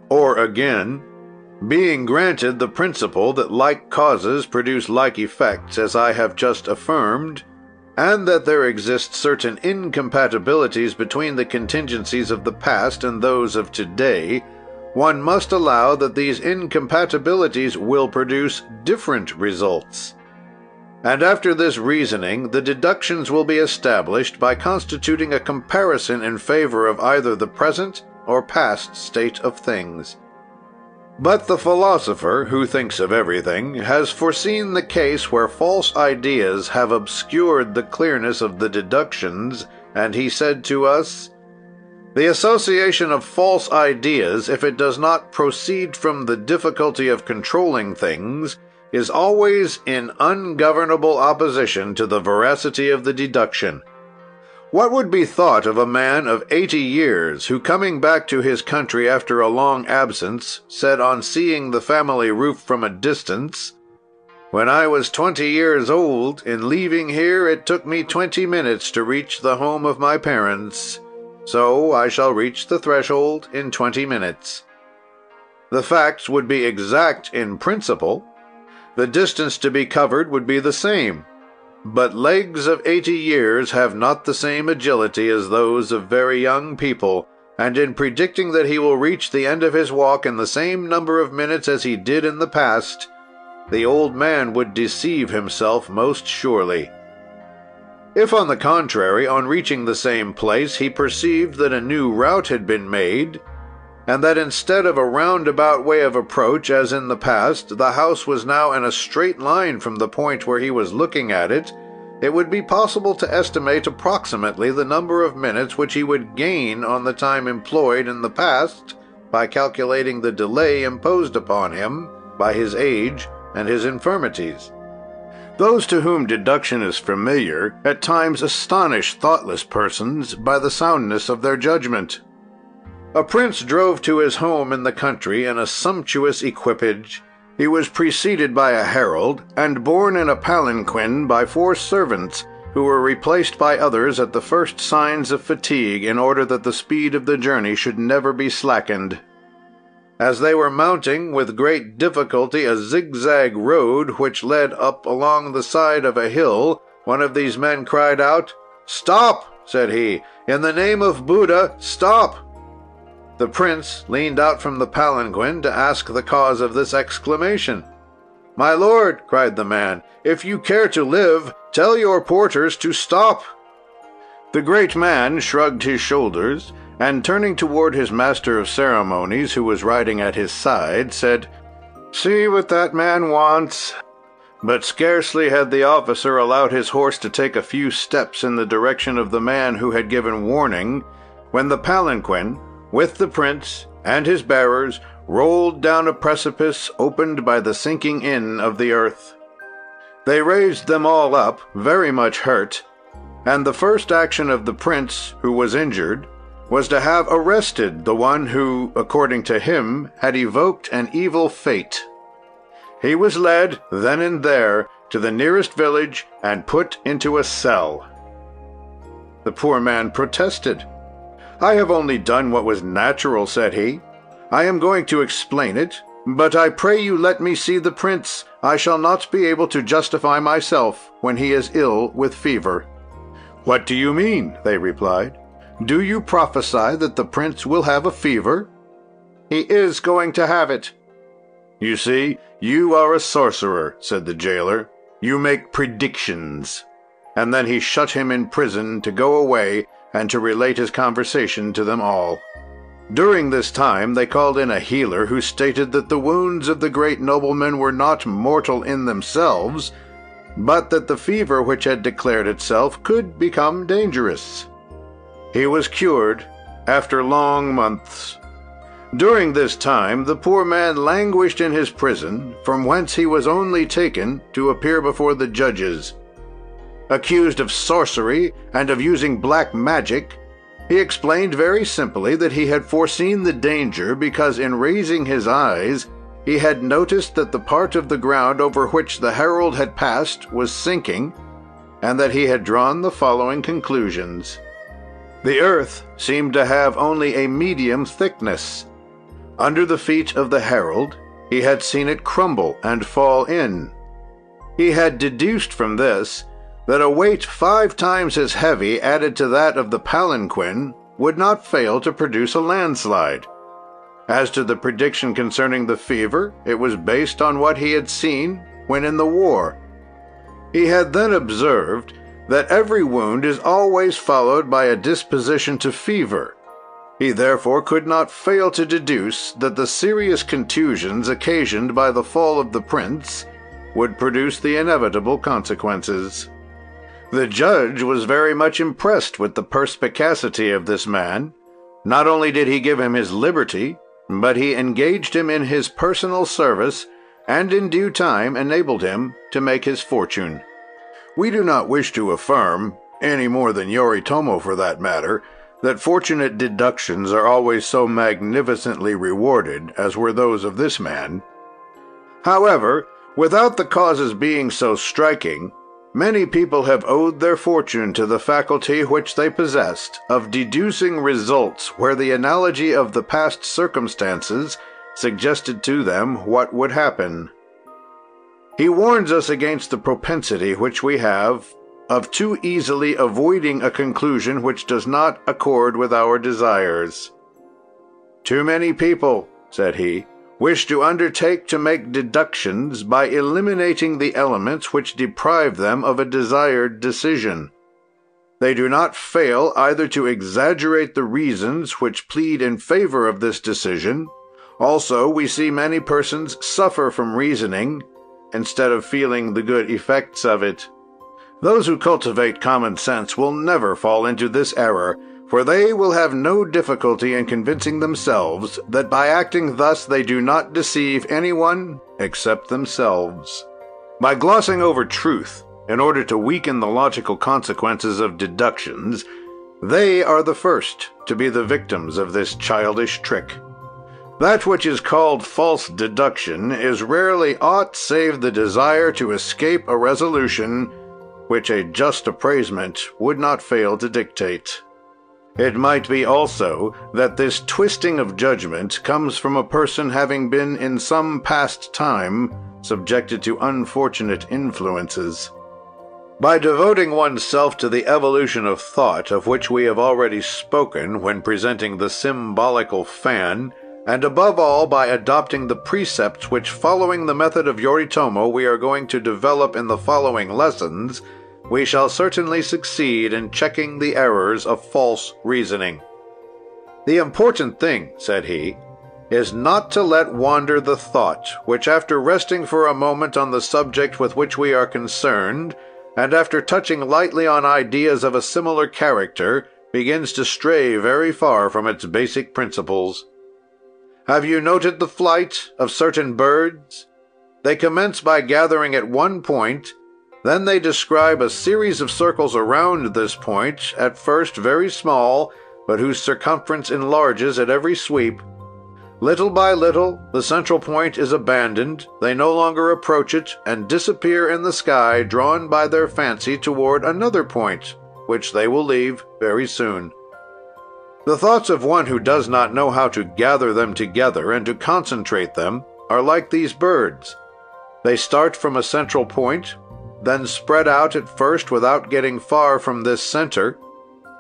Or again, being granted the principle that like causes produce like effects, as I have just affirmed, and that there exist certain incompatibilities between the contingencies of the past and those of today, one must allow that these incompatibilities will produce different results. And after this reasoning, the deductions will be established by constituting a comparison in favor of either the present or past state of things. But the philosopher, who thinks of everything, has foreseen the case where false ideas have obscured the clearness of the deductions, and he said to us, "The association of false ideas, if it does not proceed from the difficulty of controlling things, is always in ungovernable opposition to the veracity of the deduction. What would be thought of a man of 80 years, who, coming back to his country after a long absence, said on seeing the family roof from a distance, 'When I was 20 years old, in leaving here it took me 20 minutes to reach the home of my parents. So I shall reach the threshold in 20 minutes.' The facts would be exact in principle. The distance to be covered would be the same. But legs of 80 years have not the same agility as those of very young people, and in predicting that he will reach the end of his walk in the same number of minutes as he did in the past, the old man would deceive himself most surely. If, on the contrary, on reaching the same place, he perceived that a new route had been made, and that instead of a roundabout way of approach, as in the past, the house was now in a straight line from the point where he was looking at it, it would be possible to estimate approximately the number of minutes which he would gain on the time employed in the past by calculating the delay imposed upon him by his age and his infirmities. Those to whom deduction is familiar at times astonish thoughtless persons by the soundness of their judgment. A prince drove to his home in the country in a sumptuous equipage. He was preceded by a herald, and borne in a palanquin by 4 servants, who were replaced by others at the first signs of fatigue, in order that the speed of the journey should never be slackened. As they were mounting with great difficulty a zigzag road which led up along the side of a hill, one of these men cried out, "Stop!" said he. "In the name of Buddha, stop!" The prince leaned out from the palanquin to ask the cause of this exclamation. "My lord," cried the man, "if you care to live, tell your porters to stop." The great man shrugged his shoulders, and turning toward his master of ceremonies, who was riding at his side, said, "See what that man wants." But scarcely had the officer allowed his horse to take a few steps in the direction of the man who had given warning, when the palanquin, with the prince and his bearers, rolled down a precipice opened by the sinking in of the earth. They raised them all up, very much hurt, and the first action of the prince, who was injured, was to have arrested the one who, according to him, had evoked an evil fate. He was led, then and there, to the nearest village and put into a cell. The poor man protested. "I have only done what was natural," said he. "I am going to explain it, but I pray you let me see the prince. I shall not be able to justify myself when he is ill with fever." "What do you mean?" they replied. "Do you prophesy that the prince will have a fever?" "He is going to have it." "You see, you are a sorcerer," said the jailer. "You make predictions." And then he shut him in prison to go away and to relate his conversation to them all. During this time they called in a healer who stated that the wounds of the great nobleman were not mortal in themselves, but that the fever which had declared itself could become dangerous. He was cured after long months. During this time the poor man languished in his prison, from whence he was only taken to appear before the judges. Accused of sorcery and of using black magic, he explained very simply that he had foreseen the danger because in raising his eyes he had noticed that the part of the ground over which the herald had passed was sinking, and that he had drawn the following conclusions. The earth seemed to have only a medium thickness. Under the feet of the herald he had seen it crumble and fall in. He had deduced from this that a weight 5 times as heavy added to that of the palanquin would not fail to produce a landslide. As to the prediction concerning the fever, it was based on what he had seen when in the war. He had then observed that every wound is always followed by a disposition to fever. He therefore could not fail to deduce that the serious contusions occasioned by the fall of the prince would produce the inevitable consequences. The judge was very much impressed with the perspicacity of this man. Not only did he give him his liberty, but he engaged him in his personal service, and in due time enabled him to make his fortune. We do not wish to affirm, any more than Yoritomo for that matter, that fortunate deductions are always so magnificently rewarded as were those of this man. However, without the causes being so striking, many people have owed their fortune to the faculty which they possessed of deducing results where the analogy of the past circumstances suggested to them what would happen. He warns us against the propensity which we have of too easily avoiding a conclusion which does not accord with our desires. "Too many people," said he, "wish to undertake to make deductions by eliminating the elements which deprive them of a desired decision. They do not fail either to exaggerate the reasons which plead in favor of this decision. Also, we see many persons suffer from reasoning instead of feeling the good effects of it. Those who cultivate common sense will never fall into this error, for they will have no difficulty in convincing themselves that by acting thus they do not deceive anyone except themselves. By glossing over truth in order to weaken the logical consequences of deductions, they are the first to be the victims of this childish trick. That which is called false deduction is rarely aught save the desire to escape a resolution which a just appraisement would not fail to dictate. It might be also that this twisting of judgment comes from a person having been in some past time subjected to unfortunate influences. By devoting oneself to the evolution of thought of which we have already spoken when presenting the symbolical fan, and above all by adopting the precepts which, following the method of Yoritomo, we are going to develop in the following lessons, we shall certainly succeed in checking the errors of false reasoning. "The important thing," said he, "is not to let wander the thought, which after resting for a moment on the subject with which we are concerned, and after touching lightly on ideas of a similar character, begins to stray very far from its basic principles. Have you noted the flight of certain birds? They commence by gathering at one point. Then they describe a series of circles around this point, at first very small, but whose circumference enlarges at every sweep. Little by little, the central point is abandoned, they no longer approach it, and disappear in the sky, drawn by their fancy toward another point, which they will leave very soon. The thoughts of one who does not know how to gather them together and to concentrate them are like these birds. They start from a central point, then spread out at first without getting far from this center,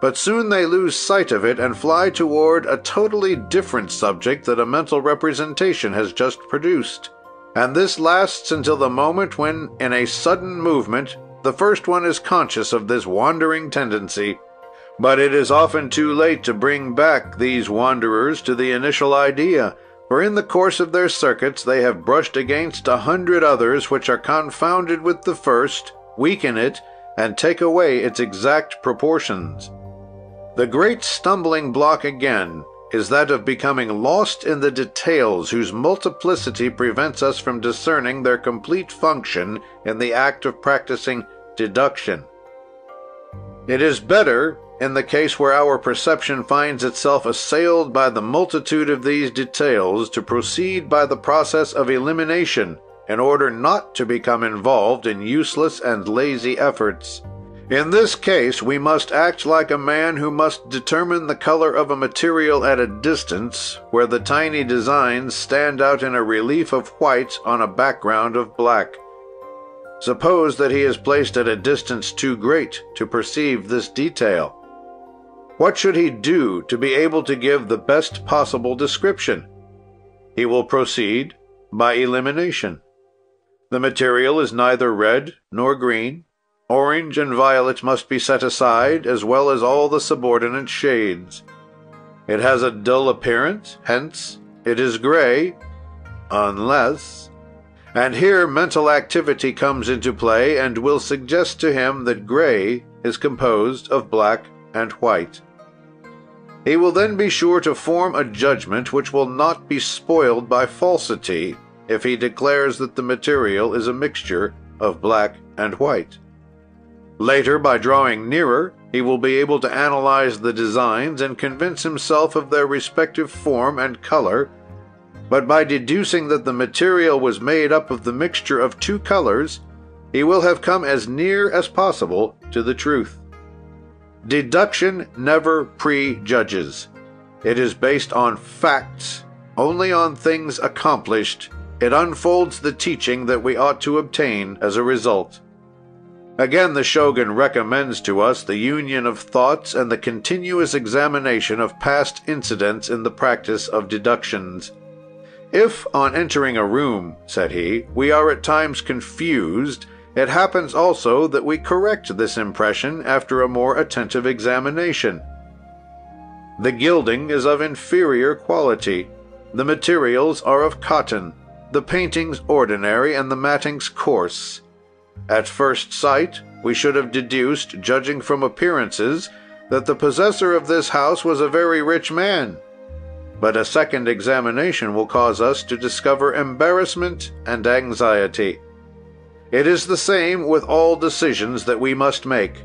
but soon they lose sight of it and fly toward a totally different subject that a mental representation has just produced. And this lasts until the moment when, in a sudden movement, the first one is conscious of this wandering tendency. But it is often too late to bring back these wanderers to the initial idea, for in the course of their circuits they have brushed against 100 others which are confounded with the first, weaken it, and take away its exact proportions. The great stumbling block again is that of becoming lost in the details whose multiplicity prevents us from discerning their complete function in the act of practicing deduction. It is better, in the case where our perception finds itself assailed by the multitude of these details, to proceed by the process of elimination in order not to become involved in useless and lazy efforts. In this case, we must act like a man who must determine the color of a material at a distance, where the tiny designs stand out in a relief of white on a background of black. Suppose that he is placed at a distance too great to perceive this detail. What should he do to be able to give the best possible description? He will proceed by elimination. The material is neither red nor green. Orange and violet must be set aside, as well as all the subordinate shades. It has a dull appearance, hence it is gray, unless... And here mental activity comes into play and will suggest to him that gray is composed of black and white. He will then be sure to form a judgment which will not be spoiled by falsity if he declares that the material is a mixture of black and white. Later, by drawing nearer, he will be able to analyze the designs and convince himself of their respective form and color, but by deducing that the material was made up of the mixture of two colors, he will have come as near as possible to the truth. Deduction never prejudges. It is based on facts, only on things accomplished. It unfolds the teaching that we ought to obtain as a result. Again, the Shogun recommends to us the union of thoughts and the continuous examination of past incidents in the practice of deductions. If, on entering a room, said he, we are at times confused, it happens also that we correct this impression after a more attentive examination. The gilding is of inferior quality. The materials are of cotton, the paintings ordinary, and the mattings coarse. At first sight, we should have deduced, judging from appearances, that the possessor of this house was a very rich man. But a second examination will cause us to discover embarrassment and anxiety. It is the same with all decisions that we must make.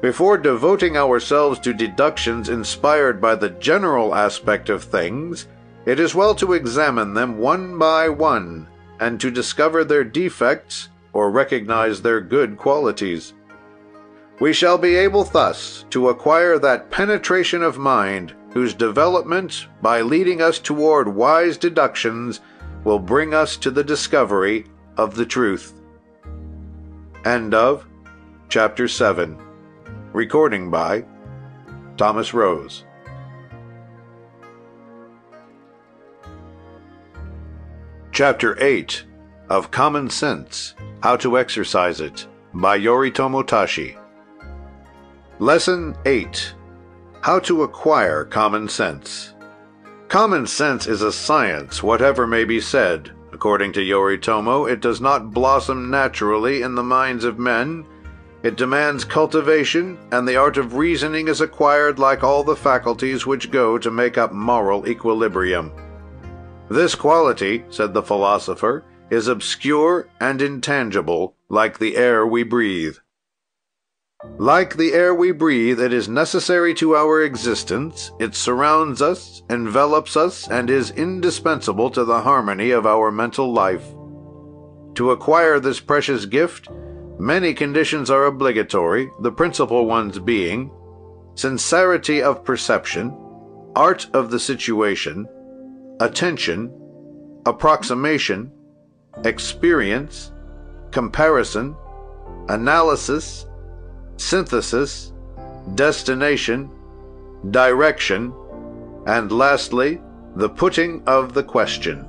Before devoting ourselves to deductions inspired by the general aspect of things, it is well to examine them one by one, and to discover their defects or recognize their good qualities. We shall be able thus to acquire that penetration of mind whose development, by leading us toward wise deductions, will bring us to the discovery of the truth. End of Chapter 7. Recording by Thomas Rose. Chapter 8 of Common Sense, How to Exercise It, by Yoritomo Tashi. Lesson 8. How to Acquire Common Sense. Common sense is a science, whatever may be said. According to Yoritomo, it does not blossom naturally in the minds of men. It demands cultivation, and the art of reasoning is acquired like all the faculties which go to make up moral equilibrium. This quality, said the philosopher, is obscure and intangible, like the air we breathe. Like the air we breathe, it is necessary to our existence. It surrounds us, envelops us, and is indispensable to the harmony of our mental life. To acquire this precious gift, Many conditions are obligatory, the principal ones being sincerity of perception, art of the situation, attention, approximation, experience, comparison, analysis, synthesis, destination, direction, and lastly, the putting of the question.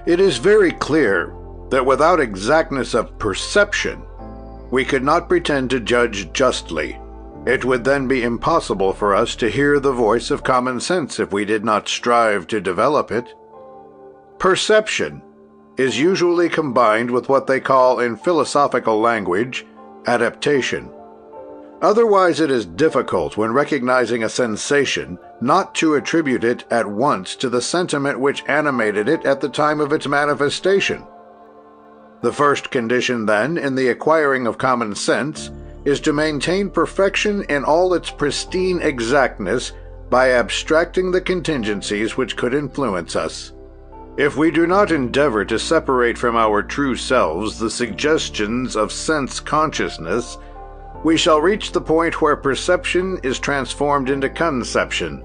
It is very clear that without exactness of perception, we could not pretend to judge justly. It would then be impossible for us to hear the voice of common sense if we did not strive to develop it. Perception is usually combined with what they call in philosophical language adaptation. Otherwise, it is difficult when recognizing a sensation not to attribute it at once to the sentiment which animated it at the time of its manifestation. The first condition, then, in the acquiring of common sense is to maintain perfection in all its pristine exactness by abstracting the contingencies which could influence us. If we do not endeavor to separate from our true selves the suggestions of sense consciousness, we shall reach the point where perception is transformed into conception.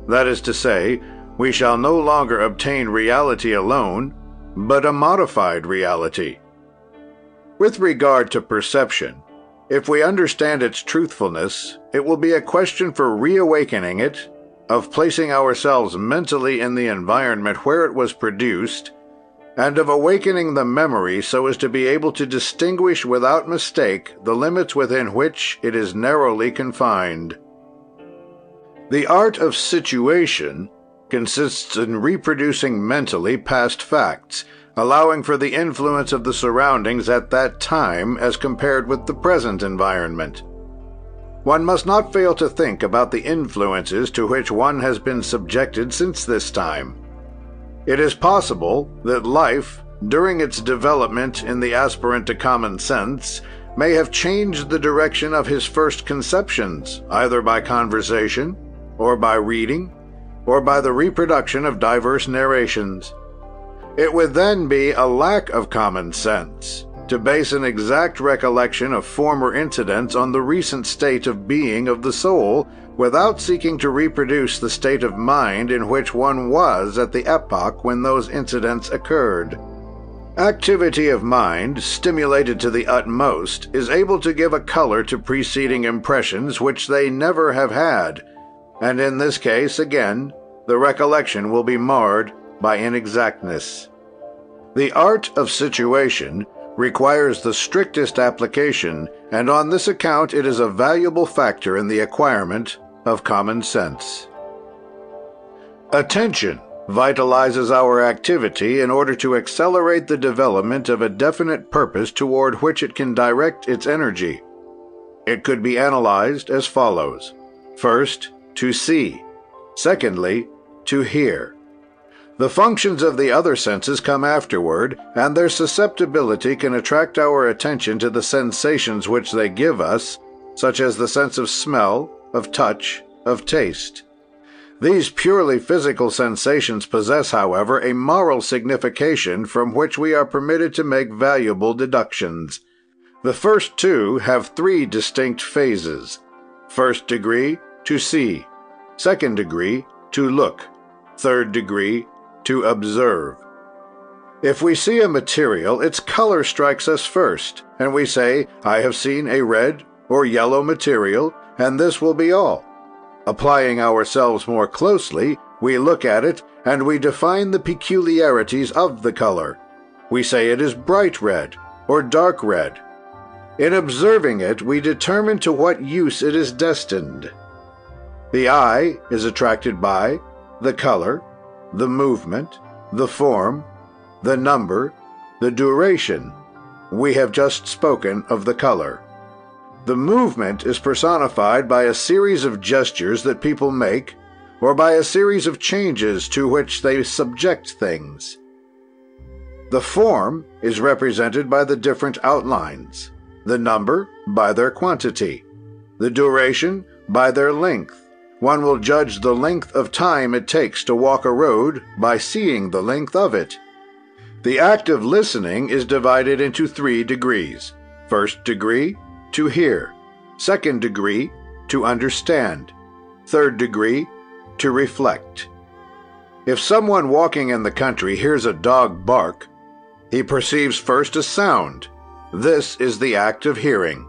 That is to say, we shall no longer obtain reality alone, but a modified reality. With regard to perception, if we understand its truthfulness, it will be a question for reawakening it, of placing ourselves mentally in the environment where it was produced, and of awakening the memory so as to be able to distinguish without mistake the limits within which it is narrowly confined. The art of situation consists in reproducing mentally past facts, allowing for the influence of the surroundings at that time as compared with the present environment. One must not fail to think about the influences to which one has been subjected since this time. It is possible that life, during its development in the aspirant to common sense, may have changed the direction of his first conceptions, either by conversation, or by reading, or by the reproduction of diverse narrations. It would then be a lack of common sense to base an exact recollection of former incidents on the recent state of being of the soul, without seeking to reproduce the state of mind in which one was at the epoch when those incidents occurred. Activity of mind, stimulated to the utmost, is able to give a color to preceding impressions which they never have had, and in this case, again, the recollection will be marred by inexactness. The art of situation requires the strictest application, and on this account it is a valuable factor in the acquirement of common sense. Attention vitalizes our activity in order to accelerate the development of a definite purpose toward which it can direct its energy. It could be analyzed as follows. First, to see. Secondly, to hear. The functions of the other senses come afterward, and their susceptibility can attract our attention to the sensations which they give us, such as the sense of smell, of touch, of taste. These purely physical sensations possess, however, a moral signification from which we are permitted to make valuable deductions. The first two have three distinct phases. First degree, to see. Second degree, to look. Third degree, to observe. If we see a material, its color strikes us first, and we say, "I have seen a red or yellow material, and this will be all." Applying ourselves more closely, we look at it, and we define the peculiarities of the color. We say it is bright red or dark red. In observing it, we determine to what use it is destined. The eye is attracted by the color, the movement, the form, the number, the duration. We have just spoken of the color. The movement is personified by a series of gestures that people make, or by a series of changes to which they subject things. The form is represented by the different outlines, the number by their quantity, the duration by their length. One will judge the length of time it takes to walk a road by seeing the length of it. The act of listening is divided into 3 degrees. First degree, to hear. Second degree, to understand. Third degree, to reflect. If someone walking in the country hears a dog bark, he perceives first a sound. This is the act of hearing.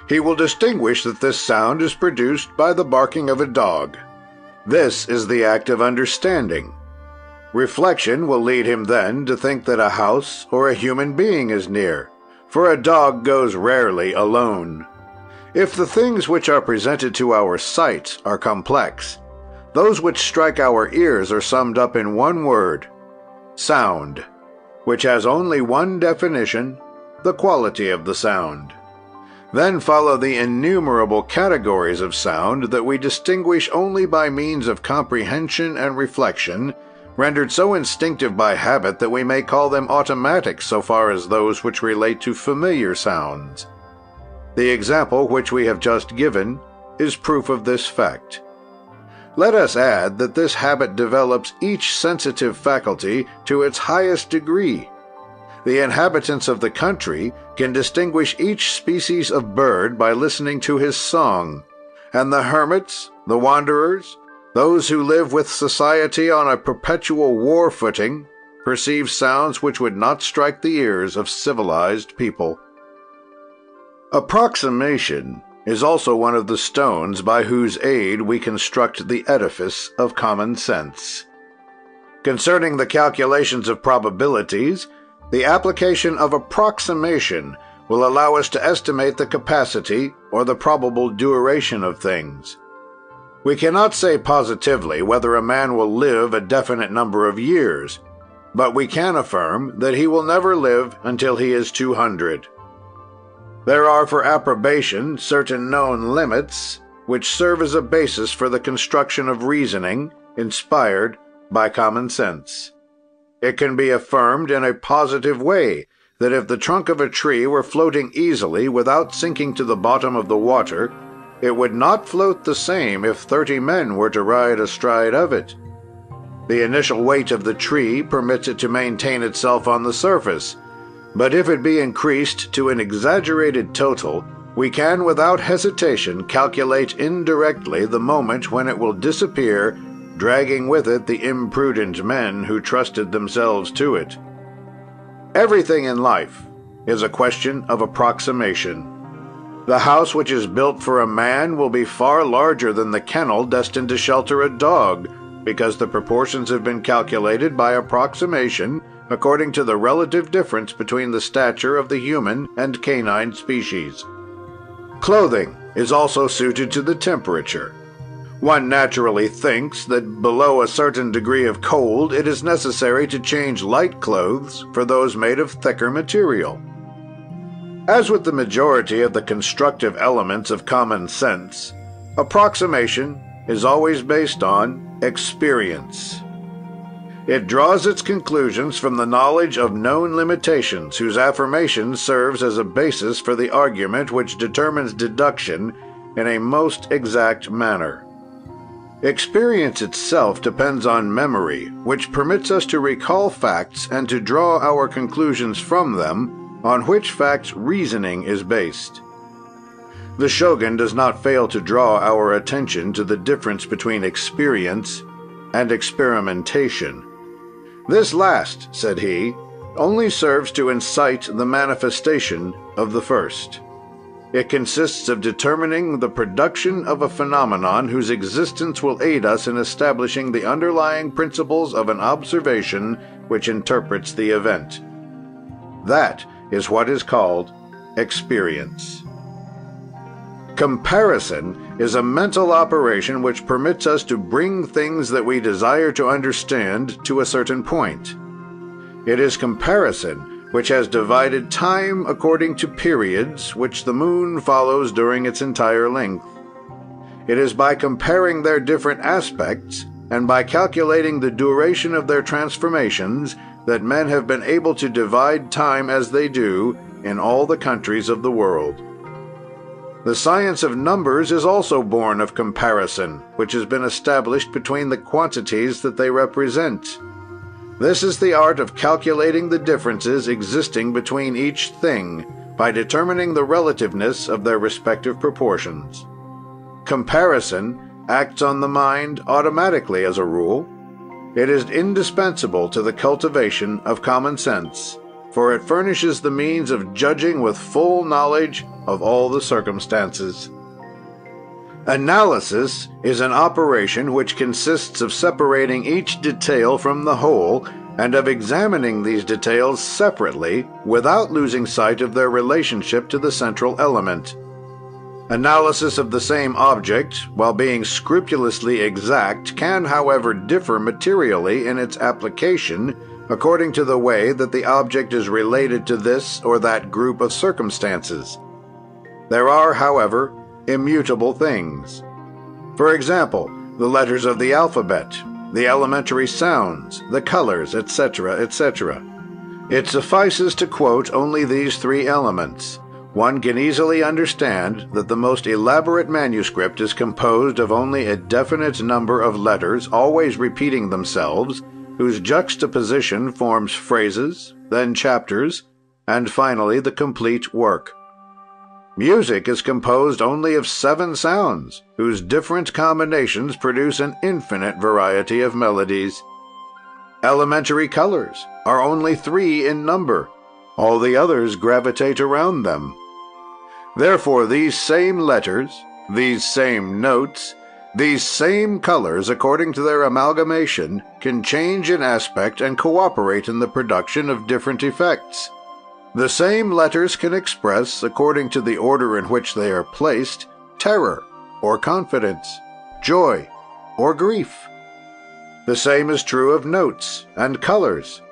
He will distinguish that this sound is produced by the barking of a dog. This is the act of understanding. Reflection will lead him then to think that a house or a human being is near, for a dog goes rarely alone. If the things which are presented to our sight are complex, those which strike our ears are summed up in one word: sound, which has only one definition: the quality of the sound. Then follow the innumerable categories of sound that we distinguish only by means of comprehension and reflection, rendered so instinctive by habit that we may call them automatic so far as those which relate to familiar sounds. The example which we have just given is proof of this fact. Let us add that this habit develops each sensitive faculty to its highest degree. The inhabitants of the country can distinguish each species of bird by listening to his song, and the hermits, the wanderers, those who live with society on a perpetual war footing, perceive sounds which would not strike the ears of civilized people. Approximation is also one of the stones by whose aid we construct the edifice of common sense. Concerning the calculations of probabilities, the application of approximation will allow us to estimate the capacity or the probable duration of things. We cannot say positively whether a man will live a definite number of years, but we can affirm that he will never live until he is 200. There are for approbation certain known limits, which serve as a basis for the construction of reasoning inspired by common sense. It can be affirmed in a positive way that if the trunk of a tree were floating easily without sinking to the bottom of the water, it would not float the same if 30 men were to ride astride of it. The initial weight of the tree permits it to maintain itself on the surface, but if it be increased to an exaggerated total, we can without hesitation calculate indirectly the moment when it will disappear, dragging with it the imprudent men who trusted themselves to it. Everything in life is a question of approximation. The house which is built for a man will be far larger than the kennel destined to shelter a dog, because the proportions have been calculated by approximation according to the relative difference between the stature of the human and canine species. Clothing is also suited to the temperature. One naturally thinks that below a certain degree of cold it is necessary to change light clothes for those made of thicker material. As with the majority of the constructive elements of common sense, approximation is always based on experience. It draws its conclusions from the knowledge of known limitations, whose affirmation serves as a basis for the argument which determines deduction in a most exact manner. Experience itself depends on memory, which permits us to recall facts and to draw our conclusions from them, on which facts reasoning is based. The shogun does not fail to draw our attention to the difference between experience and experimentation. This last, said he, only serves to incite the manifestation of the first. It consists of determining the production of a phenomenon whose existence will aid us in establishing the underlying principles of an observation which interprets the event. That is what is called experience. Comparison is a mental operation which permits us to bring things that we desire to understand to a certain point. It is comparison which has divided time according to periods, which the moon follows during its entire length. It is by comparing their different aspects, and by calculating the duration of their transformations, that men have been able to divide time as they do in all the countries of the world. The science of numbers is also born of comparison, which has been established between the quantities that they represent. This is the art of calculating the differences existing between each thing by determining the relativeness of their respective proportions. Comparison acts on the mind automatically as a rule. It is indispensable to the cultivation of common sense, for it furnishes the means of judging with full knowledge of all the circumstances. Analysis is an operation which consists of separating each detail from the whole and of examining these details separately without losing sight of their relationship to the central element. Analysis of the same object, while being scrupulously exact, can, however, differ materially in its application according to the way that the object is related to this or that group of circumstances. There are, however, immutable things. For example, the letters of the alphabet, the elementary sounds, the colors, etc., etc. It suffices to quote only these three elements. One can easily understand that the most elaborate manuscript is composed of only a definite number of letters, always repeating themselves, whose juxtaposition forms phrases, then chapters, and finally the complete work. Music is composed only of 7 sounds, whose different combinations produce an infinite variety of melodies. Elementary colors are only 3 in number. All the others gravitate around them. Therefore, these same letters, these same notes, these same colors, according to their amalgamation, can change in aspect and cooperate in the production of different effects. The same letters can express, according to the order in which they are placed, terror or confidence, joy or grief. The same is true of notes and colors.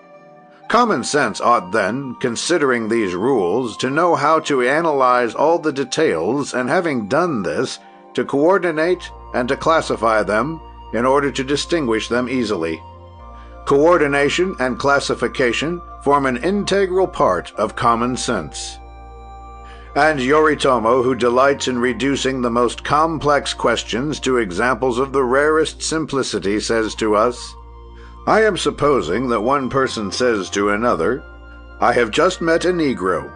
Common sense ought then, considering these rules, to know how to analyze all the details, and having done this, to coordinate and to classify them in order to distinguish them easily. Coordination and classification form an integral part of common sense. And Yoritomo, who delights in reducing the most complex questions to examples of the rarest simplicity, says to us, "I am supposing that one person says to another, 'I have just met a Negro.'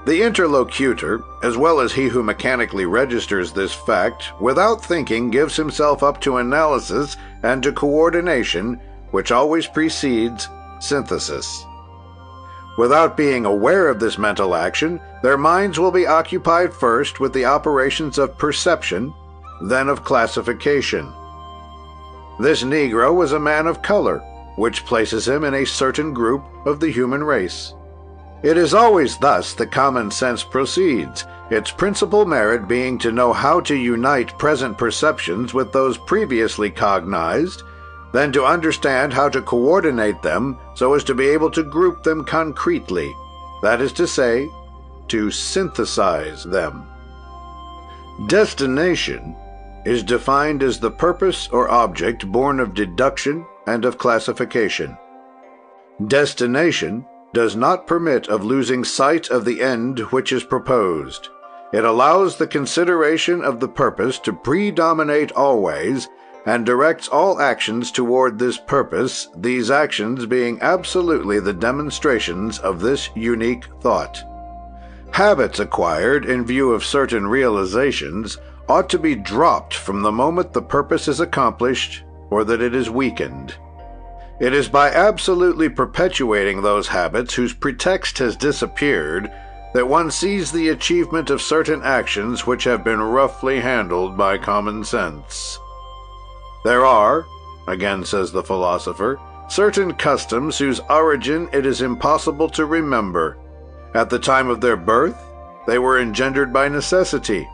The interlocutor, as well as he who mechanically registers this fact, without thinking gives himself up to analysis and to coordination, which always precedes synthesis. Without being aware of this mental action, their minds will be occupied first with the operations of perception, then of classification. This Negro was a man of color, which places him in a certain group of the human race. It is always thus that common sense proceeds, its principal merit being to know how to unite present perceptions with those previously cognized, then to understand how to coordinate them so as to be able to group them concretely, that is to say, to synthesize them. Destination is defined as the purpose or object born of deduction and of classification. Destination does not permit of losing sight of the end which is proposed. It allows the consideration of the purpose to predominate always, and directs all actions toward this purpose, these actions being absolutely the demonstrations of this unique thought. Habits acquired in view of certain realizations ought to be dropped from the moment the purpose is accomplished or that it is weakened. It is by absolutely perpetuating those habits whose pretext has disappeared that one sees the achievement of certain actions which have been roughly handled by common sense. There are, again says the philosopher, certain customs whose origin it is impossible to remember. At the time of their birth, they were engendered by necessity.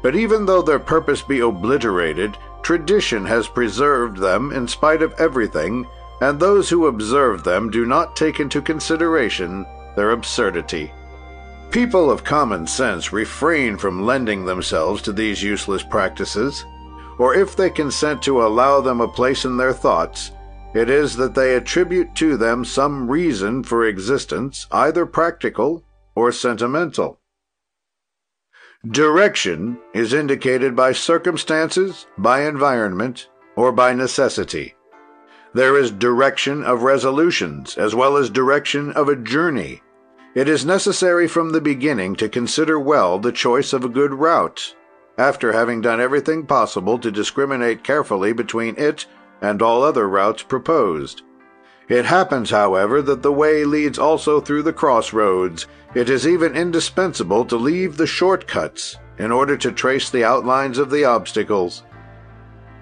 But even though their purpose be obliterated, tradition has preserved them in spite of everything, and those who observe them do not take into consideration their absurdity. People of common sense refrain from lending themselves to these useless practices, or if they consent to allow them a place in their thoughts, it is that they attribute to them some reason for existence, either practical or sentimental. Direction is indicated by circumstances, by environment, or by necessity. There is direction of resolutions, as well as direction of a journey. It is necessary from the beginning to consider well the choice of a good route, after having done everything possible to discriminate carefully between it and all other routes proposed. It happens, however, that the way leads also through the crossroads. It is even indispensable to leave the shortcuts in order to trace the outlines of the obstacles.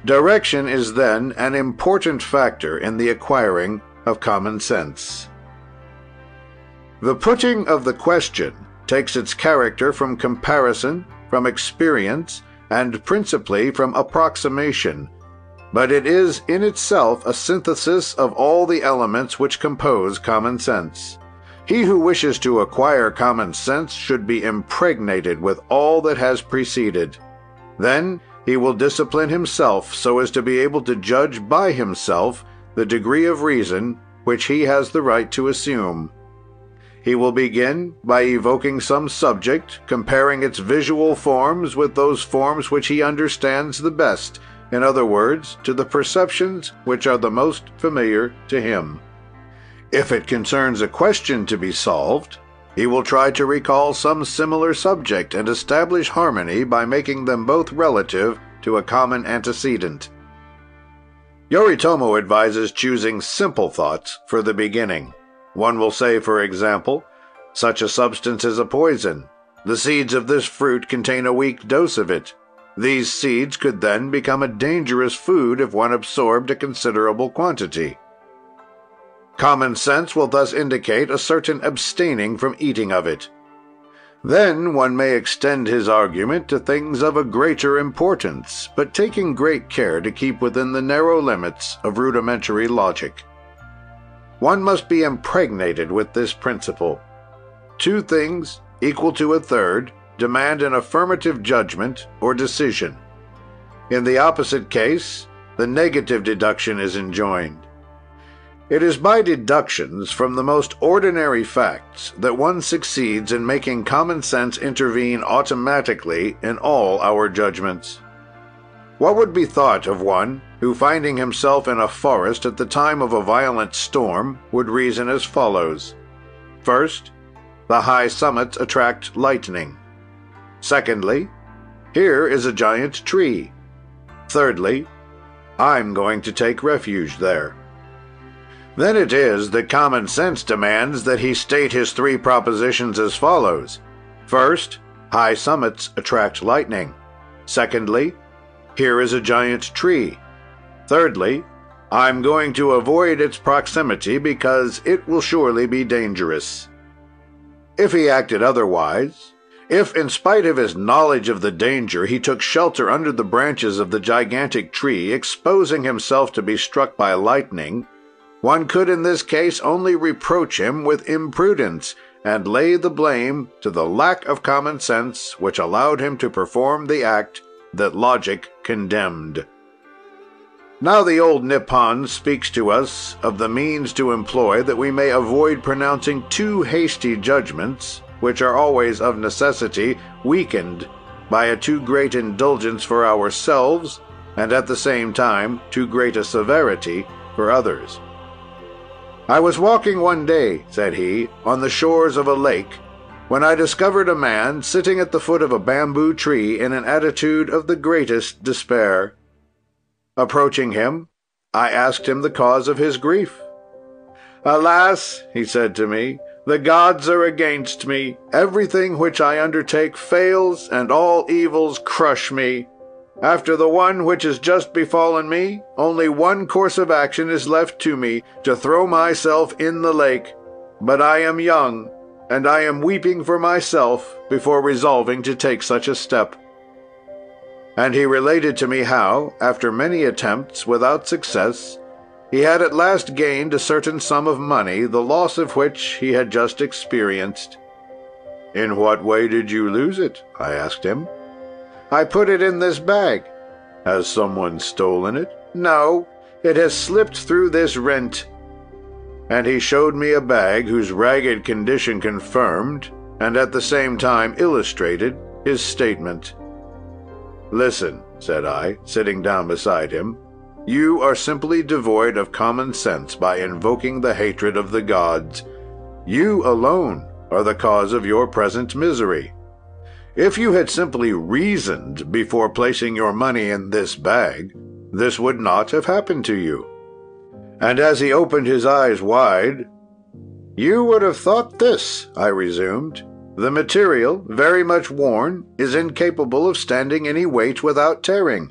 Direction is then an important factor in the acquiring of common sense. The putting of the question takes its character from comparison, from experience, and principally from approximation, but it is in itself a synthesis of all the elements which compose common sense. He who wishes to acquire common sense should be impregnated with all that has preceded. Then he will discipline himself so as to be able to judge by himself the degree of reason which he has the right to assume. He will begin by evoking some subject, comparing its visual forms with those forms which he understands the best, in other words, to the perceptions which are the most familiar to him. If it concerns a question to be solved, he will try to recall some similar subject and establish harmony by making them both relative to a common antecedent. Yoritomo advises choosing simple thoughts for the beginning. One will say, for example, such a substance is a poison. The seeds of this fruit contain a weak dose of it. These seeds could then become a dangerous food if one absorbed a considerable quantity. Common sense will thus indicate a certain abstaining from eating of it. Then one may extend his argument to things of a greater importance, but taking great care to keep within the narrow limits of rudimentary logic. One must be impregnated with this principle. Two things, equal to a third, demand an affirmative judgment or decision. In the opposite case, the negative deduction is enjoined. It is by deductions from the most ordinary facts that one succeeds in making common sense intervene automatically in all our judgments. What would be thought of one who, finding himself in a forest at the time of a violent storm, would reason as follows? First, the high summits attract lightning. Secondly, here is a giant tree. Thirdly, I'm going to take refuge there. Then it is that common sense demands that he state his three propositions as follows. First, high summits attract lightning. Secondly, here is a giant tree. Thirdly, I'm going to avoid its proximity because it will surely be dangerous. If he acted otherwise, if in spite of his knowledge of the danger he took shelter under the branches of the gigantic tree, exposing himself to be struck by lightning, one could in this case only reproach him with imprudence and lay the blame to the lack of common sense which allowed him to perform the act that logic condemned. Now the old Nippon speaks to us of the means to employ that we may avoid pronouncing too hasty judgments, which are always of necessity weakened by a too great indulgence for ourselves, and at the same time too great a severity for others. I was walking one day, said he, on the shores of a lake, when I discovered a man sitting at the foot of a bamboo tree in an attitude of the greatest despair. Approaching him, I asked him the cause of his grief. "Alas," he said to me, "the gods are against me. Everything which I undertake fails, and all evils crush me. After the one which has just befallen me, only one course of action is left to me, to throw myself in the lake. But I am young, and I am weeping for myself before resolving to take such a step." And he related to me how, after many attempts without success, he had at last gained a certain sum of money, the loss of which he had just experienced. "In what way did you lose it?" I asked him. "I put it in this bag." "Has someone stolen it?" "No, it has slipped through this rent." And he showed me a bag whose ragged condition confirmed, and at the same time illustrated, his statement. "Listen," said I, sitting down beside him. You are simply devoid of common sense by invoking the hatred of the gods. You alone are the cause of your present misery. If you had simply reasoned before placing your money in this bag, this would not have happened to you." And as he opened his eyes wide, "You would have thought this," I resumed. "The material, very much worn, is incapable of standing any weight without tearing.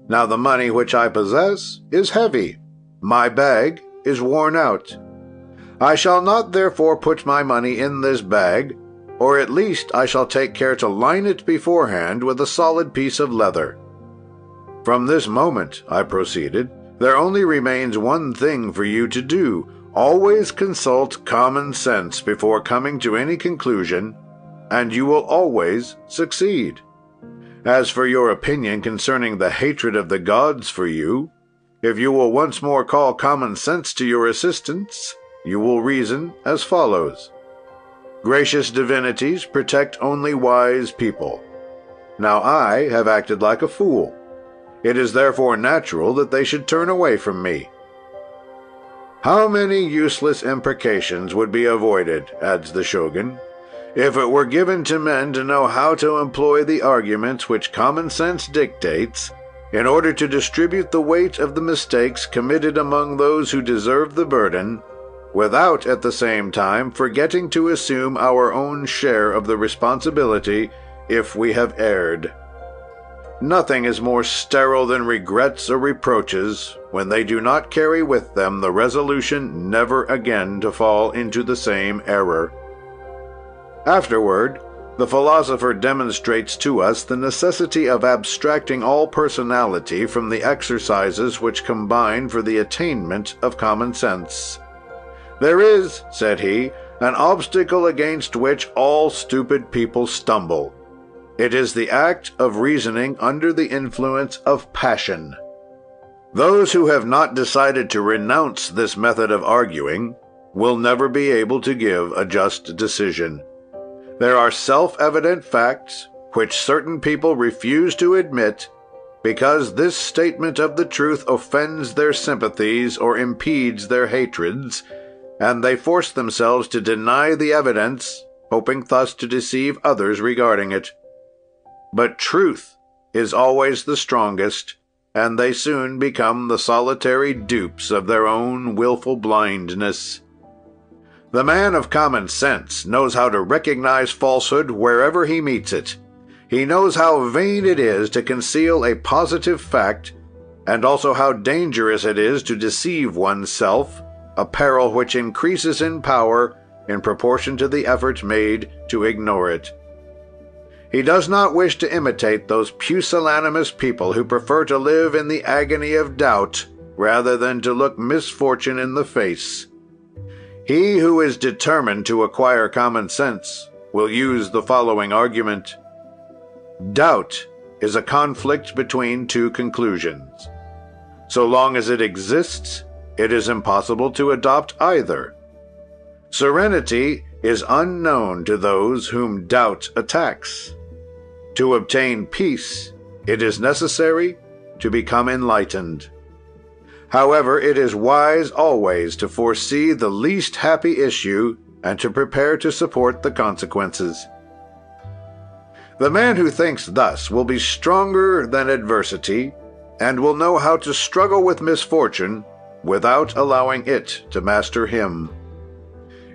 Now the money which I possess is heavy. My bag is worn out. I shall not therefore put my money in this bag, or at least I shall take care to line it beforehand with a solid piece of leather. From this moment," I proceeded, "there only remains one thing for you to do. Always consult common sense before coming to any conclusion, and you will always succeed. As for your opinion concerning the hatred of the gods for you, if you will once more call common sense to your assistance, you will reason as follows. Gracious divinities protect only wise people. Now I have acted like a fool. It is therefore natural that they should turn away from me. How many useless imprecations would be avoided," adds the Shogun, "if it were given to men to know how to employ the arguments which common sense dictates, in order to distribute the weight of the mistakes committed among those who deserve the burden, without at the same time forgetting to assume our own share of the responsibility if we have erred. Nothing is more sterile than regrets or reproaches, when they do not carry with them the resolution never again to fall into the same error." Afterward, the philosopher demonstrates to us the necessity of abstracting all personality from the exercises which combine for the attainment of common sense. "There is," said he, "an obstacle against which all stupid people stumble. It is the act of reasoning under the influence of passion. Those who have not decided to renounce this method of arguing will never be able to give a just decision. There are self-evident facts which certain people refuse to admit because this statement of the truth offends their sympathies or impedes their hatreds, and they force themselves to deny the evidence, hoping thus to deceive others regarding it. But truth is always the strongest, and they soon become the solitary dupes of their own willful blindness. The man of common sense knows how to recognize falsehood wherever he meets it. He knows how vain it is to conceal a positive fact, and also how dangerous it is to deceive oneself, a peril which increases in power in proportion to the effort made to ignore it. He does not wish to imitate those pusillanimous people who prefer to live in the agony of doubt rather than to look misfortune in the face. He who is determined to acquire common sense will use the following argument. Doubt is a conflict between two conclusions. So long as it exists, it is impossible to adopt either. Serenity is unknown to those whom doubt attacks. To obtain peace, it is necessary to become enlightened. However, it is wise always to foresee the least happy issue and to prepare to support the consequences. The man who thinks thus will be stronger than adversity and will know how to struggle with misfortune without allowing it to master him.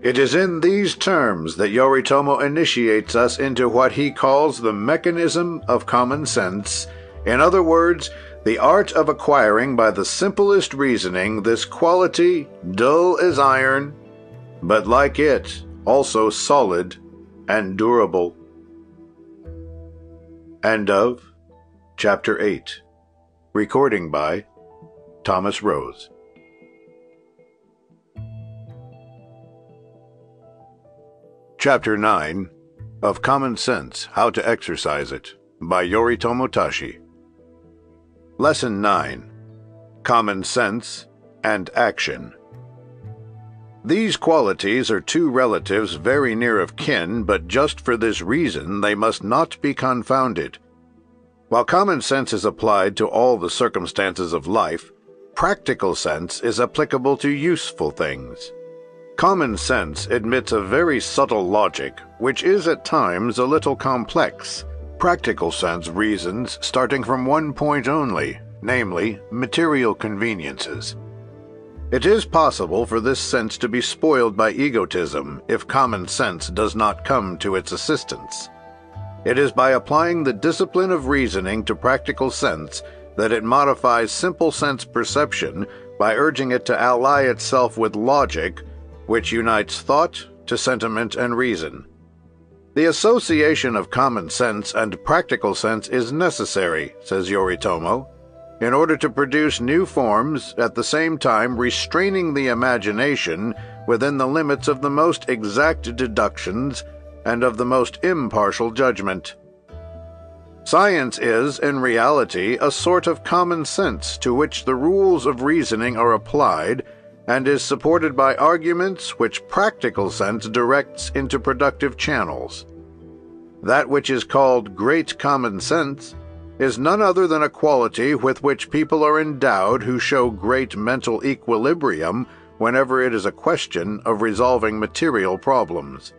It is in these terms that Yoritomo initiates us into what he calls the mechanism of common sense, in other words, the art of acquiring by the simplest reasoning this quality, dull as iron, but like it, also solid and durable. End of Chapter 8. Recording by Thomas Rose. Chapter 9 of Common Sense, How to Exercise It, by Yoritomo Tashi. Lesson 9. Common Sense and Action. These qualities are two relatives very near of kin, but just for this reason they must not be confounded. While common sense is applied to all the circumstances of life, practical sense is applicable to useful things. Common sense admits a very subtle logic, which is at times a little complex. Practical sense reasons starting from one point only, namely, material conveniences. It is possible for this sense to be spoiled by egotism if common sense does not come to its assistance. It is by applying the discipline of reasoning to practical sense that it modifies simple sense perception by urging it to ally itself with logic, which unites thought to sentiment and reason. The association of common sense and practical sense is necessary, says Yoritomo, in order to produce new forms, at the same time restraining the imagination within the limits of the most exact deductions and of the most impartial judgment. Science is, in reality, a sort of common sense to which the rules of reasoning are applied, and is supported by arguments which practical sense directs into productive channels. That which is called great common sense is none other than a quality with which people are endowed who show great mental equilibrium whenever it is a question of resolving material problems.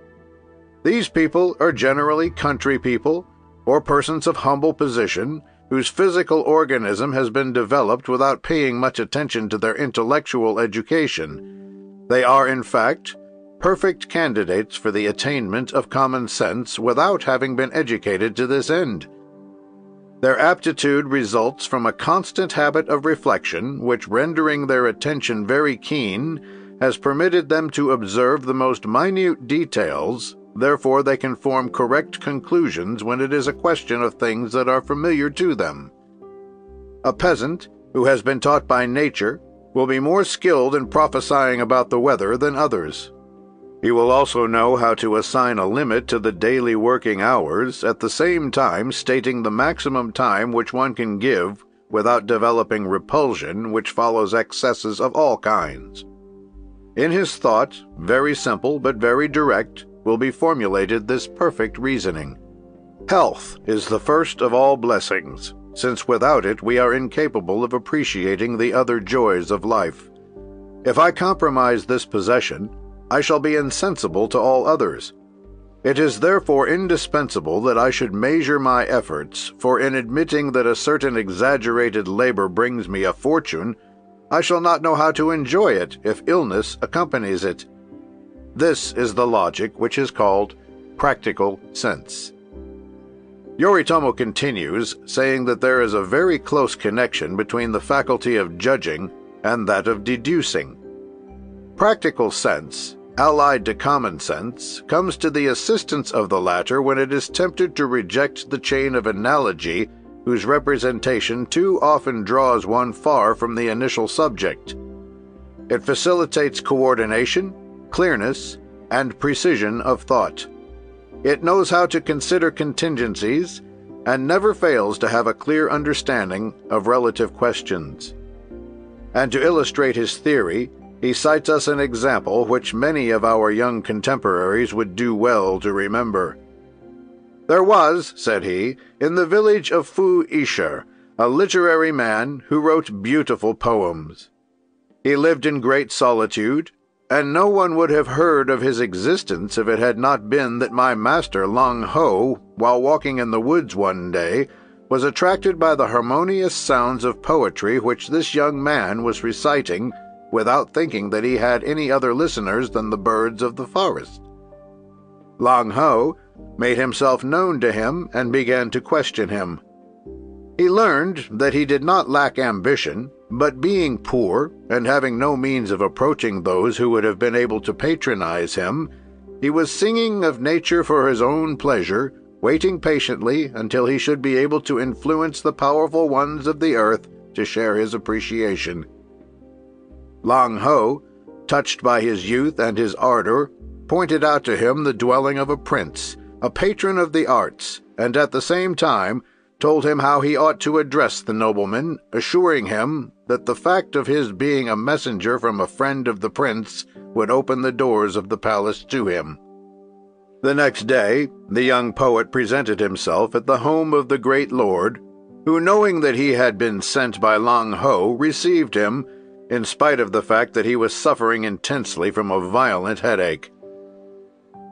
These people are generally country people, or persons of humble position, whose physical organism has been developed without paying much attention to their intellectual education. They are, in fact, perfect candidates for the attainment of common sense without having been educated to this end. Their aptitude results from a constant habit of reflection, which, rendering their attention very keen, has permitted them to observe the most minute details. Therefore, they can form correct conclusions when it is a question of things that are familiar to them. A peasant who has been taught by nature will be more skilled in prophesying about the weather than others. He will also know how to assign a limit to the daily working hours, at the same time stating the maximum time which one can give without developing repulsion, which follows excesses of all kinds. In his thought, very simple but very direct, will be formulated this perfect reasoning. Health is the first of all blessings, since without it we are incapable of appreciating the other joys of life. If I compromise this possession, I shall be insensible to all others. It is therefore indispensable that I should measure my efforts, for in admitting that a certain exaggerated labor brings me a fortune, I shall not know how to enjoy it if illness accompanies it. This is the logic which is called practical sense. Yoritomo continues, saying that there is a very close connection between the faculty of judging and that of deducing. Practical sense, allied to common sense, comes to the assistance of the latter when it is tempted to reject the chain of analogy whose representation too often draws one far from the initial subject. It facilitates coordination, clearness, and precision of thought. It knows how to consider contingencies, and never fails to have a clear understanding of relative questions. And to illustrate his theory, he cites us an example which many of our young contemporaries would do well to remember. There was, said he, in the village of Fu-Isher, a literary man who wrote beautiful poems. He lived in great solitude, and no one would have heard of his existence if it had not been that my master Lang Ho, while walking in the woods one day, was attracted by the harmonious sounds of poetry which this young man was reciting, without thinking that he had any other listeners than the birds of the forest. Lang Ho made himself known to him and began to question him. He learned that he did not lack ambition, but being poor, and having no means of approaching those who would have been able to patronize him, he was singing of nature for his own pleasure, waiting patiently until he should be able to influence the powerful ones of the earth to share his appreciation. Lang Ho, touched by his youth and his ardor, pointed out to him the dwelling of a prince, a patron of the arts, and at the same time told him how he ought to address the nobleman, assuring him that the fact of his being a messenger from a friend of the prince would open the doors of the palace to him. The next day, the young poet presented himself at the home of the great lord, who, knowing that he had been sent by Lang Ho, received him, in spite of the fact that he was suffering intensely from a violent headache.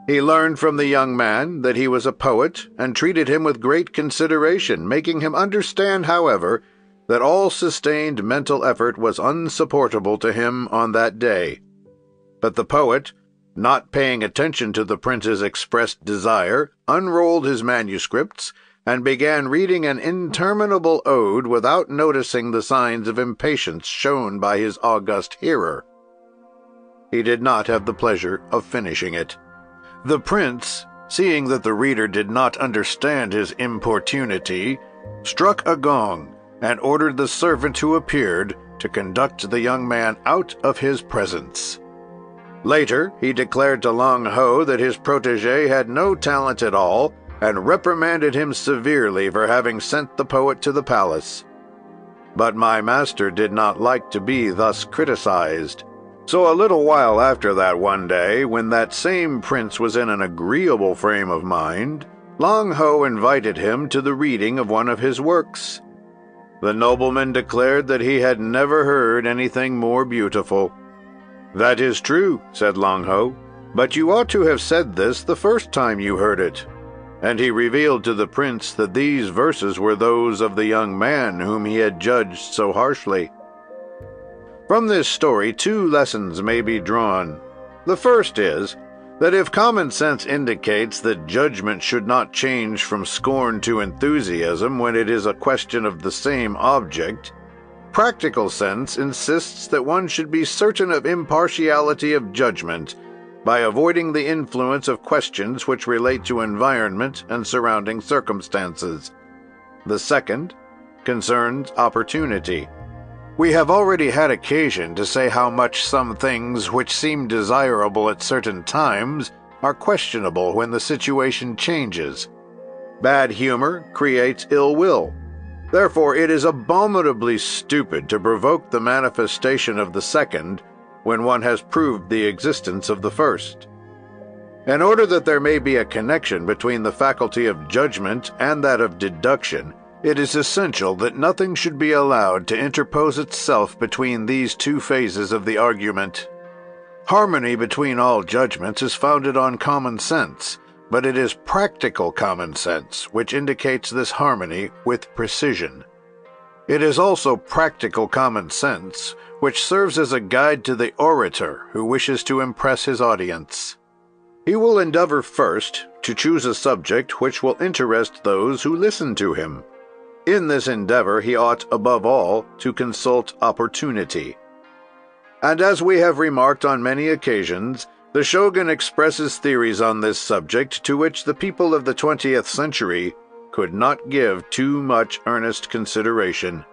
He learned from the young man that he was a poet and treated him with great consideration, making him understand, however, that all sustained mental effort was unsupportable to him on that day. But the poet, not paying attention to the prince's expressed desire, unrolled his manuscripts and began reading an interminable ode without noticing the signs of impatience shown by his august hearer. He did not have the pleasure of finishing it. The prince, seeing that the reader did not understand his importunity, struck a gong and ordered the servant who appeared to conduct the young man out of his presence. Later, he declared to Lang Ho that his protégé had no talent at all, and reprimanded him severely for having sent the poet to the palace. But my master did not like to be thus criticized. So a little while after that one day, when that same prince was in an agreeable frame of mind, Lang Ho invited him to the reading of one of his works. The nobleman declared that he had never heard anything more beautiful. "That is true," said Lang Ho, "but you ought to have said this the first time you heard it." And he revealed to the prince that these verses were those of the young man whom he had judged so harshly. From this story, two lessons may be drawn. The first is that if common sense indicates that judgment should not change from scorn to enthusiasm when it is a question of the same object, practical sense insists that one should be certain of impartiality of judgment by avoiding the influence of questions which relate to environment and surrounding circumstances. The second concerns opportunity. We have already had occasion to say how much some things which seem desirable at certain times are questionable when the situation changes. Bad humor creates ill will. Therefore, it is abominably stupid to provoke the manifestation of the second when one has proved the existence of the first. In order that there may be a connection between the faculty of judgment and that of deduction, it is essential that nothing should be allowed to interpose itself between these two phases of the argument. Harmony between all judgments is founded on common sense, but it is practical common sense which indicates this harmony with precision. It is also practical common sense which serves as a guide to the orator who wishes to impress his audience. He will endeavor first to choose a subject which will interest those who listen to him. In this endeavor he ought, above all, to consult opportunity. And as we have remarked on many occasions, the shogun expresses theories on this subject to which the people of the 20th century could not give too much earnest consideration.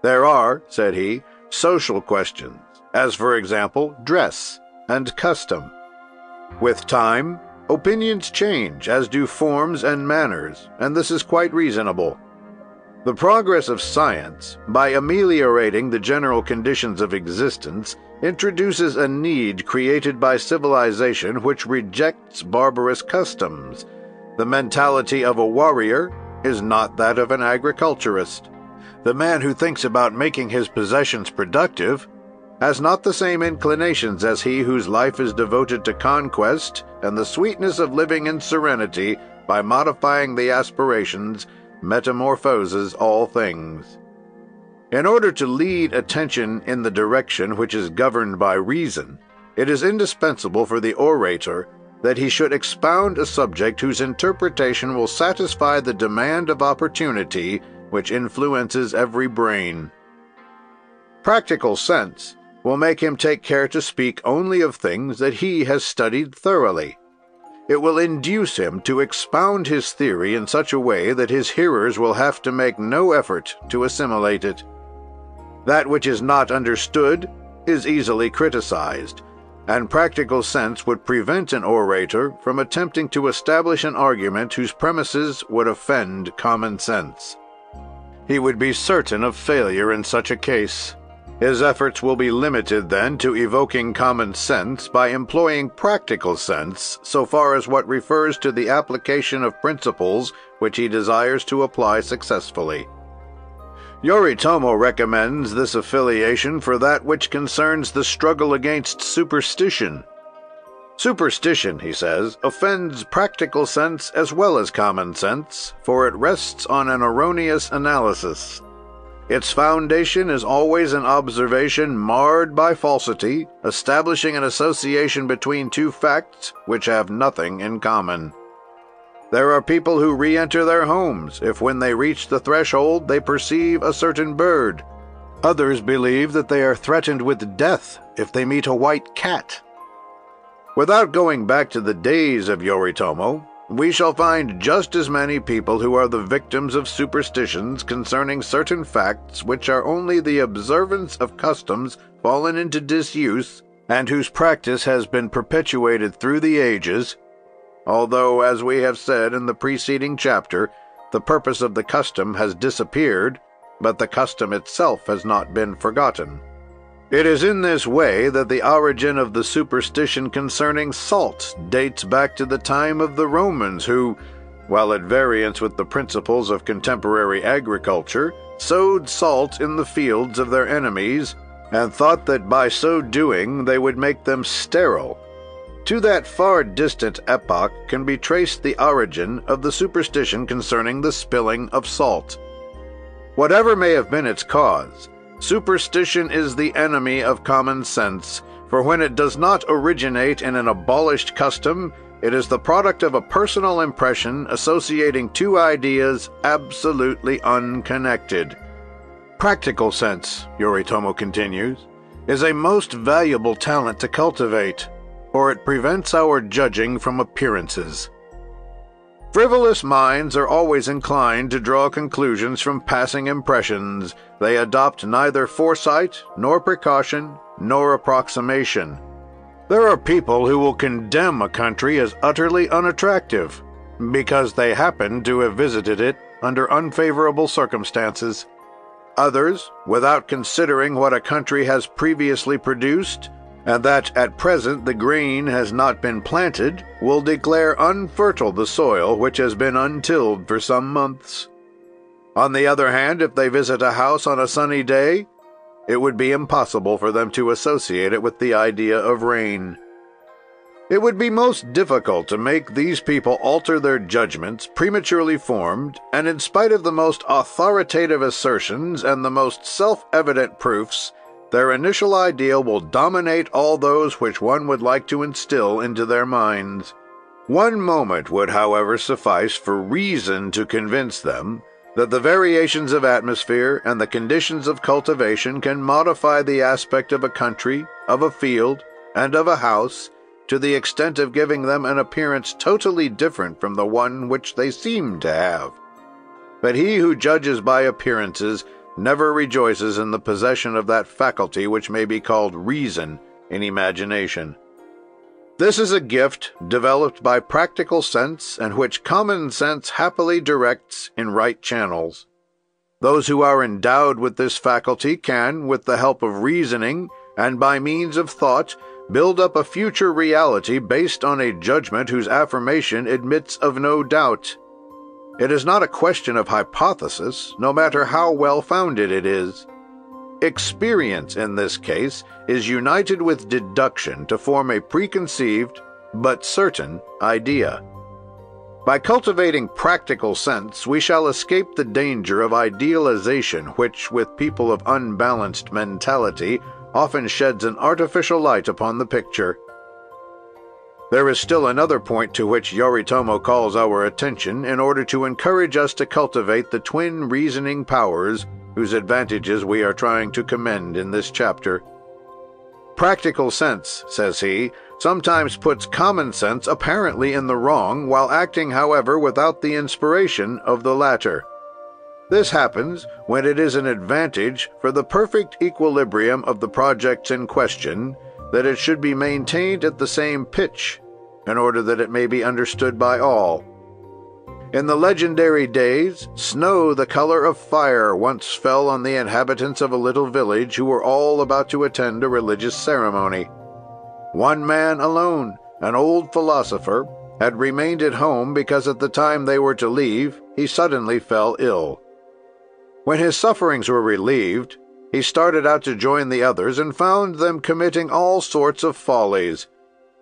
There are, said he, social questions, as for example, dress and custom. With time, opinions change, as do forms and manners, and this is quite reasonable. The progress of science, by ameliorating the general conditions of existence, introduces a need created by civilization which rejects barbarous customs. The mentality of a warrior is not that of an agriculturist. The man who thinks about making his possessions productive has not the same inclinations as he whose life is devoted to conquest and the sweetness of living in serenity by modifying the aspirations, metamorphoses all things. In order to lead attention in the direction which is governed by reason, it is indispensable for the orator that he should expound a subject whose interpretation will satisfy the demand of opportunity which influences every brain. Practical sense will make him take care to speak only of things that he has studied thoroughly. It will induce him to expound his theory in such a way that his hearers will have to make no effort to assimilate it. That which is not understood is easily criticized, and practical sense would prevent an orator from attempting to establish an argument whose premises would offend common sense. He would be certain of failure in such a case. His efforts will be limited, then, to evoking common sense by employing practical sense so far as what refers to the application of principles which he desires to apply successfully. Yoritomo recommends this affiliation for that which concerns the struggle against superstition. Superstition, he says, offends practical sense as well as common sense, for it rests on an erroneous analysis. Its foundation is always an observation marred by falsity, establishing an association between two facts which have nothing in common. There are people who re-enter their homes if when they reach the threshold they perceive a certain bird. Others believe that they are threatened with death if they meet a white cat. Without going back to the days of Yoritomo, we shall find just as many people who are the victims of superstitions concerning certain facts which are only the observance of customs fallen into disuse and whose practice has been perpetuated through the ages, although, as we have said in the preceding chapter, the purpose of the custom has disappeared, but the custom itself has not been forgotten. It is in this way that the origin of the superstition concerning salt dates back to the time of the Romans who, while at variance with the principles of contemporary agriculture, sowed salt in the fields of their enemies and thought that by so doing they would make them sterile. To that far distant epoch can be traced the origin of the superstition concerning the spilling of salt. Whatever may have been its cause, superstition is the enemy of common sense, for when it does not originate in an abolished custom, it is the product of a personal impression associating two ideas absolutely unconnected. Practical sense, Yoritomo continues, is a most valuable talent to cultivate, for it prevents our judging from appearances. Frivolous minds are always inclined to draw conclusions from passing impressions. They adopt neither foresight, nor precaution, nor approximation. There are people who will condemn a country as utterly unattractive because they happen to have visited it under unfavorable circumstances. Others, without considering what a country has previously produced, and that at present the grain has not been planted, will declare unfertile the soil which has been untilled for some months. On the other hand, if they visit a house on a sunny day, it would be impossible for them to associate it with the idea of rain. It would be most difficult to make these people alter their judgments prematurely formed, and in spite of the most authoritative assertions and the most self-evident proofs, their initial idea will dominate all those which one would like to instill into their minds. One moment would, however, suffice for reason to convince them that the variations of atmosphere and the conditions of cultivation can modify the aspect of a country, of a field, and of a house, to the extent of giving them an appearance totally different from the one which they seem to have. But he who judges by appearances never rejoices in the possession of that faculty which may be called reason in imagination. This is a gift developed by practical sense and which common sense happily directs in right channels. Those who are endowed with this faculty can, with the help of reasoning and by means of thought, build up a future reality based on a judgment whose affirmation admits of no doubt. It is not a question of hypothesis, no matter how well-founded it is. Experience, in this case, is united with deduction to form a preconceived, but certain, idea. By cultivating practical sense, we shall escape the danger of idealization, which, with people of unbalanced mentality, often sheds an artificial light upon the picture. There is still another point to which Yoritomo calls our attention in order to encourage us to cultivate the twin reasoning powers whose advantages we are trying to commend in this chapter. Practical sense, says he, sometimes puts common sense apparently in the wrong, while acting, however, without the inspiration of the latter. This happens when it is an advantage for the perfect equilibrium of the projects in question that it should be maintained at the same pitch, in order that it may be understood by all. In the legendary days, snow the color of fire once fell on the inhabitants of a little village who were all about to attend a religious ceremony. One man alone, an old philosopher, had remained at home because at the time they were to leave, he suddenly fell ill. When his sufferings were relieved, he started out to join the others and found them committing all sorts of follies.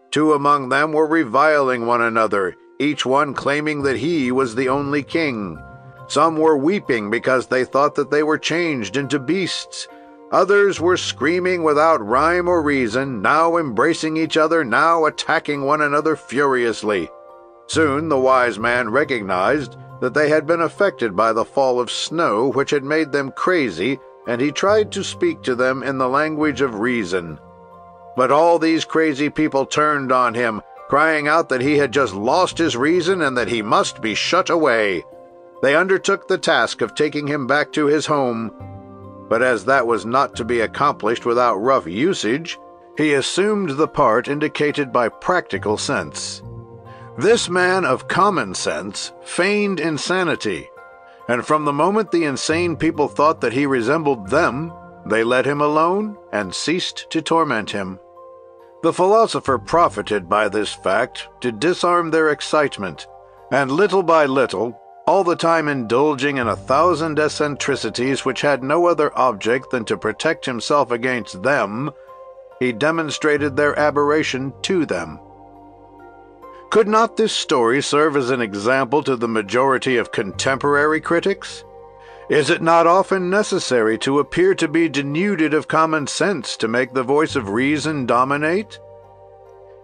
Two among them were reviling one another, each one claiming that he was the only king. Some were weeping because they thought that they were changed into beasts. Others were screaming without rhyme or reason, now embracing each other, now attacking one another furiously. Soon the wise man recognized that they had been affected by the fall of snow, which had made them crazy, and he tried to speak to them in the language of reason. But all these crazy people turned on him, crying out that he had just lost his reason and that he must be shut away. They undertook the task of taking him back to his home, but as that was not to be accomplished without rough usage, he assumed the part indicated by practical sense. This man of common sense feigned insanity, and from the moment the insane people thought that he resembled them, they let him alone and ceased to torment him. The philosopher profited by this fact to disarm their excitement, and little by little, all the time indulging in 1,000 eccentricities which had no other object than to protect himself against them, he demonstrated their aberration to them. Could not this story serve as an example to the majority of contemporary critics? Is it not often necessary to appear to be denuded of common sense to make the voice of reason dominate?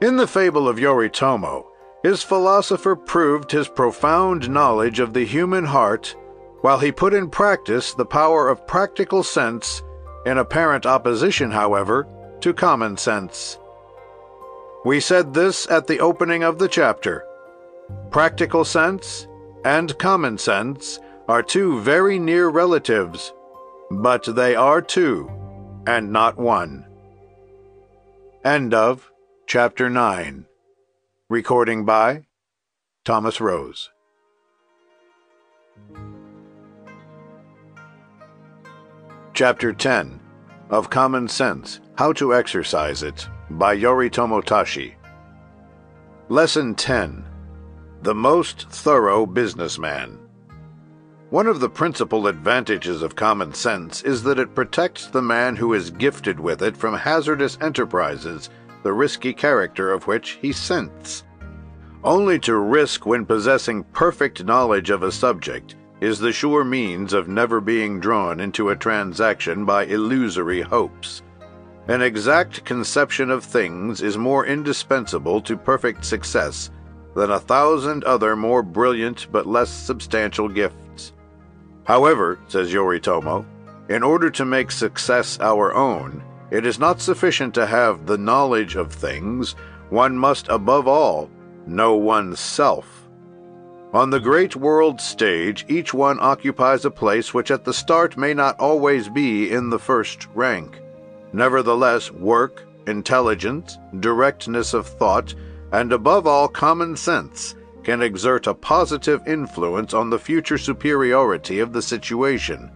In the fable of Yoritomo, his philosopher proved his profound knowledge of the human heart, while he put in practice the power of practical sense, in apparent opposition, however, to common sense. We said this at the opening of the chapter. Practical sense and common sense are two very near relatives, but they are two, and not one. End of Chapter 9. Recording by Thomas Rose. Chapter 10. Of Common Sense, How to Exercise It, by Yoritomo Tashi. Lesson 10. The Most Thorough Businessman. One of the principal advantages of common sense is that it protects the man who is gifted with it from hazardous enterprises, the risky character of which he scents. Only to risk when possessing perfect knowledge of a subject is the sure means of never being drawn into a transaction by illusory hopes. An exact conception of things is more indispensable to perfect success than 1,000 other more brilliant but less substantial gifts. However, says Yoritomo, in order to make success our own, it is not sufficient to have the knowledge of things. One must, above all, know oneself. On the great world stage, each one occupies a place which at the start may not always be in the first rank. Nevertheless, work, intelligence, directness of thought, and above all common sense can exert a positive influence on the future superiority of the situation.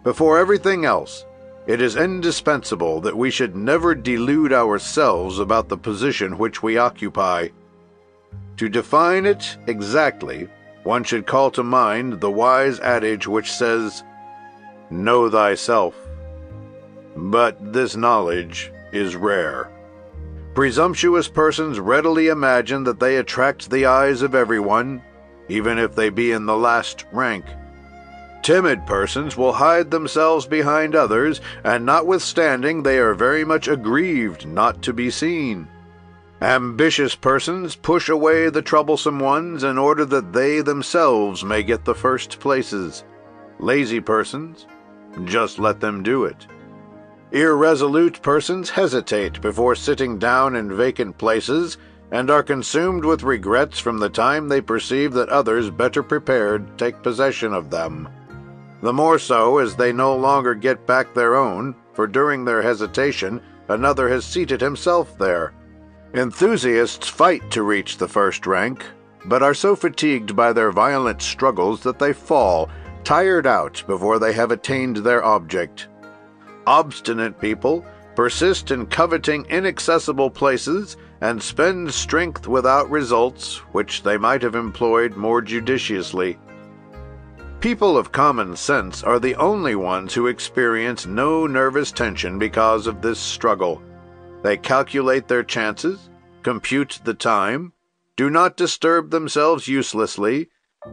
Before everything else, it is indispensable that we should never delude ourselves about the position which we occupy. To define it exactly, one should call to mind the wise adage which says, "Know thyself." But this knowledge is rare. Presumptuous persons readily imagine that they attract the eyes of everyone, even if they be in the last rank. Timid persons will hide themselves behind others, and notwithstanding they are very much aggrieved not to be seen. Ambitious persons push away the troublesome ones in order that they themselves may get the first places. Lazy persons just let them do it. Irresolute persons hesitate before sitting down in vacant places, and are consumed with regrets from the time they perceive that others better prepared take possession of them. The more so as they no longer get back their own, for during their hesitation another has seated himself there. Enthusiasts fight to reach the first rank, but are so fatigued by their violent struggles that they fall, tired out before they have attained their object. Obstinate people persist in coveting inaccessible places and spend strength without results, which they might have employed more judiciously. People of common sense are the only ones who experience no nervous tension because of this struggle. They calculate their chances, compute the time, do not disturb themselves uselessly,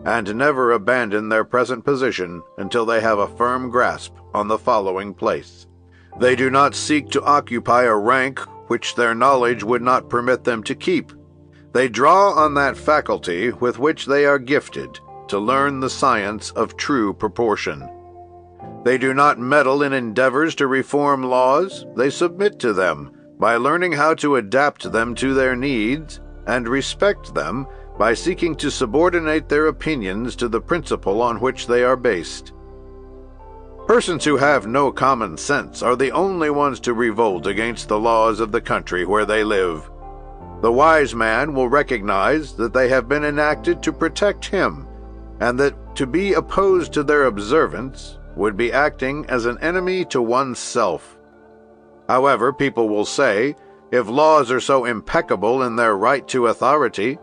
and never abandon their present position until they have a firm grasp on the following place. They do not seek to occupy a rank which their knowledge would not permit them to keep. They draw on that faculty with which they are gifted to learn the science of true proportion. They do not meddle in endeavors to reform laws, they submit to them by learning how to adapt them to their needs, and respect them by seeking to subordinate their opinions to the principle on which they are based. Persons who have no common sense are the only ones to revolt against the laws of the country where they live. The wise man will recognize that they have been enacted to protect him, and that to be opposed to their observance would be acting as an enemy to oneself. However, people will say, if laws are so impeccable in their right to authority,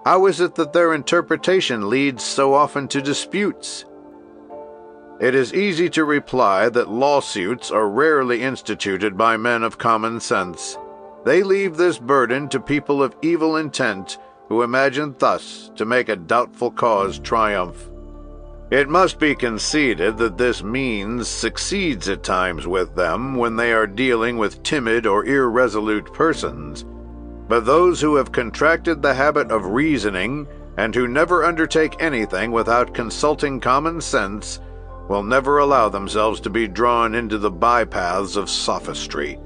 how is it that their interpretation leads so often to disputes? It is easy to reply that lawsuits are rarely instituted by men of common sense. They leave this burden to people of evil intent, who imagine thus to make a doubtful cause triumph. It must be conceded that this means succeeds at times with them when they are dealing with timid or irresolute persons. But those who have contracted the habit of reasoning, and who never undertake anything without consulting common sense, will never allow themselves to be drawn into the bypaths of sophistry.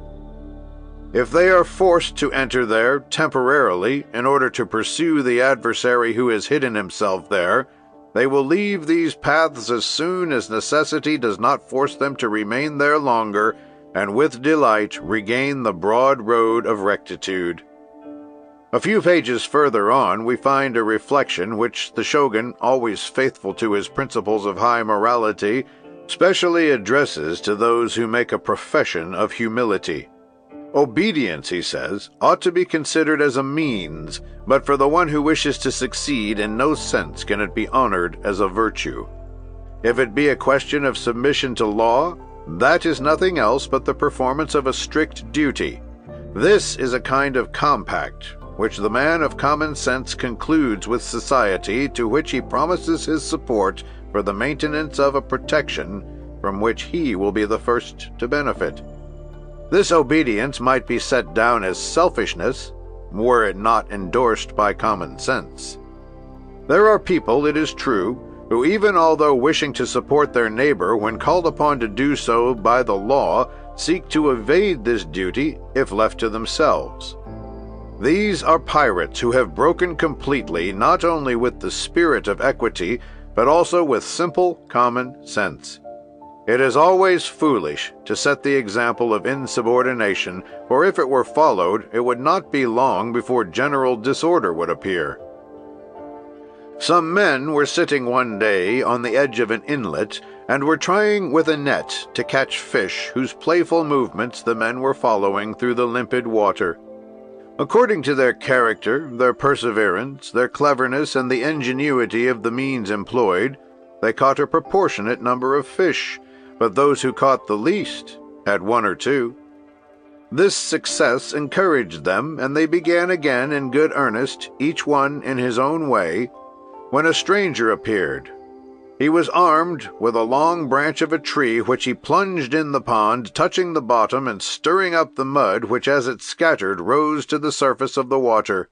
If they are forced to enter there temporarily in order to pursue the adversary who has hidden himself there, they will leave these paths as soon as necessity does not force them to remain there longer, and with delight regain the broad road of rectitude. A few pages further on, we find a reflection which the shogun, always faithful to his principles of high morality, specially addresses to those who make a profession of humility. Obedience, he says, ought to be considered as a means, but for the one who wishes to succeed, in no sense can it be honored as a virtue. If it be a question of submission to law, that is nothing else but the performance of a strict duty. This is a kind of compact which the man of common sense concludes with society, to which he promises his support for the maintenance of a protection from which he will be the first to benefit. This obedience might be set down as selfishness, were it not endorsed by common sense. There are people, it is true, who even although wishing to support their neighbor when called upon to do so by the law, seek to evade this duty if left to themselves. These are pirates who have broken completely not only with the spirit of equity, but also with simple common sense. It is always foolish to set the example of insubordination, for if it were followed, it would not be long before general disorder would appear. Some men were sitting one day on the edge of an inlet, and were trying with a net to catch fish whose playful movements the men were following through the limpid water. According to their character, their perseverance, their cleverness, and the ingenuity of the means employed, they caught a proportionate number of fish, but those who caught the least had one or two. This success encouraged them, and they began again in good earnest, each one in his own way, when a stranger appeared. He was armed with a long branch of a tree, which he plunged in the pond, touching the bottom and stirring up the mud, which as it scattered rose to the surface of the water.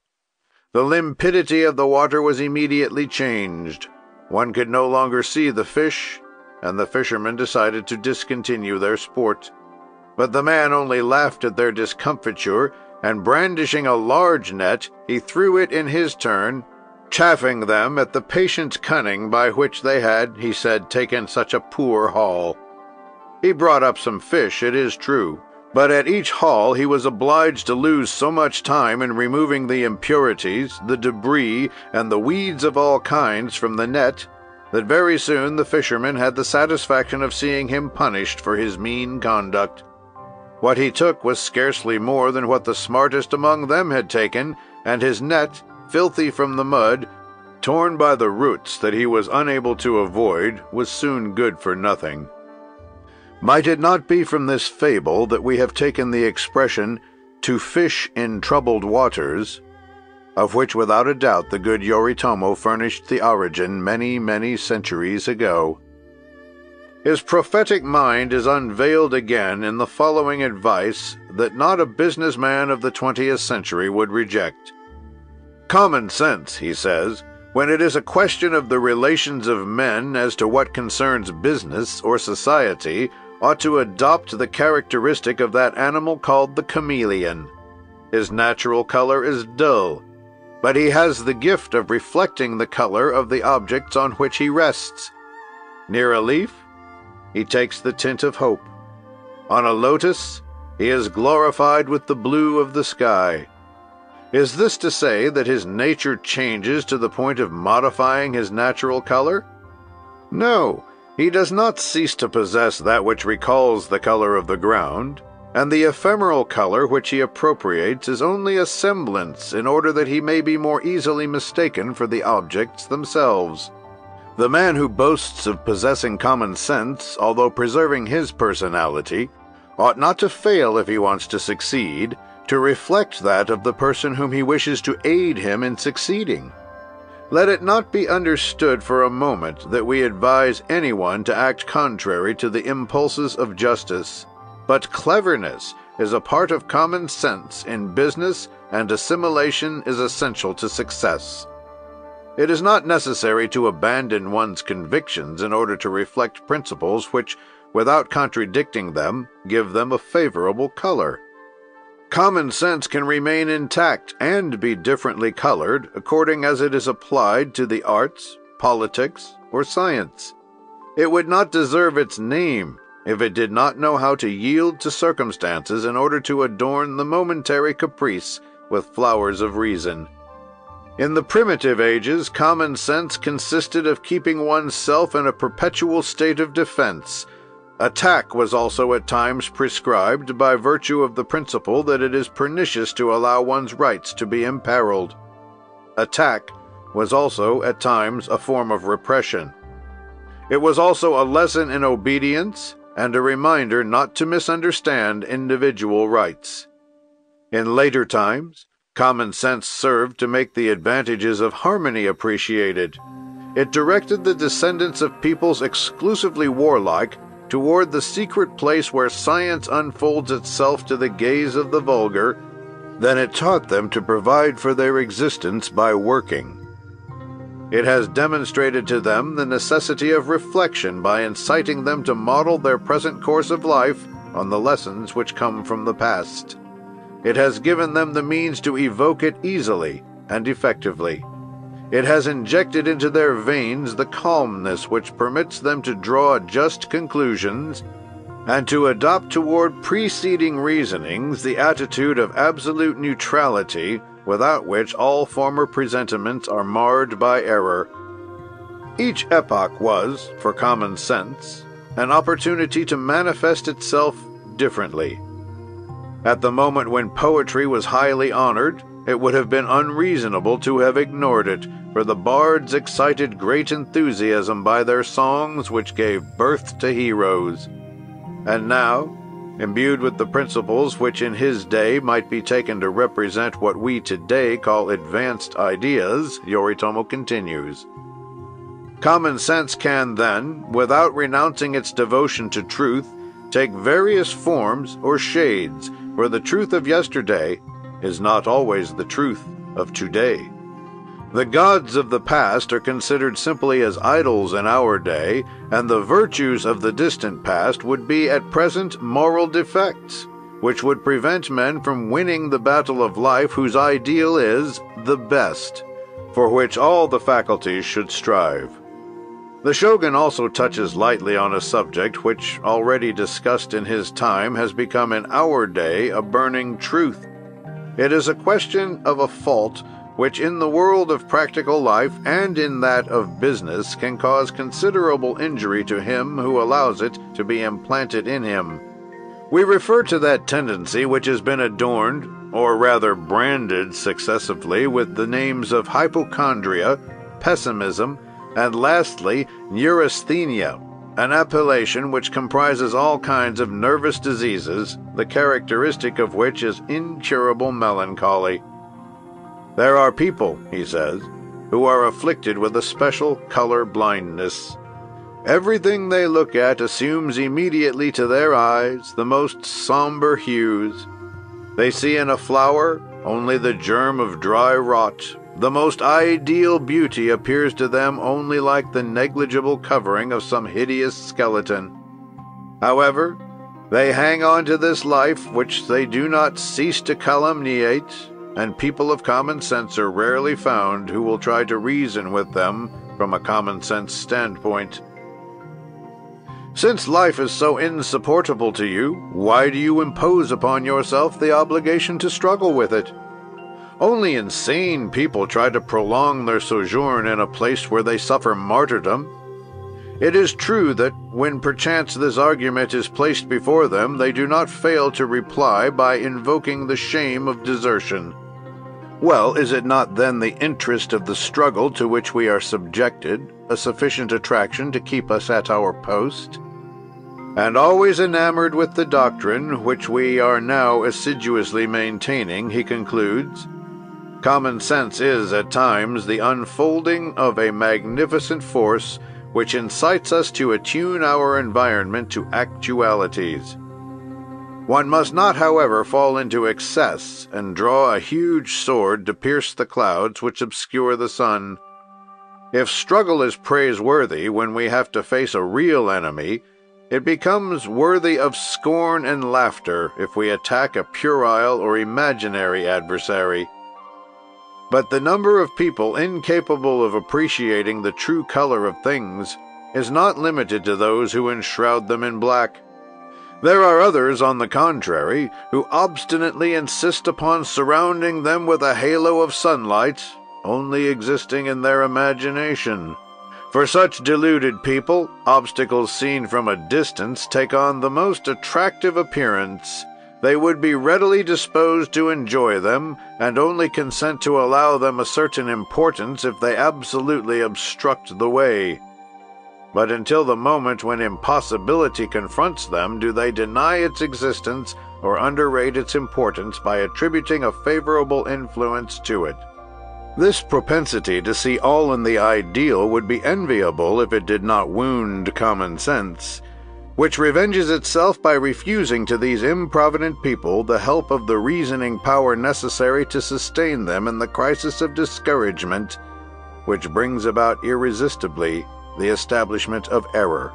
The limpidity of the water was immediately changed. One could no longer see the fish, and the fishermen decided to discontinue their sport. But the man only laughed at their discomfiture, and brandishing a large net, he threw it in his turn, chaffing them at the patient cunning by which they had, he said, taken such a poor haul. He brought up some fish, it is true, But at each haul he was obliged to lose so much time in removing the impurities, the debris, and the weeds of all kinds from the net, that very soon the fishermen had the satisfaction of seeing him punished for his mean conduct. What he took was scarcely more than what the smartest among them had taken, and his net, filthy from the mud, torn by the roots that he was unable to avoid, was soon good for nothing. Might it not be from this fable that we have taken the expression, "to fish in troubled waters," of which without a doubt the good Yoritomo furnished the origin many, many centuries ago? His prophetic mind is unveiled again in the following advice that not a businessman of the 20th century would reject. "Common sense," he says, "when it is a question of the relations of men as to what concerns business or society, ought to adopt the characteristic of that animal called the chameleon. His natural color is dull, but he has the gift of reflecting the color of the objects on which he rests. Near a leaf, he takes the tint of hope. On a lotus, he is glorified with the blue of the sky. Is this to say that his nature changes to the point of modifying his natural color? No. He does not cease to possess that which recalls the color of the ground, and the ephemeral color which he appropriates is only a semblance in order that he may be more easily mistaken for the objects themselves. The man who boasts of possessing common sense, although preserving his personality, ought not to fail, if he wants to succeed, to reflect that of the person whom he wishes to aid him in succeeding. Let it not be understood for a moment that we advise anyone to act contrary to the impulses of justice, but cleverness is a part of common sense in business, and assimilation is essential to success. It is not necessary to abandon one's convictions in order to reflect principles which, without contradicting them, give them a favorable color. Common sense can remain intact and be differently colored according as it is applied to the arts, politics, or science. It would not deserve its name if it did not know how to yield to circumstances in order to adorn the momentary caprice with flowers of reason. In the primitive ages, common sense consisted of keeping oneself in a perpetual state of defense. Attack was also at times prescribed by virtue of the principle that it is pernicious to allow one's rights to be imperiled. Attack was also at times a form of repression. It was also a lesson in obedience and a reminder not to misunderstand individual rights. In later times, common sense served to make the advantages of harmony appreciated. It directed the descendants of peoples exclusively warlike toward the secret place where science unfolds itself to the gaze of the vulgar, then it taught them to provide for their existence by working. It has demonstrated to them the necessity of reflection by inciting them to model their present course of life on the lessons which come from the past. It has given them the means to evoke it easily and effectively. It has injected into their veins the calmness which permits them to draw just conclusions, and to adopt toward preceding reasonings the attitude of absolute neutrality, without which all former presentiments are marred by error. Each epoch was, for common sense, an opportunity to manifest itself differently. At the moment when poetry was highly honored, it would have been unreasonable to have ignored it, for the bards excited great enthusiasm by their songs which gave birth to heroes. And now, imbued with the principles which in his day might be taken to represent what we today call advanced ideas, Yoritomo continues. Common sense can then, without renouncing its devotion to truth, take various forms or shades, for the truth of yesterday is not always the truth of today. The gods of the past are considered simply as idols in our day, and the virtues of the distant past would be at present moral defects, which would prevent men from winning the battle of life whose ideal is the best, for which all the faculties should strive. The shogun also touches lightly on a subject which, already discussed in his time, has become in our day a burning truth. It is a question of a fault which in the world of practical life and in that of business can cause considerable injury to him who allows it to be implanted in him. We refer to that tendency which has been adorned, or rather branded successively, with the names of hypochondria, pessimism, and lastly, neurasthenia, an appellation which comprises all kinds of nervous diseases, the characteristic of which is incurable melancholy. There are people, he says, who are afflicted with a special color blindness. Everything they look at assumes immediately to their eyes the most somber hues. They see in a flower only the germ of dry rot. The most ideal beauty appears to them only like the negligible covering of some hideous skeleton. However, they hang on to this life which they do not cease to calumniate, and people of common sense are rarely found who will try to reason with them from a common sense standpoint. Since life is so insupportable to you, why do you impose upon yourself the obligation to struggle with it? Only insane people try to prolong their sojourn in a place where they suffer martyrdom. It is true that when perchance this argument is placed before them, they do not fail to reply by invoking the shame of desertion. Well, is it not then the interest of the struggle to which we are subjected a sufficient attraction to keep us at our post? And always enamored with the doctrine which we are now assiduously maintaining, he concludes, common sense is, at times, the unfolding of a magnificent force which incites us to attune our environment to actualities. One must not, however, fall into excess and draw a huge sword to pierce the clouds which obscure the sun. If struggle is praiseworthy when we have to face a real enemy, it becomes worthy of scorn and laughter if we attack a puerile or imaginary adversary. But the number of people incapable of appreciating the true color of things is not limited to those who enshroud them in black. There are others, on the contrary, who obstinately insist upon surrounding them with a halo of sunlight, only existing in their imagination. For such deluded people, obstacles seen from a distance take on the most attractive appearance. They would be readily disposed to enjoy them, and only consent to allow them a certain importance if they absolutely obstruct the way. But until the moment when impossibility confronts them, do they deny its existence or underrate its importance by attributing a favorable influence to it. This propensity to see all in the ideal would be enviable if it did not wound common sense, which revenges itself by refusing to these improvident people the help of the reasoning power necessary to sustain them in the crisis of discouragement, which brings about irresistibly the establishment of error.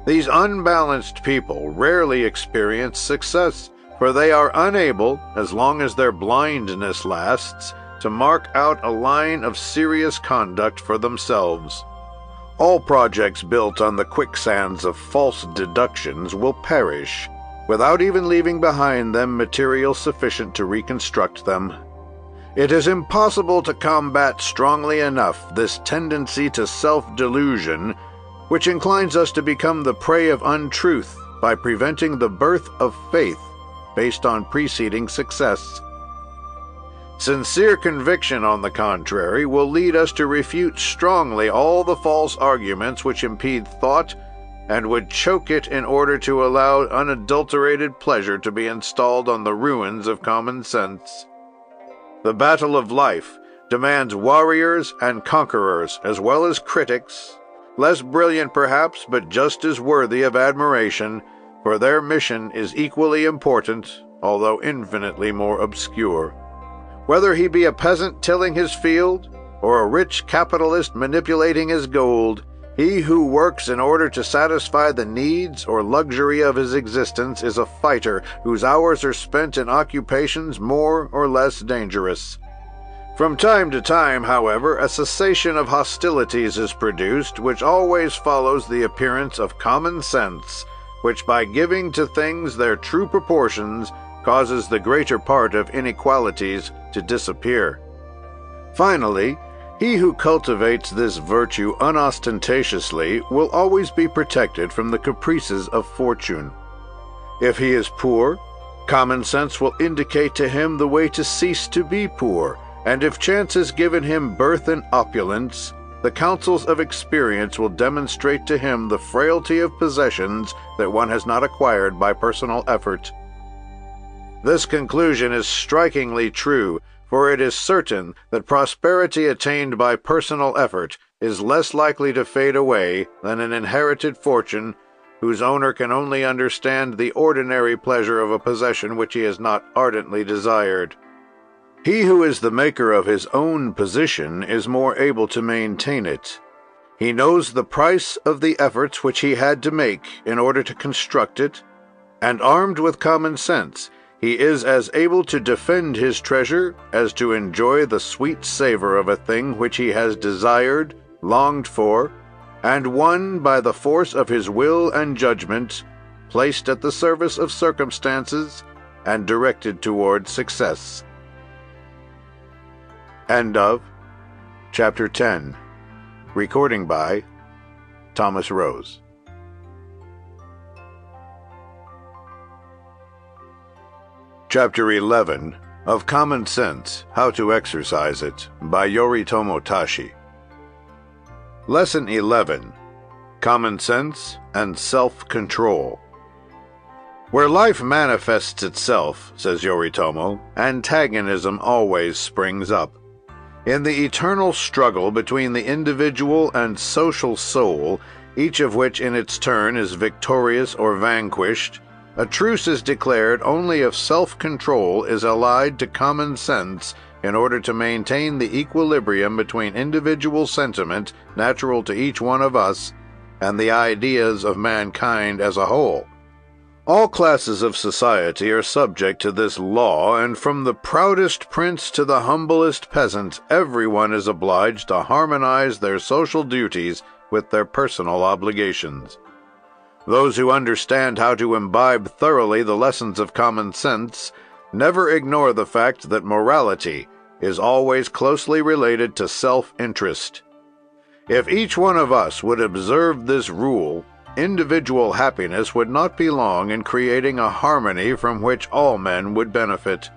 These unbalanced people rarely experience success, for they are unable, as long as their blindness lasts, to mark out a line of serious conduct for themselves. All projects built on the quicksands of false deductions will perish, without even leaving behind them material sufficient to reconstruct them. It is impossible to combat strongly enough this tendency to self-delusion, which inclines us to become the prey of untruth by preventing the birth of faith based on preceding success. Sincere conviction, on the contrary, will lead us to refute strongly all the false arguments which impede thought and would choke it in order to allow unadulterated pleasure to be installed on the ruins of common sense. The battle of life demands warriors and conquerors, as well as critics, less brilliant perhaps, but just as worthy of admiration, for their mission is equally important, although infinitely more obscure. Whether he be a peasant tilling his field, or a rich capitalist manipulating his gold, he who works in order to satisfy the needs or luxury of his existence is a fighter whose hours are spent in occupations more or less dangerous. From time to time, however, a cessation of hostilities is produced, which always follows the appearance of common sense, which by giving to things their true proportions causes the greater part of inequalities to disappear. Finally, he who cultivates this virtue unostentatiously will always be protected from the caprices of fortune. If he is poor, common sense will indicate to him the way to cease to be poor, and if chance has given him birth in opulence, the counsels of experience will demonstrate to him the frailty of possessions that one has not acquired by personal effort. This conclusion is strikingly true, for it is certain that prosperity attained by personal effort is less likely to fade away than an inherited fortune whose owner can only understand the ordinary pleasure of a possession which he has not ardently desired. He who is the maker of his own position is more able to maintain it. He knows the price of the efforts which he had to make in order to construct it, and armed with common sense, he is as able to defend his treasure as to enjoy the sweet savor of a thing which he has desired, longed for, and won by the force of his will and judgment, placed at the service of circumstances, and directed toward success. End of Chapter 10. Recording by Thomas Rose. Chapter 11 of Common Sense, How to Exercise It, by Yoritomo Tashi. Lesson 11. Common Sense and Self-Control. Where life manifests itself, says Yoritomo, antagonism always springs up. In the eternal struggle between the individual and social soul, each of which in its turn is victorious or vanquished, a truce is declared only if self-control is allied to common sense in order to maintain the equilibrium between individual sentiment, natural to each one of us, and the ideas of mankind as a whole. All classes of society are subject to this law, and from the proudest prince to the humblest peasant, everyone is obliged to harmonize their social duties with their personal obligations. Those who understand how to imbibe thoroughly the lessons of common sense never ignore the fact that morality is always closely related to self-interest. If each one of us would observe this rule, individual happiness would not be long in creating a harmony from which all men would benefit.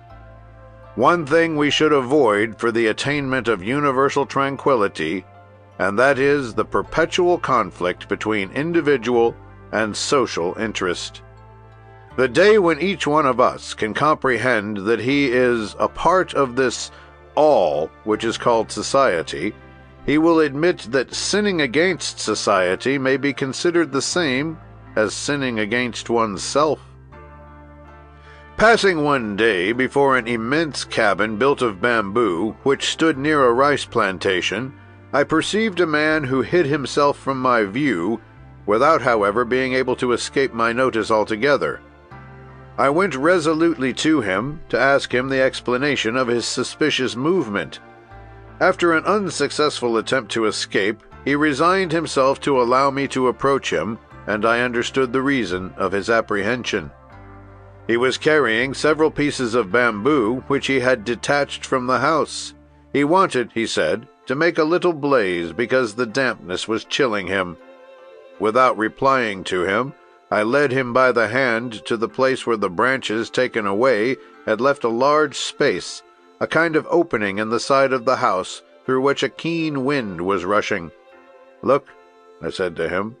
One thing we should avoid for the attainment of universal tranquility, and that is the perpetual conflict between individual and social interest. The day when each one of us can comprehend that he is a part of this all which is called society, he will admit that sinning against society may be considered the same as sinning against oneself. Passing one day before an immense cabin built of bamboo, which stood near a rice plantation, I perceived a man who hid himself from my view, without, however, being able to escape my notice altogether. I went resolutely to him to ask him the explanation of his suspicious movement. After an unsuccessful attempt to escape, he resigned himself to allow me to approach him, and I understood the reason of his apprehension. He was carrying several pieces of bamboo, which he had detached from the house. He wanted, he said, to make a little blaze because the dampness was chilling him. Without replying to him, I led him by the hand to the place where the branches taken away had left a large space, a kind of opening in the side of the house through which a keen wind was rushing. "Look," I said to him,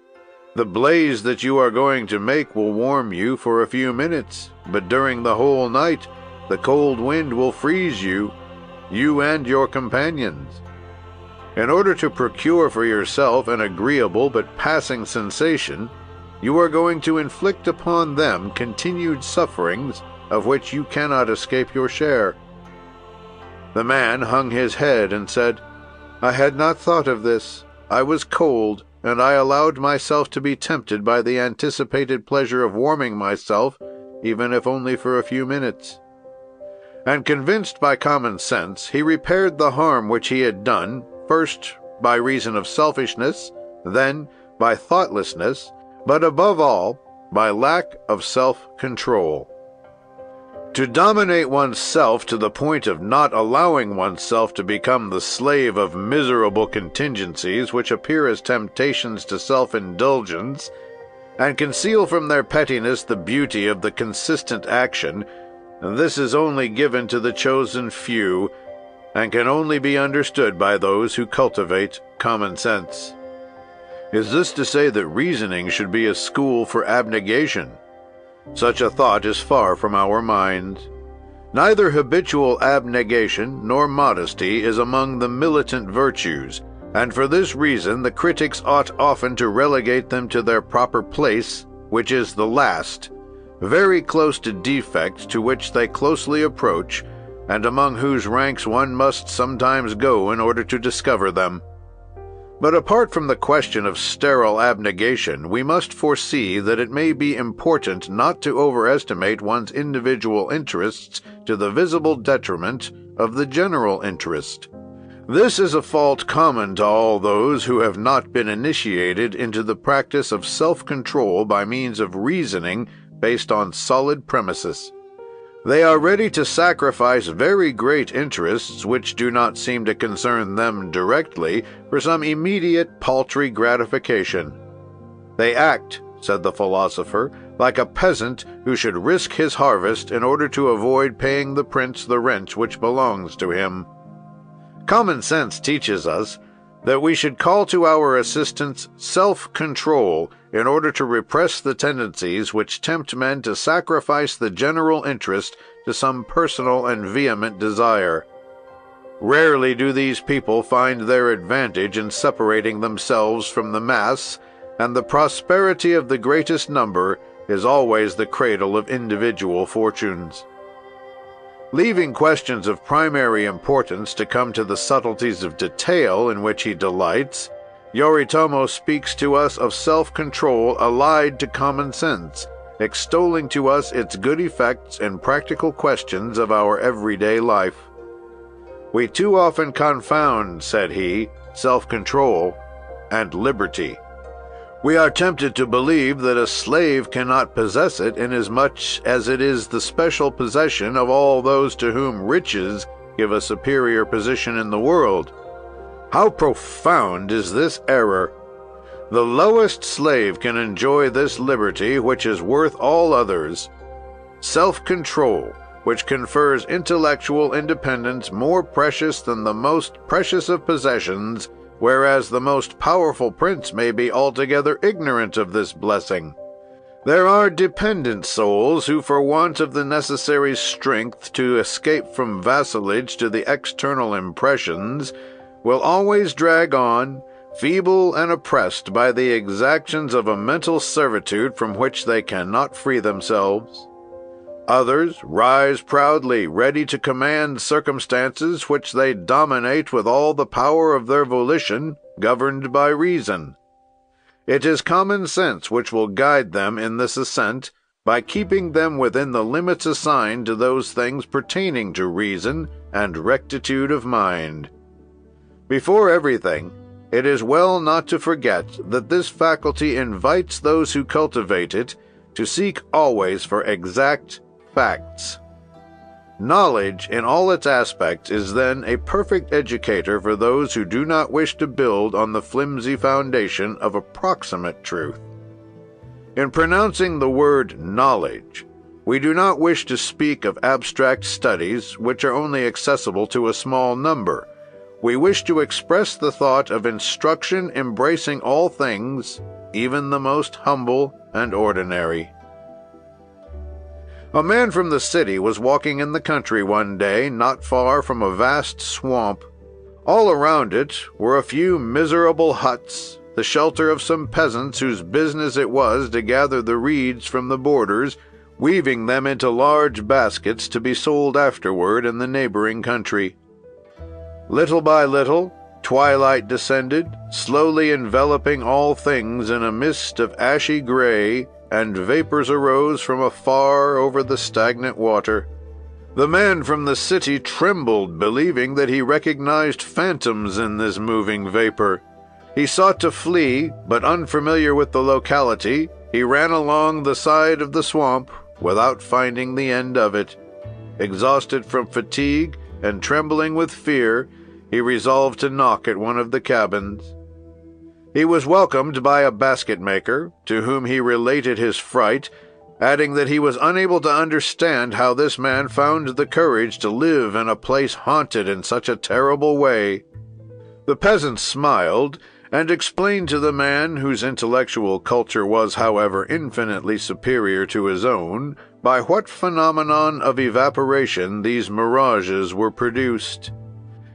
"the blaze that you are going to make will warm you for a few minutes, but during the whole night the cold wind will freeze you and your companions. In order to procure for yourself an agreeable but passing sensation, you are going to inflict upon them continued sufferings of which you cannot escape your share." The man hung his head and said, "I had not thought of this. I was cold, and I allowed myself to be tempted by the anticipated pleasure of warming myself, even if only for a few minutes." and convinced by common sense, he repaired the harm which he had done, first by reason of selfishness, then by thoughtlessness, but above all, by lack of self-control. To dominate oneself to the point of not allowing oneself to become the slave of miserable contingencies which appear as temptations to self-indulgence, and conceal from their pettiness the beauty of the consistent action, this is only given to the chosen few, and can only be understood by those who cultivate common sense. Is this to say that reasoning should be a school for abnegation? Such a thought is far from our minds. Neither habitual abnegation nor modesty is among the militant virtues, and for this reason the critics ought often to relegate them to their proper place, which is the last, very close to defects to which they closely approach, and among whose ranks one must sometimes go in order to discover them. But apart from the question of sterile abnegation, we must foresee that it may be important not to overestimate one's individual interests to the visible detriment of the general interest. This is a fault common to all those who have not been initiated into the practice of self-control by means of reasoning based on solid premises. They are ready to sacrifice very great interests, which do not seem to concern them directly, for some immediate paltry gratification. They act, said the philosopher, like a peasant who should risk his harvest in order to avoid paying the prince the rent which belongs to him. Common sense teaches us that we should call to our assistance self-control in order to repress the tendencies which tempt men to sacrifice the general interest to some personal and vehement desire. Rarely do these people find their advantage in separating themselves from the mass, and the prosperity of the greatest number is always the cradle of individual fortunes. Leaving questions of primary importance to come to the subtleties of detail in which he delights, Yoritomo speaks to us of self-control allied to common sense, extolling to us its good effects in practical questions of our everyday life. We too often confound, said he, self-control and liberty. We are tempted to believe that a slave cannot possess it, inasmuch as it is the special possession of all those to whom riches give a superior position in the world. How profound is this error! The lowest slave can enjoy this liberty, which is worth all others. Self-control, which confers intellectual independence, more precious than the most precious of possessions, whereas the most powerful prince may be altogether ignorant of this blessing. There are dependent souls who, for want of the necessary strength to escape from vassalage to the external impressions, will always drag on, feeble and oppressed by the exactions of a mental servitude from which they cannot free themselves. Others rise proudly, ready to command circumstances which they dominate with all the power of their volition, governed by reason. It is common sense which will guide them in this ascent, by keeping them within the limits assigned to those things pertaining to reason and rectitude of mind. Before everything, it is well not to forget that this faculty invites those who cultivate it to seek always for exact facts. Knowledge in all its aspects is then a perfect educator for those who do not wish to build on the flimsy foundation of approximate truth. In pronouncing the word knowledge, we do not wish to speak of abstract studies which are only accessible to a small number. We wish to express the thought of instruction embracing all things, even the most humble and ordinary. A man from the city was walking in the country one day, not far from a vast swamp. All around it were a few miserable huts, the shelter of some peasants whose business it was to gather the reeds from the borders, weaving them into large baskets to be sold afterward in the neighboring country. Little by little, twilight descended, slowly enveloping all things in a mist of ashy gray, and vapors arose from afar over the stagnant water. The man from the city trembled, believing that he recognized phantoms in this moving vapor. He sought to flee, but unfamiliar with the locality, he ran along the side of the swamp without finding the end of it. Exhausted from fatigue and trembling with fear, he resolved to knock at one of the cabins. He was welcomed by a basket maker, to whom he related his fright, adding that he was unable to understand how this man found the courage to live in a place haunted in such a terrible way. The peasant smiled, and explained to the man, whose intellectual culture was, however, infinitely superior to his own, by what phenomenon of evaporation these mirages were produced.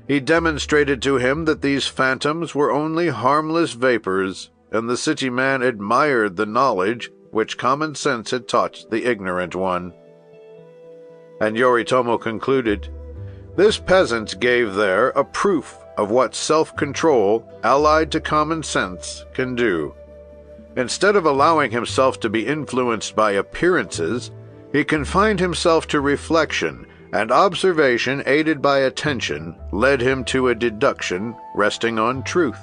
He demonstrated to him that these phantoms were only harmless vapors, and the city man admired the knowledge which common sense had taught the ignorant one. And Yoritomo concluded, "This peasant gave there a proof of what self-control, allied to common sense, can do. Instead of allowing himself to be influenced by appearances, he confined himself to reflection, and observation, aided by attention, led him to a deduction resting on truth.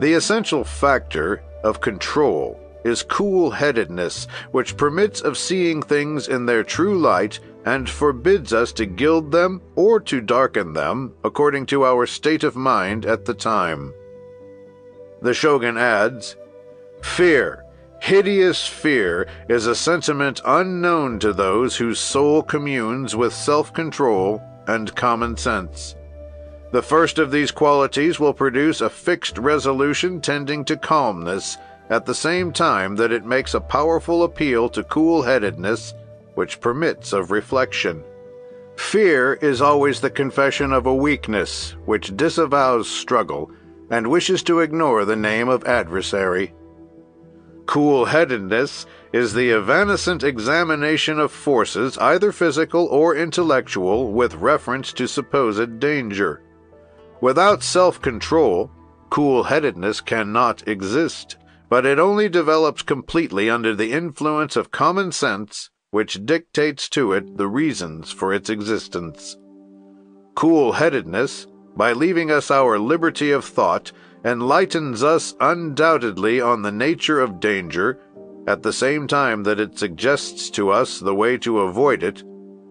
The essential factor of control is cool-headedness, which permits of seeing things in their true light and forbids us to gild them or to darken them according to our state of mind at the time." The shogun adds, "Fear, hideous fear, is a sentiment unknown to those whose soul communes with self-control and common sense. The first of these qualities will produce a fixed resolution tending to calmness, at the same time that it makes a powerful appeal to cool-headedness, which permits of reflection. Fear is always the confession of a weakness, which disavows struggle, and wishes to ignore the name of adversary. Cool-headedness is the evanescent examination of forces, either physical or intellectual, with reference to supposed danger. Without self-control, cool-headedness cannot exist, but it only develops completely under the influence of common sense, which dictates to it the reasons for its existence. Cool-headedness, by leaving us our liberty of thought, enlightens us undoubtedly on the nature of danger, at the same time that it suggests to us the way to avoid it,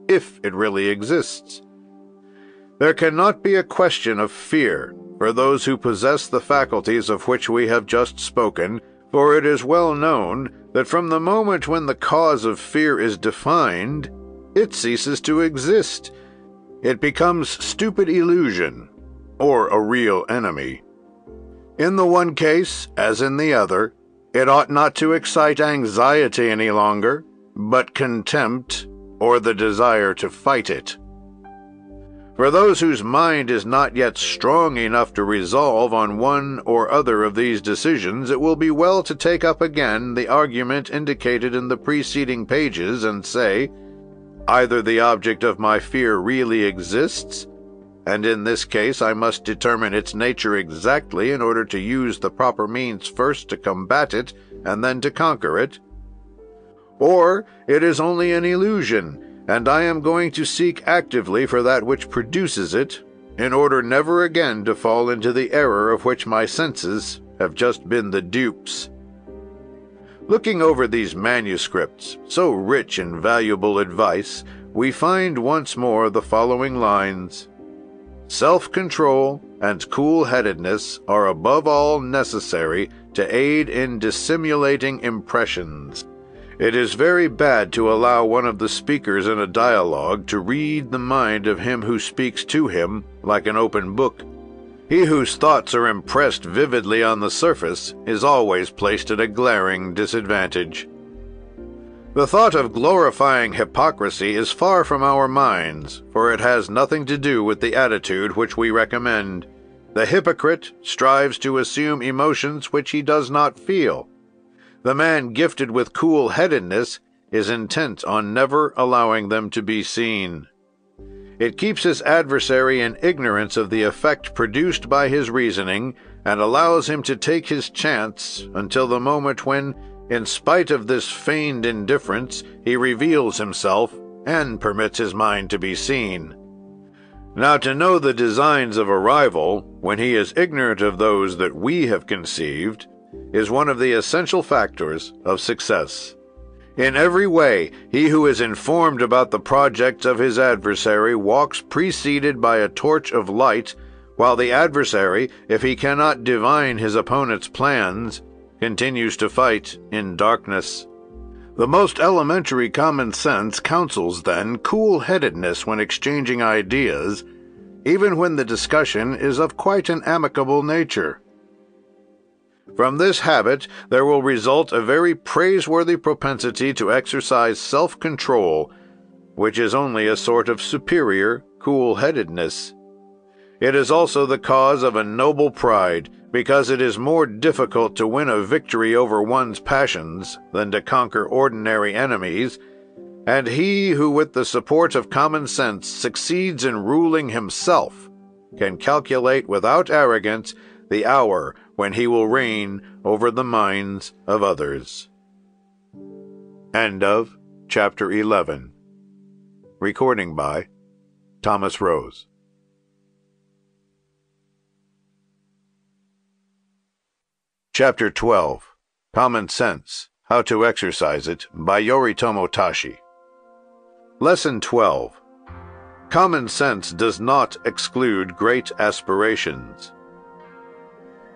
if it really exists. There cannot be a question of fear for those who possess the faculties of which we have just spoken, for it is well known that from the moment when the cause of fear is defined, it ceases to exist. It becomes stupid illusion, or a real enemy. In the one case, as in the other, it ought not to excite anxiety any longer, but contempt, or the desire to fight it. For those whose mind is not yet strong enough to resolve on one or other of these decisions, it will be well to take up again the argument indicated in the preceding pages, and say, either the object of my fear really exists, and in this case I must determine its nature exactly in order to use the proper means first to combat it and then to conquer it, or it is only an illusion, and I am going to seek actively for that which produces it, in order never again to fall into the error of which my senses have just been the dupes. Looking over these manuscripts, so rich in valuable advice, we find once more the following lines: "Self-control and cool-headedness are above all necessary to aid in dissimulating impressions. It is very bad to allow one of the speakers in a dialogue to read the mind of him who speaks to him like an open book. He whose thoughts are impressed vividly on the surface is always placed at a glaring disadvantage." The thought of glorifying hypocrisy is far from our minds, for it has nothing to do with the attitude which we recommend. The hypocrite strives to assume emotions which he does not feel. The man gifted with cool-headedness is intent on never allowing them to be seen. It keeps his adversary in ignorance of the effect produced by his reasoning, and allows him to take his chance until the moment when, in spite of this feigned indifference, he reveals himself and permits his mind to be seen. Now, to know the designs of a rival, when he is ignorant of those that we have conceived, is one of the essential factors of success. In every way, he who is informed about the projects of his adversary walks preceded by a torch of light, while the adversary, if he cannot divine his opponent's plans, continues to fight in darkness. The most elementary common sense counsels, then, cool-headedness when exchanging ideas, even when the discussion is of quite an amicable nature. From this habit there will result a very praiseworthy propensity to exercise self-control, which is only a sort of superior cool-headedness. It is also the cause of a noble pride, because it is more difficult to win a victory over one's passions than to conquer ordinary enemies, and he who with the support of common sense succeeds in ruling himself can calculate without arrogance the hour when he will reign over the minds of others. End of Chapter 11. Recording by Thomas Rose. Chapter 12. Common Sense, How to Exercise It, by Yoritomo Tashi. Lesson 12. Common sense does not exclude great aspirations.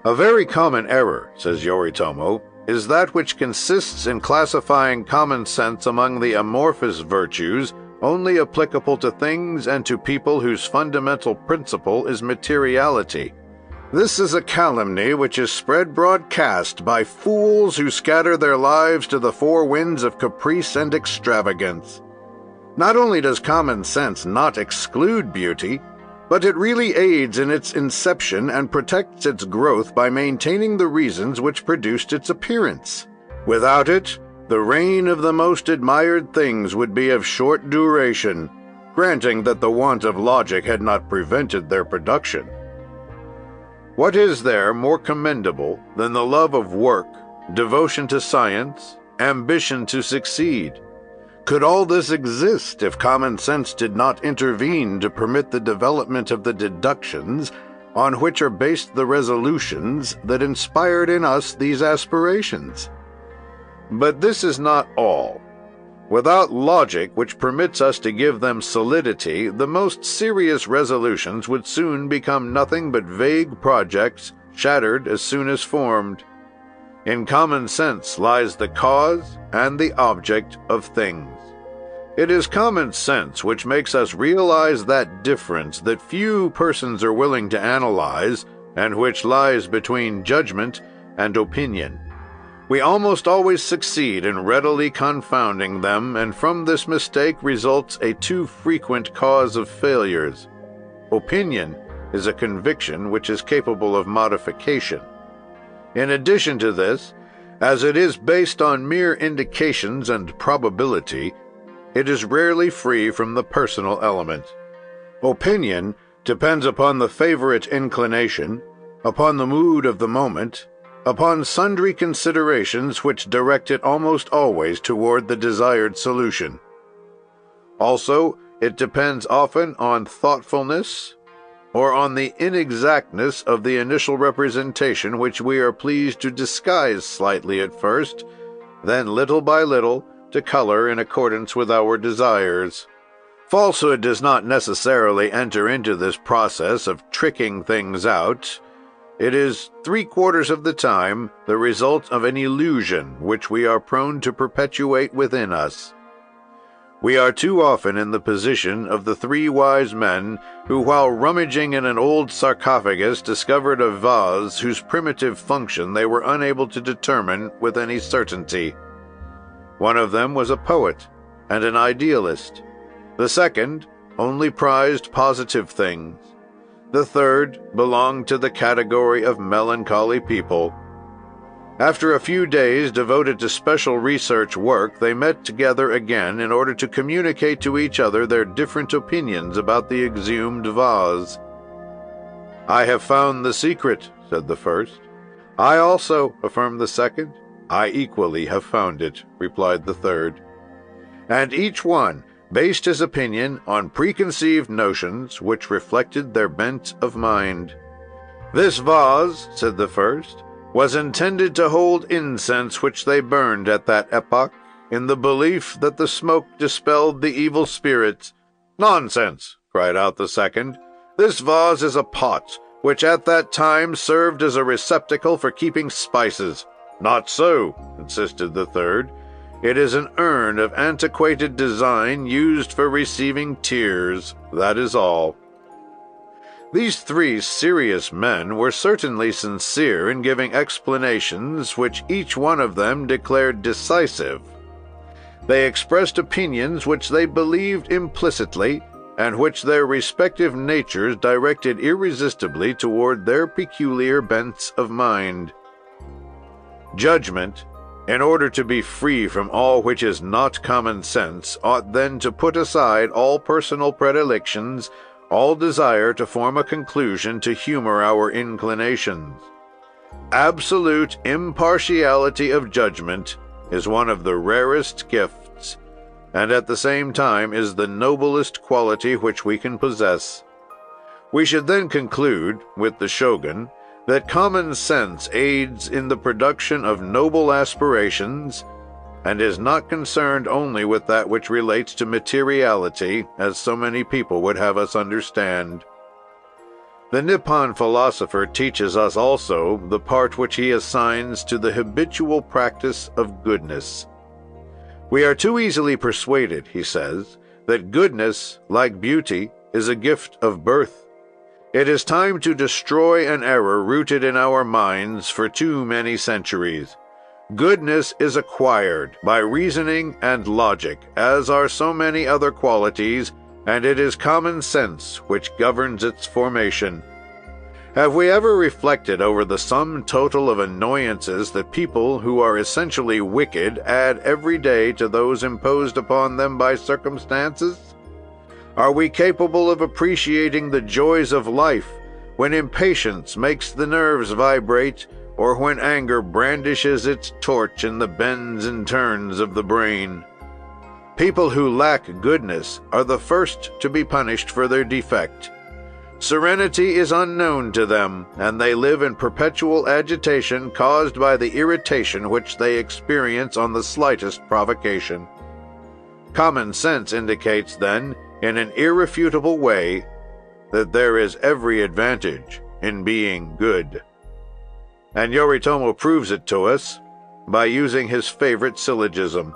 A very common error, says Yoritomo, is that which consists in classifying common sense among the amorphous virtues only applicable to things and to people whose fundamental principle is materiality. This is a calumny which is spread broadcast by fools who scatter their lives to the four winds of caprice and extravagance. Not only does common sense not exclude beauty, but it really aids in its inception and protects its growth by maintaining the reasons which produced its appearance. Without it, the reign of the most admired things would be of short duration, granting that the want of logic had not prevented their production. What is there more commendable than the love of work, devotion to science, ambition to succeed? Could all this exist if common sense did not intervene to permit the development of the deductions on which are based the resolutions that inspired in us these aspirations? But this is not all. Without logic which permits us to give them solidity, the most serious resolutions would soon become nothing but vague projects, shattered as soon as formed. In common sense lies the cause and the object of things. It is common sense which makes us realize that difference that few persons are willing to analyze, and which lies between judgment and opinion. We almost always succeed in readily confounding them, and from this mistake results a too frequent cause of failures. Opinion is a conviction which is capable of modification. In addition to this, as it is based on mere indications and probability, it is rarely free from the personal element. Opinion depends upon the favorite inclination, upon the mood of the moment, upon sundry considerations which direct it almost always toward the desired solution. Also, it depends often on thoughtfulness or on the inexactness of the initial representation, which we are pleased to disguise slightly at first, then little by little to color in accordance with our desires. Falsehood does not necessarily enter into this process of tricking things out. It is 3/4 of the time the result of an illusion which we are prone to perpetuate within us. We are too often in the position of the 3 wise men who, while rummaging in an old sarcophagus, discovered a vase whose primitive function they were unable to determine with any certainty. One of them was a poet and an idealist. The second only prized positive things. The third belonged to the category of melancholy people. After a few days devoted to special research work, they met together again in order to communicate to each other their different opinions about the exhumed vase. "I have found the secret," said the first. "I also," affirmed the second. "I equally have found it," replied the third. And each one, based his opinion on preconceived notions which reflected their bent of mind. This vase, said the first, was intended to hold incense which they burned at that epoch, in the belief that the smoke dispelled the evil spirits. Nonsense, cried out the second. This vase is a pot, which at that time served as a receptacle for keeping spices. Not so, insisted the third. It is an urn of antiquated design used for receiving tears. That is all. These three serious men were certainly sincere in giving explanations which each one of them declared decisive. They expressed opinions which they believed implicitly, and which their respective natures directed irresistibly toward their peculiar bents of mind. Judgment, in order to be free from all which is not common sense, ought then to put aside all personal predilections, all desire to form a conclusion to humor our inclinations. Absolute impartiality of judgment is one of the rarest gifts, and at the same time is the noblest quality which we can possess. We should then conclude, with the Shogun, that common sense aids in the production of noble aspirations, and is not concerned only with that which relates to materiality, as so many people would have us understand. The Nippon philosopher teaches us also the part which he assigns to the habitual practice of goodness. We are too easily persuaded, he says, that goodness, like beauty, is a gift of birth. It is time to destroy an error rooted in our minds for too many centuries. Goodness is acquired by reasoning and logic, as are so many other qualities, and it is common sense which governs its formation. Have we ever reflected over the sum total of annoyances that people who are essentially wicked add every day to those imposed upon them by circumstances? Are we capable of appreciating the joys of life when impatience makes the nerves vibrate, or when anger brandishes its torch in the bends and turns of the brain? People who lack goodness are the first to be punished for their defect. Serenity is unknown to them, and they live in perpetual agitation caused by the irritation which they experience on the slightest provocation. Common sense indicates, then, in an irrefutable way, that there is every advantage in being good. And Yoritomo proves it to us by using his favorite syllogism.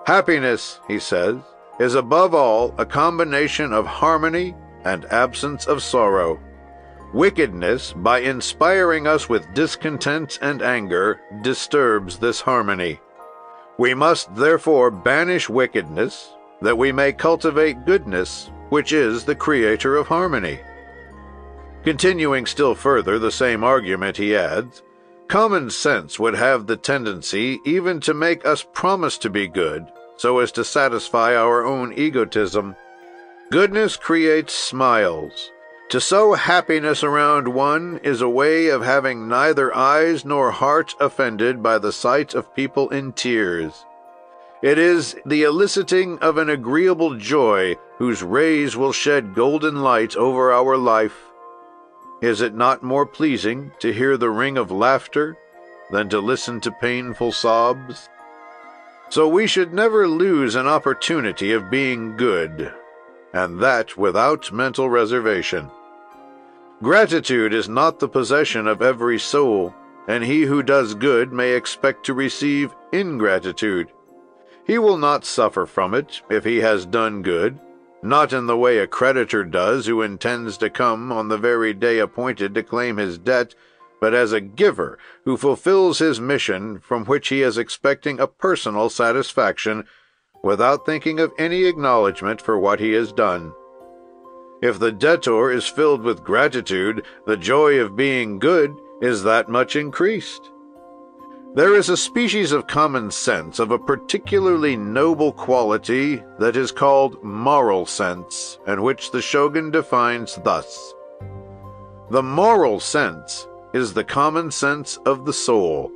Happiness, he says, is above all a combination of harmony and absence of sorrow. Wickedness, by inspiring us with discontent and anger, disturbs this harmony. We must therefore banish wickedness, that we may cultivate goodness, which is the creator of harmony. Continuing still further the same argument, he adds, common sense would have the tendency even to make us promise to be good, so as to satisfy our own egotism. Goodness creates smiles. To sow happiness around one is a way of having neither eyes nor heart offended by the sight of people in tears. It is the eliciting of an agreeable joy whose rays will shed golden light over our life. Is it not more pleasing to hear the ring of laughter than to listen to painful sobs? So we should never lose an opportunity of being good, and that without mental reservation. Gratitude is not the possession of every soul, and he who does good may expect to receive ingratitude. He will not suffer from it if he has done good, not in the way a creditor does who intends to come on the very day appointed to claim his debt, but as a giver who fulfills his mission from which he is expecting a personal satisfaction, without thinking of any acknowledgment for what he has done. If the debtor is filled with gratitude, the joy of being good is that much increased. There is a species of common sense of a particularly noble quality that is called moral sense, and which the Shogun defines thus: the moral sense is the common sense of the soul.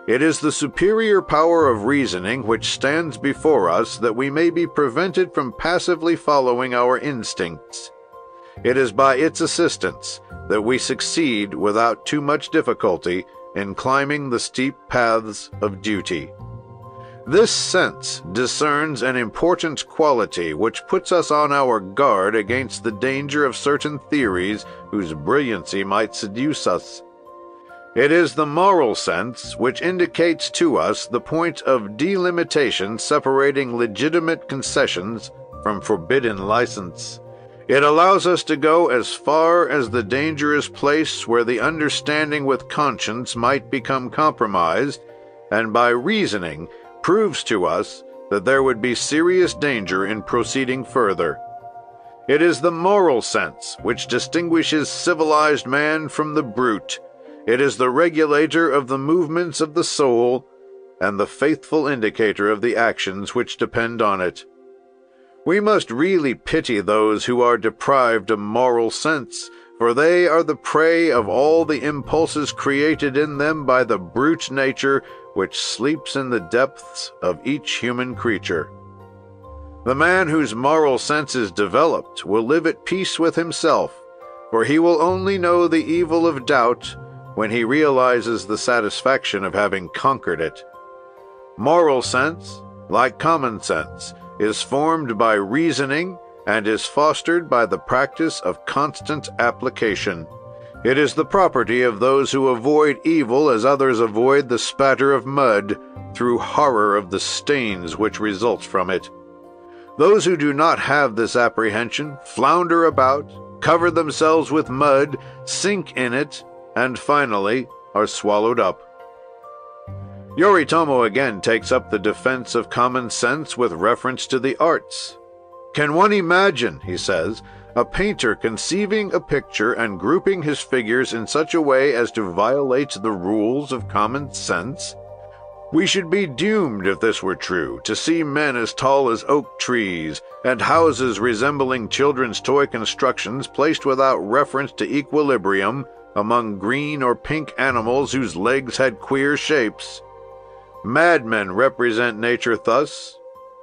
It is the superior power of reasoning which stands before us that we may be prevented from passively following our instincts. It is by its assistance that we succeed without too much difficulty in climbing the steep paths of duty. This sense discerns an important quality which puts us on our guard against the danger of certain theories whose brilliancy might seduce us. It is the moral sense which indicates to us the point of delimitation separating legitimate concessions from forbidden license. It allows us to go as far as the dangerous place where the understanding with conscience might become compromised, and by reasoning proves to us that there would be serious danger in proceeding further. It is the moral sense which distinguishes civilized man from the brute. It is the regulator of the movements of the soul and the faithful indicator of the actions which depend on it. We must really pity those who are deprived of moral sense, for they are the prey of all the impulses created in them by the brute nature which sleeps in the depths of each human creature. The man whose moral sense is developed will live at peace with himself, for he will only know the evil of doubt when he realizes the satisfaction of having conquered it. Moral sense, like common sense, is formed by reasoning and is fostered by the practice of constant application. It is the property of those who avoid evil as others avoid the spatter of mud, through horror of the stains which results from it. Those who do not have this apprehension flounder about, cover themselves with mud, sink in it, and finally are swallowed up. Yoritomo again takes up the defense of common sense with reference to the arts. Can one imagine, he says, a painter conceiving a picture and grouping his figures in such a way as to violate the rules of common sense? We should be doomed, if this were true, to see men as tall as oak trees, and houses resembling children's toy constructions placed without reference to equilibrium among green or pink animals whose legs had queer shapes. Madmen represent nature thus,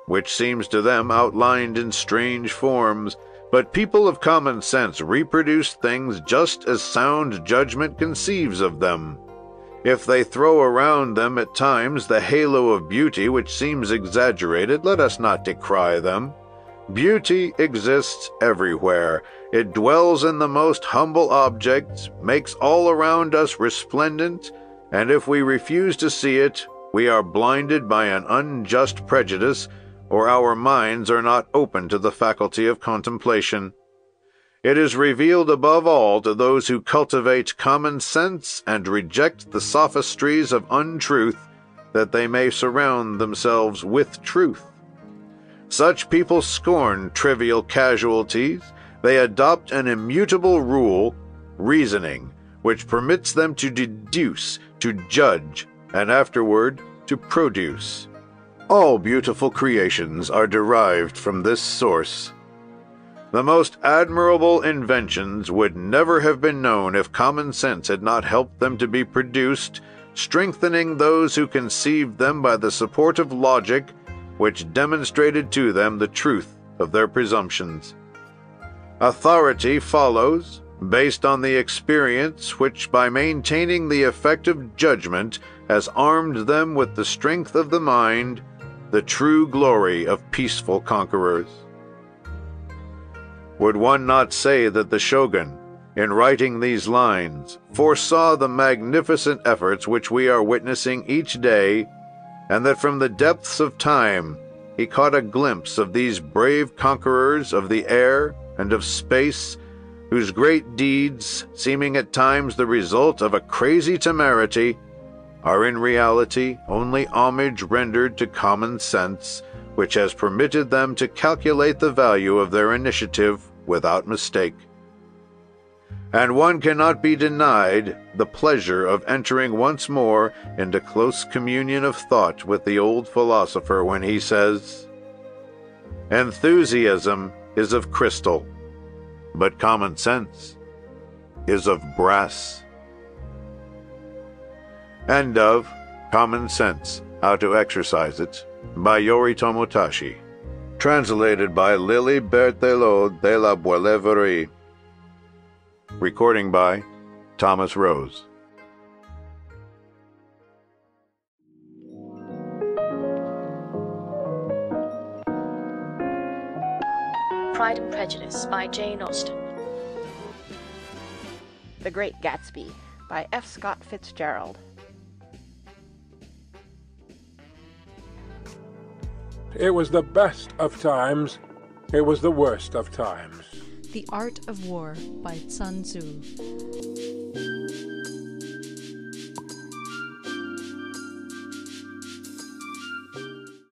which seems to them outlined in strange forms, but people of common sense reproduce things just as sound judgment conceives of them. If they throw around them at times the halo of beauty which seems exaggerated, let us not decry them. Beauty exists everywhere. It dwells in the most humble objects, makes all around us resplendent, and if we refuse to see it, we are blinded by an unjust prejudice, or our minds are not open to the faculty of contemplation. It is revealed above all to those who cultivate common sense and reject the sophistries of untruth, that they may surround themselves with truth. Such people scorn trivial casualties. They adopt an immutable rule, reasoning, which permits them to deduce, to judge, and afterward to produce. All beautiful creations are derived from this source. The most admirable inventions would never have been known if common sense had not helped them to be produced, strengthening those who conceived them by the support of logic, which demonstrated to them the truth of their presumptions. Authority follows, based on the experience which, by maintaining the effect of judgment, has armed them with the strength of the mind, the true glory of peaceful conquerors. Would one not say that the Shogun, in writing these lines, foresaw the magnificent efforts which we are witnessing each day, and that from the depths of time he caught a glimpse of these brave conquerors of the air and of space, whose great deeds, seeming at times the result of a crazy temerity, are in reality only homage rendered to common sense, which has permitted them to calculate the value of their initiative without mistake. And one cannot be denied the pleasure of entering once more into close communion of thought with the old philosopher when he says, "Enthusiasm is of crystal, but common sense is of brass." End of Common Sense, How to Exercise It, by Yoritomo Tashi. Translated by Lily Berthelot de la Boileverie. Recording by Thomas Rose. Pride and Prejudice by Jane Austen. The Great Gatsby by F. Scott Fitzgerald. It was the best of times. It was the worst of times. The Art of War by Sun Tzu.